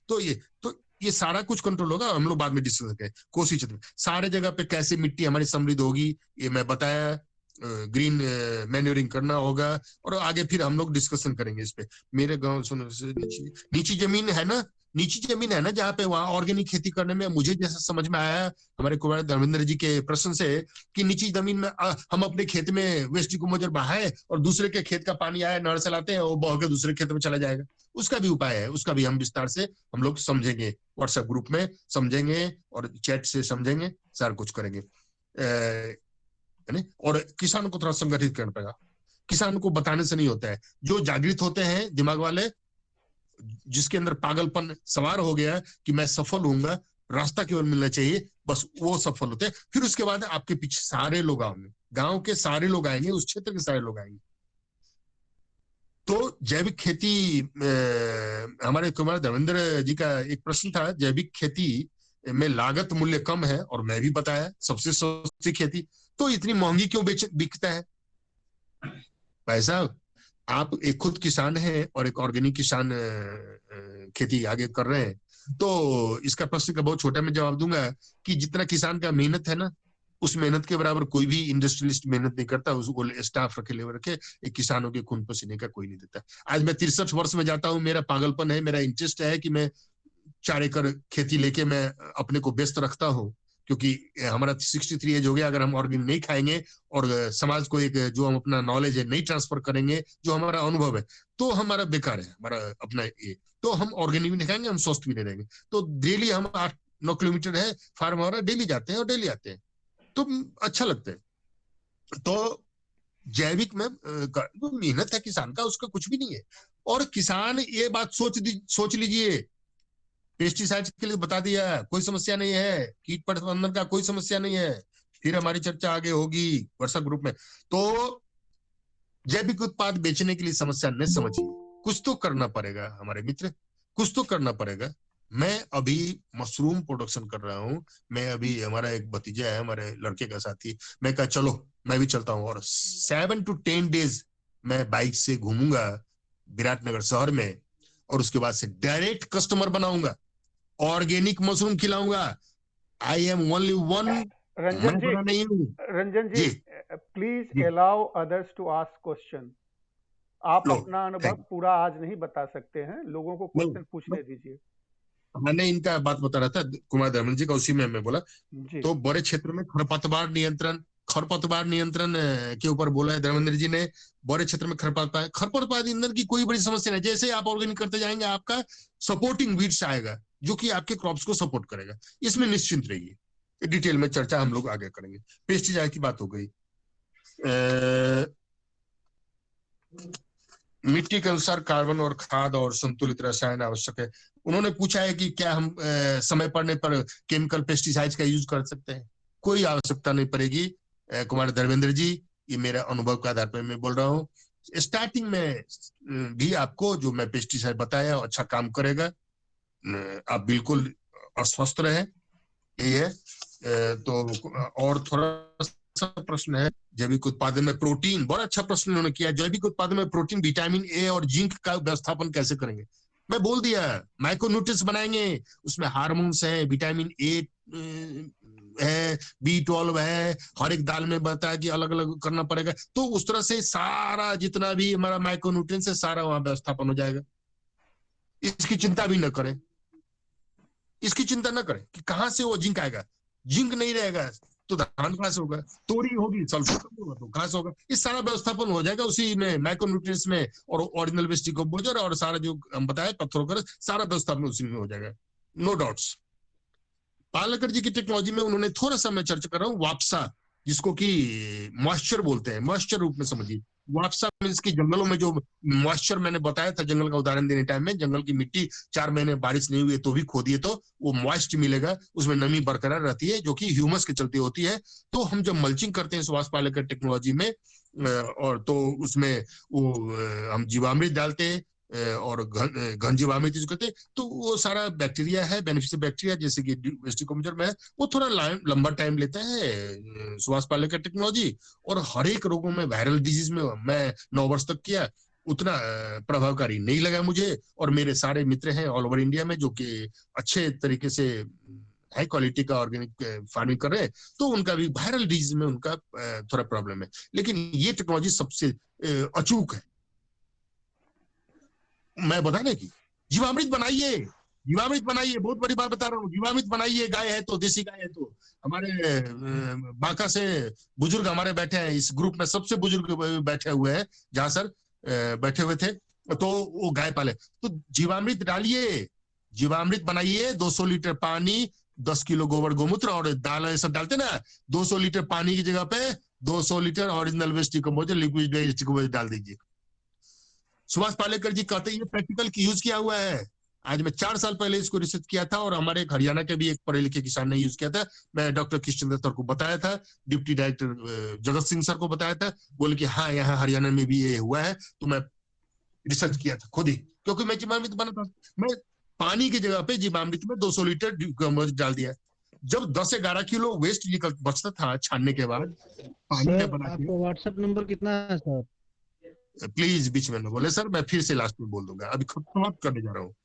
तो ये सारा कुछ कंट्रोल होगा, हम लोग बाद में डिस्कस करें। कोसी क्षेत्र में सारे जगह पे कैसे मिट्टी हमारी समृद्ध होगी, ये मैं बताया। ग्रीन मैन्योरिंग करना होगा, और आगे फिर हम लोग डिस्कशन करेंगे इस पे। मेरे गांव सुनो, नीची जमीन है ना, नीची जमीन है ना जहाँ पे, वहां ऑर्गेनिक खेती करने में मुझे जैसा समझ में आया हमारे कुमार धर्मेंद्र जी के प्रश्न से, कि नीची जमीन में हम अपने खेत में वेस्ट डिकम्पोजर बहाए और दूसरे के खेत का पानी आया, नहर से लाते हैं, वो बह के दूसरे खेत में चला जाएगा। उसका भी उपाय है, उसका भी हम विस्तार से हम लोग समझेंगे, व्हाट्सएप ग्रुप में समझेंगे और चैट से समझेंगे, सारा कुछ करेंगे। और किसानों को थोड़ा संगठित करना पड़ेगा, किसान को बताने से नहीं होता है। जो जागृत होते हैं दिमाग वाले, जिसके अंदर पागलपन सवार हो गया कि मैं सफल होऊंगा, रास्ता केवल मिलना चाहिए, बस वो सफल होते हैं। फिर उसके बाद आपके पीछे सारे लोग आएंगे, गांव के सारे लोग आएंगे, उस क्षेत्र के सारे लोग आएंगे। तो जैविक खेती, हमारे कुमार धर्मेंद्र जी का एक प्रश्न था, जैविक खेती में लागत मूल्य कम है, और मैं भी बताया सबसे सस्ती खेती, तो इतनी महंगी क्यों बिकता है? भाई साहब, आप एक खुद किसान हैं और एक ऑर्गेनिक किसान खेती आगे कर रहे हैं, तो इसका प्रश्न का बहुत छोटा मैं जवाब दूंगा कि जितना किसान का मेहनत है ना, उस मेहनत के बराबर कोई भी इंडस्ट्रियलिस्ट मेहनत नहीं करता। उसको स्टाफ रखे, लेबर रखे, एक किसानों के खून पसीने का कोई नहीं देता। आज मैं 63 वर्ष में जाता हूँ, मेरा पागलपन है, मेरा इंटरेस्ट है कि मैं 4 एकड़ खेती लेके मैं अपने को व्यस्त रखता हूँ, क्योंकि हमारा 63 एज हो गया। अगर हम ऑर्गेनिक नहीं खाएंगे और समाज को एक जो हम अपना नॉलेज है नहीं ट्रांसफर करेंगे, जो हमारा अनुभव है, तो हमारा बेकार है, हमारा अपना ये। तो हम ऑर्गेनिक भी नहीं खाएंगे, हम स्वस्थ भी नहीं रहेंगे। तो डेली हम 8-9 किलोमीटर है फार्म हमारा, डेली जाते हैं और डेली आते हैं, तो अच्छा लगता है। तो जैविक में जो मेहनत है किसान का, उसका कुछ भी नहीं है। और किसान ये बात सोच लीजिए, पेस्टिसाइड के लिए बता दिया, कोई समस्या नहीं है, कीट प्रबंधन का कोई समस्या नहीं है। फिर हमारी चर्चा आगे होगी वर्षा ग्रुप में। तो जैविक उत्पाद बेचने के लिए समस्या न समझिए, कुछ तो करना पड़ेगा हमारे मित्र, कुछ तो करना पड़ेगा। मैं अभी मशरूम प्रोडक्शन कर रहा हूँ। मैं अभी, हमारा एक भतीजा है, हमारे लड़के का साथी, मैं कहा चलो मैं भी चलता हूँ, और 7 to 10 days मैं बाइक से घूमूंगा विराटनगर शहर में, और उसके बाद से डायरेक्ट कस्टमर बनाऊंगा, ऑर्गेनिक मशरूम खिलाऊंगा। I am only one. Ranjan ji, नहीं हूँ Ranjan ji, please allow others to ask question. आप अपना अनुभव पूरा आज नहीं बता सकते हैं, लोगों को क्वेश्चन पूछने दीजिए। मैंने इनका बात बता रहा था कुमार धर्मेंद्र जी का, उसी में मैं बोला। तो बड़े क्षेत्र में खरपतवार नियंत्रण के ऊपर बोला है धर्मेंद्र जी ने। बड़े क्षेत्र में खरपतवार नियंत्रण की कोई बड़ी समस्या नहीं। जैसे आप ऑर्गेनिक करते जाएंगे, आपका सपोर्टिंग वीड्स आएगा जो कि आपके क्रॉप्स को सपोर्ट करेगा। इसमें निश्चिंत रहिए, डिटेल में चर्चा हम लोग आगे करेंगे। पेस्टिसाइड की बात हो गई। मिट्टी के अनुसार कार्बन और खाद और संतुलित रसायन आवश्यक है। उन्होंने पूछा है कि क्या हम समय पड़ने पर केमिकल पेस्टिसाइड्स का यूज कर सकते हैं। कोई आवश्यकता नहीं पड़ेगी कुमार धर्मेंद्र जी, ये मेरा अनुभव के आधार पर मैं बोल रहा हूँ। स्टार्टिंग में भी आपको जो मैं पेस्टिसाइड बताया अच्छा काम करेगा, आप बिल्कुल अस्वस्थ रहे, यही है। तो और थोड़ा सा प्रश्न है, जैविक उत्पादन में प्रोटीन, बड़ा अच्छा प्रश्न उन्होंने किया। जैविक उत्पादन में प्रोटीन, विटामिन ए और जिंक का व्यवस्थापन कैसे करेंगे? मैं बोल दिया, माइक्रोन्यूट्रिएंट्स बनाएंगे, उसमें हार्मोन्स है, विटामिन ए है, B12 है, हर एक दाल में बताया कि अलग अलग करना पड़ेगा। तो उस तरह से सारा जितना भी हमारा माइक्रोन्यूट्रिएंट्स है, सारा वहां व्यवस्थापन हो जाएगा। इसकी चिंता भी न करें, इसकी चिंता न करें कि कहां से वो जिंक आएगा। जिंक नहीं रहेगा तो धान कहां से होगा, तोरी होगी, सल्फर होगा तो कहां से होगा। इस सारा व्यवस्थापन हो जाएगा उसी में, माइक्रोन्यूट्रिएंट्स में और ओरिजिनल वेस्ट डिकम्पोजर और सारा जो हम बताया पत्थरों का सारा व्यवस्थापन उसी में हो जाएगा, नो डाउट्स। पालेकर जी की टेक्नोलॉजी में उन्होंने थोड़ा सा मैं चर्चा कर रहा हूँ वापसा, जिसको कि मॉइस्चर बोलते हैं, मॉइस्चर रूप में समझिए। वापसा मीन्स की जंगलों में जो मॉइस्चर मैंने बताया था, जंगल का उदाहरण देने टाइम में, जंगल की मिट्टी 4 महीने बारिश नहीं हुई तो भी खोदिए तो वो मॉइस्ट मिलेगा, उसमें नमी बरकरार रहती है जो कि ह्यूमस के चलते होती है। तो हम जब मल्चिंग करते हैं सुभाष पालेकर टेक्नोलॉजी में, और तो उसमें वो हम जीवामृत डालते हैं और घन जीवामृत यूज करते, तो वो सारा बैक्टीरिया है, बेनिफिशियल बैक्टीरिया जैसे कि वेस्ट डिकम्पोजर में है, वो थोड़ा लंबा टाइम लेता है सुभाष पालेकर टेक्नोलॉजी। और हर एक रोगों में, वायरल डिजीज में मैं 9 वर्ष तक किया, उतना प्रभावकारी नहीं लगा मुझे। और मेरे सारे मित्र हैं ऑल ओवर इंडिया में जो कि अच्छे तरीके से हाई क्वालिटी का ऑर्गेनिक फार्मिंग कर रहे हैं, तो उनका भी वायरल डिजीज में उनका थोड़ा प्रॉब्लम है। लेकिन ये टेक्नोलॉजी सबसे अचूक है। मैं बताने की, जीवामृत बनाइए, जीवामृत बनाइए, बहुत बड़ी बात बता रहा हूँ, जीवामृत बनाइए। गाय है तो, देसी गाय है तो, हमारे बांका से बुजुर्ग हमारे बैठे हैं, इस ग्रुप में सबसे बुजुर्ग बैठे हुए हैं, जहां सर बैठे हुए थे, तो वो गाय पाले। तो जीवामृत डालिए, जीवामृत बनाइए, 200 लीटर पानी, 10 किलो गोबर गोमूत्र और दाल सब डालते ना, 200 लीटर पानी की जगह पे 200 litre original waste decomposer, liquid waste decomposer डाल दीजिए। सुभाष पालेकर जी कहते हैं ये प्रैक्टिकल की यूज किया हुआ है। आज मैं 4 साल पहले इसको रिसर्च किया था, और हमारे एक हरियाणा के भी एक पढ़े लिखे किसान ने यूज किया था। मैं डॉक्टर कृष्णचंद्र सर को बताया था, deputy director Jagat Singh sir को बताया था, बोले कि हाँ यहाँ हरियाणा में भी ये हुआ है। तो मैं रिसर्च किया था खुद ही, क्योंकि मैं जीवामृत बना था। मैं पानी की जगह पे जीवामृत में 200 लीटर डाल दिया। जब 10-11 किलो वेस्ट बचता था छानने के बाद, पानी में बना के। आपका व्हाट्सएप नंबर कितना है सर? प्लीज बीच में न बोले सर, मैं फिर से लास्ट में बोल दूंगा, अभी समाप्त करने जा रहा हूँ,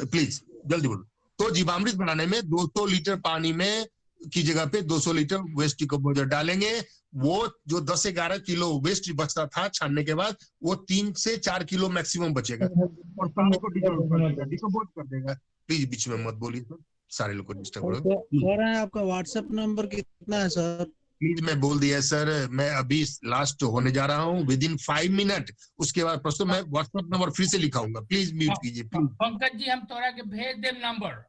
प्लीज जल्दी बोलो। तो जीवामृत बनाने में 200 लीटर पानी में की जगह पे 200 लीटर वेस्ट डिकम्पोजर डालेंगे। वो जो 10-11 किलो वेस्ट बचता था छानने के बाद, वो 3 से 4 किलो मैक्सिमम बचेगा और सारे को डिजोल्व कर देगा, डिकम्पोज कर देगा। प्लीज बीच में मत बोलिए सर, सारे लोग को डिस्टर्ब हो रहा है। कह रहे हैं आपका व्हाट्सएप नंबर कितना है सर? प्लीज मैं बोल दिया सर, मैं अभी लास्ट होने जा रहा हूँ विद इन 5 मिनट, उसके बाद प्रश्न मैं व्हाट्सएप नंबर फिर से लिखाऊंगा, प्लीज म्यूट कीजिए प्लीज। पंकज जी हम तोरा के भेज देम नंबर।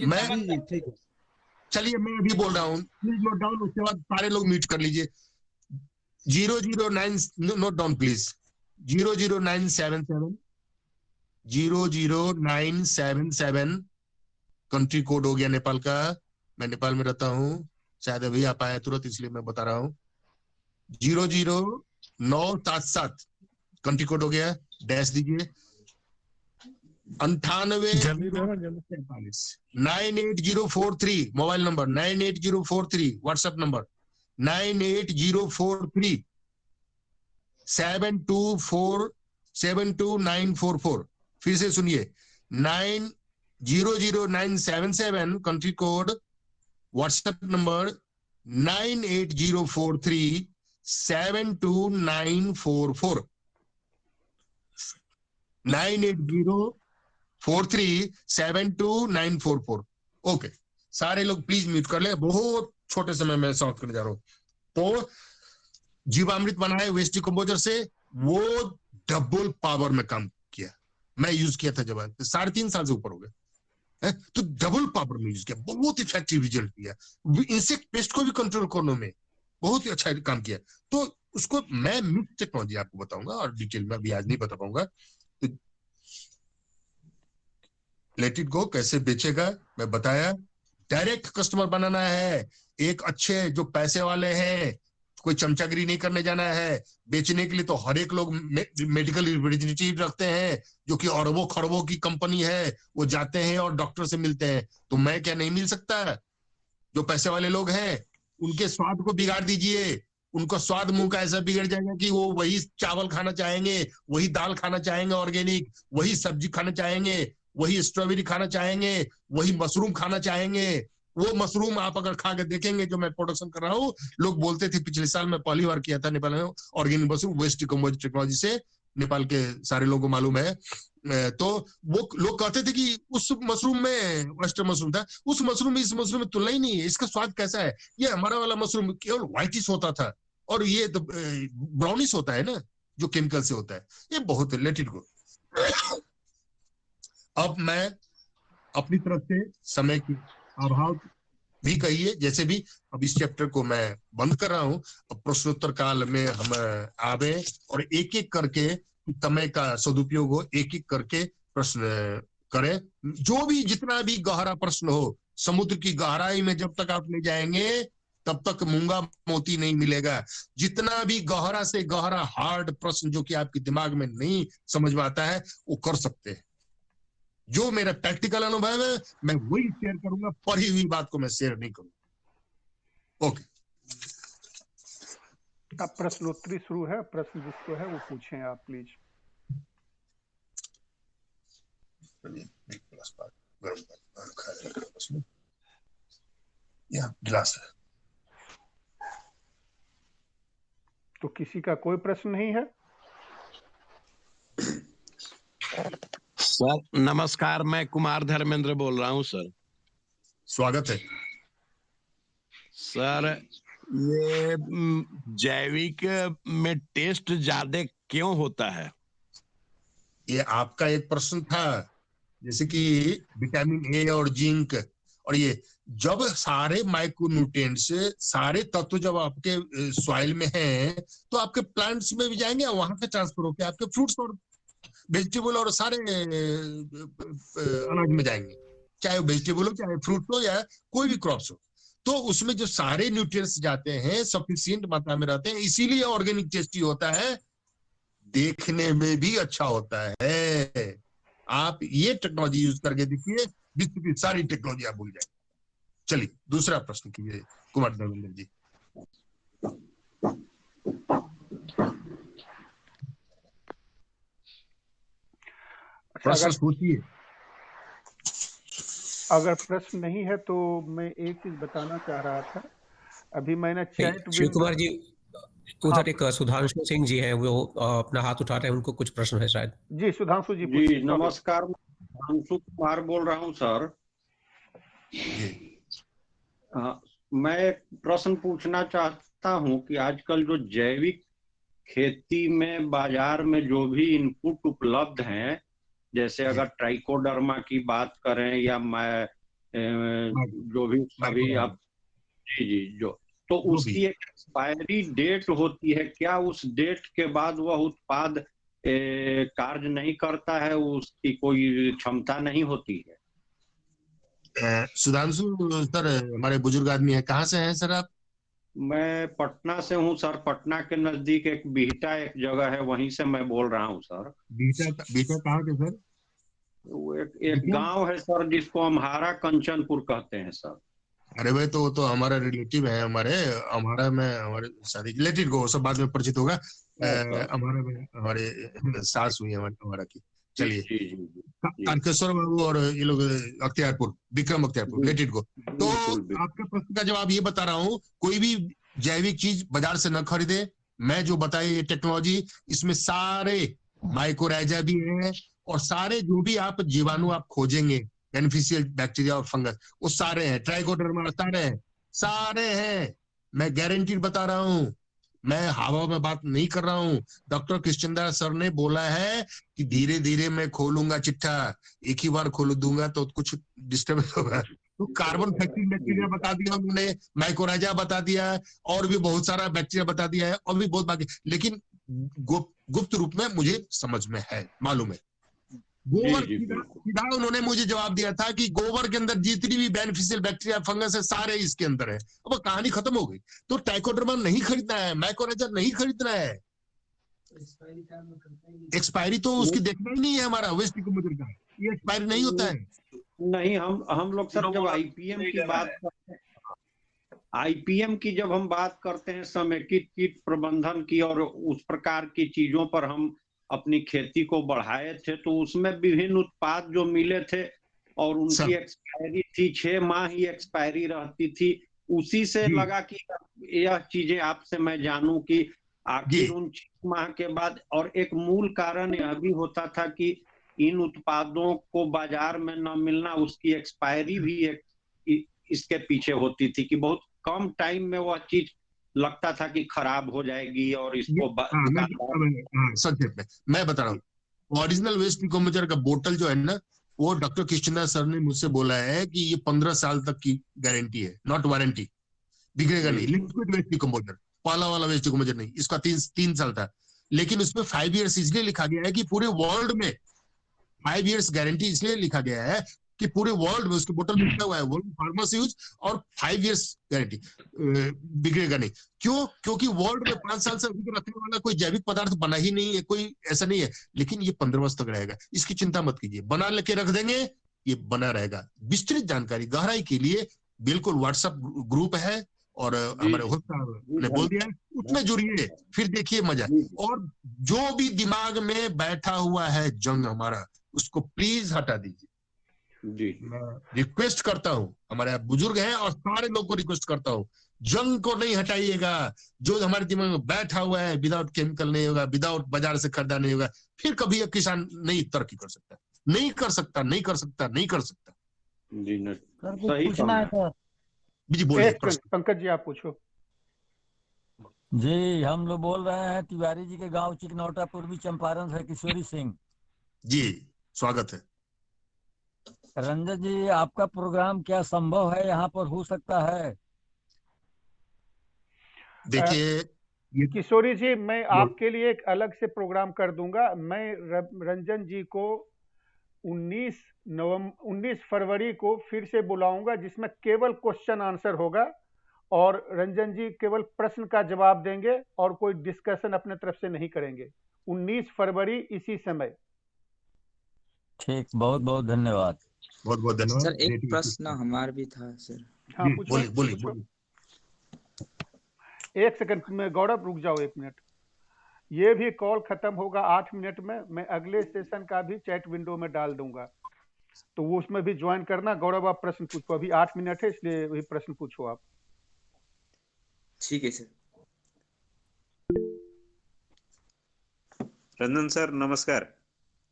मैं ठीक है, चलिए मैं अभी बोल रहा हूँ, प्लीज नोट डाउन, उसके बाद सारे लोग म्यूट कर लीजिए। 009 note down please, 00977 00977 country code हो गया नेपाल का, मैं नेपाल में रहता हूँ, शायद अभी आप आया तुरंत इसलिए मैं बता रहा हूँ। 00977 कंट्री कोड हो गया, डैश दीजिए। 98,98043 मोबाइल नंबर, 98043 व्हाट्सएप नंबर, 98043 724 फिर से सुनिए, 00977 country code, WhatsApp number 98043 72944 98043 okay, सारे लोग प्लीज म्यूट कर ले, बहुत छोटे समय में समाप्त करने जा रहा हूं। तो जीवामृत बनाए वेस्ट डिकम्पोजर से, वो डबल पावर में काम किया, मैं यूज किया था जब 3.5 साल से ऊपर हो गए, तो डबल पावर में यूज किया, बहुत इफेक्टिव रिजल्ट दिया, इंसेक्ट पेस्ट को भी कंट्रोल करने में बहुत ही अच्छा काम किया। तो उसको मैं मिक्स टेक्नोलॉजी आपको बताऊंगा और डिटेल में अभी आज नहीं बता पाऊंगा। तो लेट इट गो कैसे बेचेगा मैं बताया, डायरेक्ट कस्टमर बनाना है, एक अच्छे जो पैसे वाले हैं, कोई चमचागिरी नहीं करने जाना है। बेचने के लिए तो हर एक लोग मेडिकल रिप्रेजेंटेटिव रखते हैं, जो कि अरबों खरबों की कंपनी है, वो जाते हैं और डॉक्टर से मिलते हैं। तो मैं क्या नहीं मिल सकता? जो पैसे वाले लोग हैं उनके स्वाद को बिगाड़ दीजिए, उनका स्वाद मुंह का ऐसा बिगड़ जाएगा कि वो वही चावल खाना चाहेंगे, वही दाल खाना चाहेंगे ऑर्गेनिक, वही सब्जी खाना चाहेंगे, वही स्ट्रॉबेरी खाना चाहेंगे, वही मशरूम खाना चाहेंगे। वो मशरूम आप अगर खा के देखेंगे जो मैं प्रोडक्शन कर रहा हूँ, लोग बोलते थे, पिछले साल मैं पहली बार किया था नेपाल में organic mushroom waste decompose technology से, नेपाल के सारे लोगों को मालूम है। तो वो लोग कहते थे कि उस मशरूम में वेस्टर्न मशरूम था, उस मशरूम में इस मशरूम में तुलना ही नहीं है, इसका स्वाद कैसा है। ये हमारा वाला मशरूम केवल व्हाइटिश होता था और ये तो ब्राउनिश होता है ना, जो केमिकल से होता है। ये बहुत लेट इट गो। अब मैं अपनी तरफ से समय की अभाव भी कहिए, जैसे भी अब इस चैप्टर को मैं बंद कर रहा हूं, अब प्रश्नोत्तर काल में हम आवे और एक एक करके समय का सदुपयोग हो, एक एक करके प्रश्न करें। जो भी जितना भी गहरा प्रश्न हो, समुद्र की गहराई में जब तक आप ले जाएंगे तब तक मूंगा मोती नहीं मिलेगा। जितना भी गहरा से गहरा हार्ड प्रश्न जो कि आपके दिमाग में नहीं समझ में आता है, वो कर सकते हैं। जो मेरा प्रैक्टिकल अनुभव है मैं वही शेयर करूंगा, पढ़ी हुई बात को मैं शेयर नहीं करूंगा। ओके, अब प्रश्नोत्तरी शुरू है, प्रश्न जिसको है वो पूछें आप प्लीज। गिलास है तो किसी का कोई प्रश्न नहीं है? सर नमस्कार, मैं कुमार धर्मेंद्र बोल रहा हूं सर। स्वागत है सर, ये जैविक में टेस्ट ज्यादा क्यों होता है? ये आपका एक प्रश्न था, जैसे कि विटामिन ए और जिंक, और ये जब सारे माइक्रोन्यूट्रिएंट्स, सारे तत्व जब आपके सॉइल में हैं, तो आपके प्लांट्स में भी जाएंगे, वहां से ट्रांसफर होकर आपके फ्रूट्स और वेजिटेबल और सारे अनाज में जाएंगे, चाहे वेजिटेबल हो, चाहे फ्रूट हो, या कोई भी क्रॉप्स हो। तो उसमें जो सारे न्यूट्रिएंट्स जाते हैं सफिशिएंट मात्रा में रहते हैं, इसीलिए ऑर्गेनिक टेस्टी होता है, देखने में भी अच्छा होता है। आप ये टेक्नोलॉजी यूज करके देखिए, विश्व की सारी टेक्नोलॉजी आप भूल जाएंगे। चलिए दूसरा प्रश्न कीजिए कुमार धर्मेंद्र जी। प्रश्न सोचिए। अगर प्रश्न नहीं है तो मैं एक चीज बताना चाह रहा था। अभी मैंने चैट शिव विंडो। कुमार जी, हाँ उधर एक सुधांशु सिंह जी हैं, वो अपना हाथ उठा रहे हैं, उनको कुछ प्रश्न है शायद। जी, सुधांशु जी जी पूछिए। सॉरी। नमस्कार, मैं अंशु कुमार बोल रहा हूँ सर। जी हाँ, मैं एक प्रश्न पूछना चाहता हूँ कि आजकल जो जैविक खेती में बाजार में जो भी इनपुट उपलब्ध हैं, जैसे अगर ट्राइकोडर्मा की बात करें या मैं जो भी अभी आप जी जो तो जो भी उसकी एक एक्सपायरी डेट होती है, क्या उस डेट के बाद वह उत्पाद कार्य नहीं करता है, उसकी कोई क्षमता नहीं होती है? सुधांशु सर हमारे बुजुर्ग आदमी है, कहाँ से हैं सर आप? मैं पटना से हूँ सर। पटना के नजदीक एक बिहटा एक जगह है, वहीं से मैं बोल रहा हूँ सर। बीटा बीटा कहाँ के सर? वो एक गांव है सर, जिसको अम्हारा कंचनपुर कहते हैं सर। अरे भाई तो हमारा रिलेटिव है, हमारा में हमारे शादी रिलेटिव को सब बाद में परिचित होगा। हमारा में हमारे सास हुई है हमारा की। चलिए, जी जी जी जी तारकेश्वर बाबू और ये लोग अख्तियारपुर, विक्रम अख्तियारपुर रिलेटेड को। तो बिल्कुल बिल्कुल। आपका प्रश्न का जवाब ये बता रहा हूँ, कोई भी जैविक चीज बाजार से न खरीदे। मैं जो बताई ये टेक्नोलॉजी, इसमें सारे माइकोराइजा भी है, और सारे जो भी आप जीवाणु आप खोजेंगे, बेनिफिशियल बैक्टीरिया और फंगस, वो सारे हैं। ट्राइकोडर्मा सारे हैं। मैं गारंटी बता रहा हूँ, मैं हवा में बात नहीं कर रहा हूँ। डॉक्टर कृष्णदास सर ने बोला है कि धीरे धीरे मैं खोलूंगा चिट्ठा, एक ही बार खोल दूंगा तो कुछ डिस्टर्बेंस होगा। तो कार्बन फैक्ट्री बैक्टीरिया बता दिया उन्होंने, माइकोराइजा बता दिया, और भी बहुत सारा बैक्टीरिया बता दिया है, और भी बहुत बाकी, लेकिन गुप्त रूप में मुझे समझ में है, मालूम है। गोबर सीधा उन्होंने मुझे जवाब दिया था कि गोबर के अंदर जितनी भी बेनिफिशियल बैक्टीरिया फंगस है सारे इसके अंदर है। अब कहानी खत्म हो गई। तो ट्राइकोडर्मा नहीं खरीदना है, माइकोराइजा नहीं खरीदना है। एक्सपायरी तो उसकी देखना ही नहीं है हमारा वेस्ट कंपोजर का, ये एक्सपायरी नहीं होता है। नहीं, हम लोग सर जब आईपीएम की जब हम बात करते हैं, समेकित कीट प्रबंधन की, और उस प्रकार की चीजों पर हम अपनी खेती को बढ़ाए थे, तो उसमें विभिन्न उत्पाद जो मिले थे और उनकी एक्सपायरी थी 6 माह ही एक्सपायरी रहती थी। उसी से लगा कि यह चीजें आपसे मैं जानूं कि आखिर उन 6 माह के बाद, और एक मूल कारण यह भी होता था कि इन उत्पादों को बाजार में न मिलना, उसकी एक्सपायरी भी एक इसके पीछे होती थी कि बहुत कम टाइम में वह चीज लगता था कि खराब हो जाएगी, और इसको संक्षेप में मैं बता रहा हूँ। ओरिजिनल वेस्ट कंपोजर का बोतल जो है ना, वो डॉक्टर कृष्णदास सर ने मुझसे बोला है कि ये 15 साल तक की गारंटी है, नॉट वारंटी, बिगड़ेगा नहीं। लिक्विड वेस्ट कंपोजर, पाला वाला वेस्ट कंपोजर नहीं, इसका 3 साल था। लेकिन उसमें 5 इयर्स इसलिए लिखा गया है कि पूरे वर्ल्ड में 5 इयर्स गारंटी इसलिए लिखा गया है कि पूरे वर्ल्ड में उसके बोतल में लिखा हुआ है वर्ल्ड फार्मर्स यूज, और 5 इयर्स गारंटी, बिगड़ेगा नहीं। क्यों? क्योंकि वर्ल्ड में 5 साल से अधिक रखने वाला कोई जैविक पदार्थ बना ही नहीं है, कोई ऐसा नहीं है। लेकिन ये 15 वर्ष तक रहेगा, इसकी चिंता मत कीजिए, बना लेके रख देंगे, ये बना रहेगा। विस्तृत जानकारी गहराई के लिए बिल्कुल व्हाट्सएप ग्रुप है, और हमारे होस्ट साहब ने बोल दिया है, उसमें जुड़िए, फिर देखिए मजा। और जो भी दिमाग में बैठा हुआ है जंग हमारा, उसको प्लीज हटा दीजिए। मैं रिक्वेस्ट करता हूँ, हमारे बुजुर्ग हैं और सारे लोग को रिक्वेस्ट करता हूँ, जंग को नहीं हटाइएगा। जो हमारे दिमाग में बैठा हुआ है, विदाउट केमिकल नहीं होगा, विदाउट बाजार से खरीदा नहीं होगा, फिर कभी एक किसान नहीं तरक्की कर सकता, नहीं कर सकता, नहीं कर सकता, नहीं कर सकता। सही पूछना है सर। जी बोलिए। पंकज जी आप पूछो। जी, हम लोग बोल रहे हैं तिवारी जी के गांव चिकनौटा, पूर्वी चंपारण से किशोरी सिंह जी, स्वागत है। रंजन जी, आपका प्रोग्राम क्या संभव है यहाँ पर हो सकता है? देखिए किशोरी जी, मैं आपके लिए एक अलग से प्रोग्राम कर दूंगा। मैं रंजन जी को 19 फरवरी को फिर से बुलाऊंगा, जिसमें केवल क्वेश्चन आंसर होगा, और रंजन जी केवल प्रश्न का जवाब देंगे और कोई डिस्कशन अपने तरफ से नहीं करेंगे। 19 फरवरी इसी समय। ठीक, बहुत बहुत धन्यवाद। बहुत बहुत धन्यवाद सर। एक प्रश्न हमारा भी था सर। हाँ पूछो। बोलिए। एक सेकंड में, गौरव रुक जाओ 1 मिनट। ये भी कॉल खत्म होगा 8 मिनट में, मैं अगले सेशन का भी चैट विंडो में डाल दूंगा, तो वो उसमें भी ज्वाइन करना। गौरव आप प्रश्न पूछो, अभी 8 मिनट है इसलिए वही प्रश्न पूछो आप। ठीक है सर। रंजन सर नमस्कार।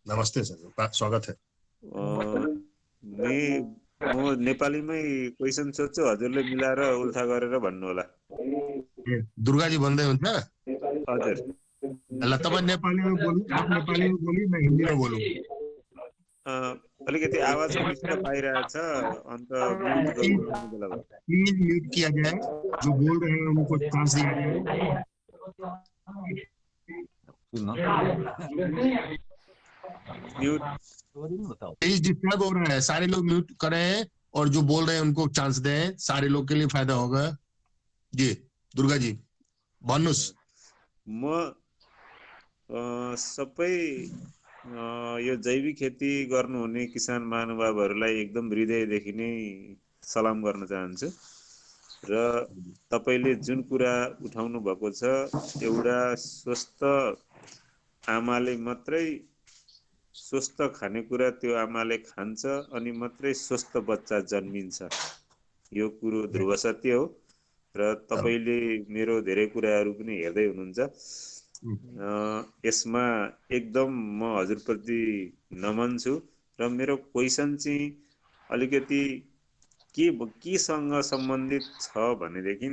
नमस्ते सर, स्वागत है। म नेपालीमै क्वेसन सोध्छु, हजुरले मिलाएर उल्था गरेर भन्नु होला। दुर्गा जी भन्दै हुन्छ। हजुर। ल तपाईँ नेपालीमा बोल्नु, आप नेपालीमा बोली, मैं हिन्दीमा बोलूं। अलिकति आवाज मिठो पाइरहेछ, अन्त म्युट गर्नु बेला भयो। प्लीज म्यूट किया जाए, जो बोल रहे हैं उनको चांस दिया जाए। म्यूट प्लीज, डिस्टर्ब हो रहा है, सारे लोग म्यूट करें और जो बोल रहे हैं उनको चांस दें, सारे लोग के लिए फायदा होगा। जी दुर्गा जी भन्नुस्। म सबै यो जैविक खेती गर्नुहुने किसान महानुभावहरूलाई एकदम हृदयदेखि नै सलाम गर्न चाहन्छु। र तपाईले जुन कुरा उठाउनु भएको छ, एउटा स्वस्थ आमाले मात्रै स्वस्थ खानेकुरा त्यो आमाले खान्छ अनि मात्रै स्वस्थ बच्चा जन्मिन्छ। यो कुरो ध्रुव सत्य हो र तपाईले मेरो धेरै कुराहरू पनि हेर्दै हुनुहुन्छ। यसमा एकदम म हजुरप्रति नमन छु र मेरो क्वेसन चाहिँ अलिकति केसँग सम्बन्धित छ भनेदेखि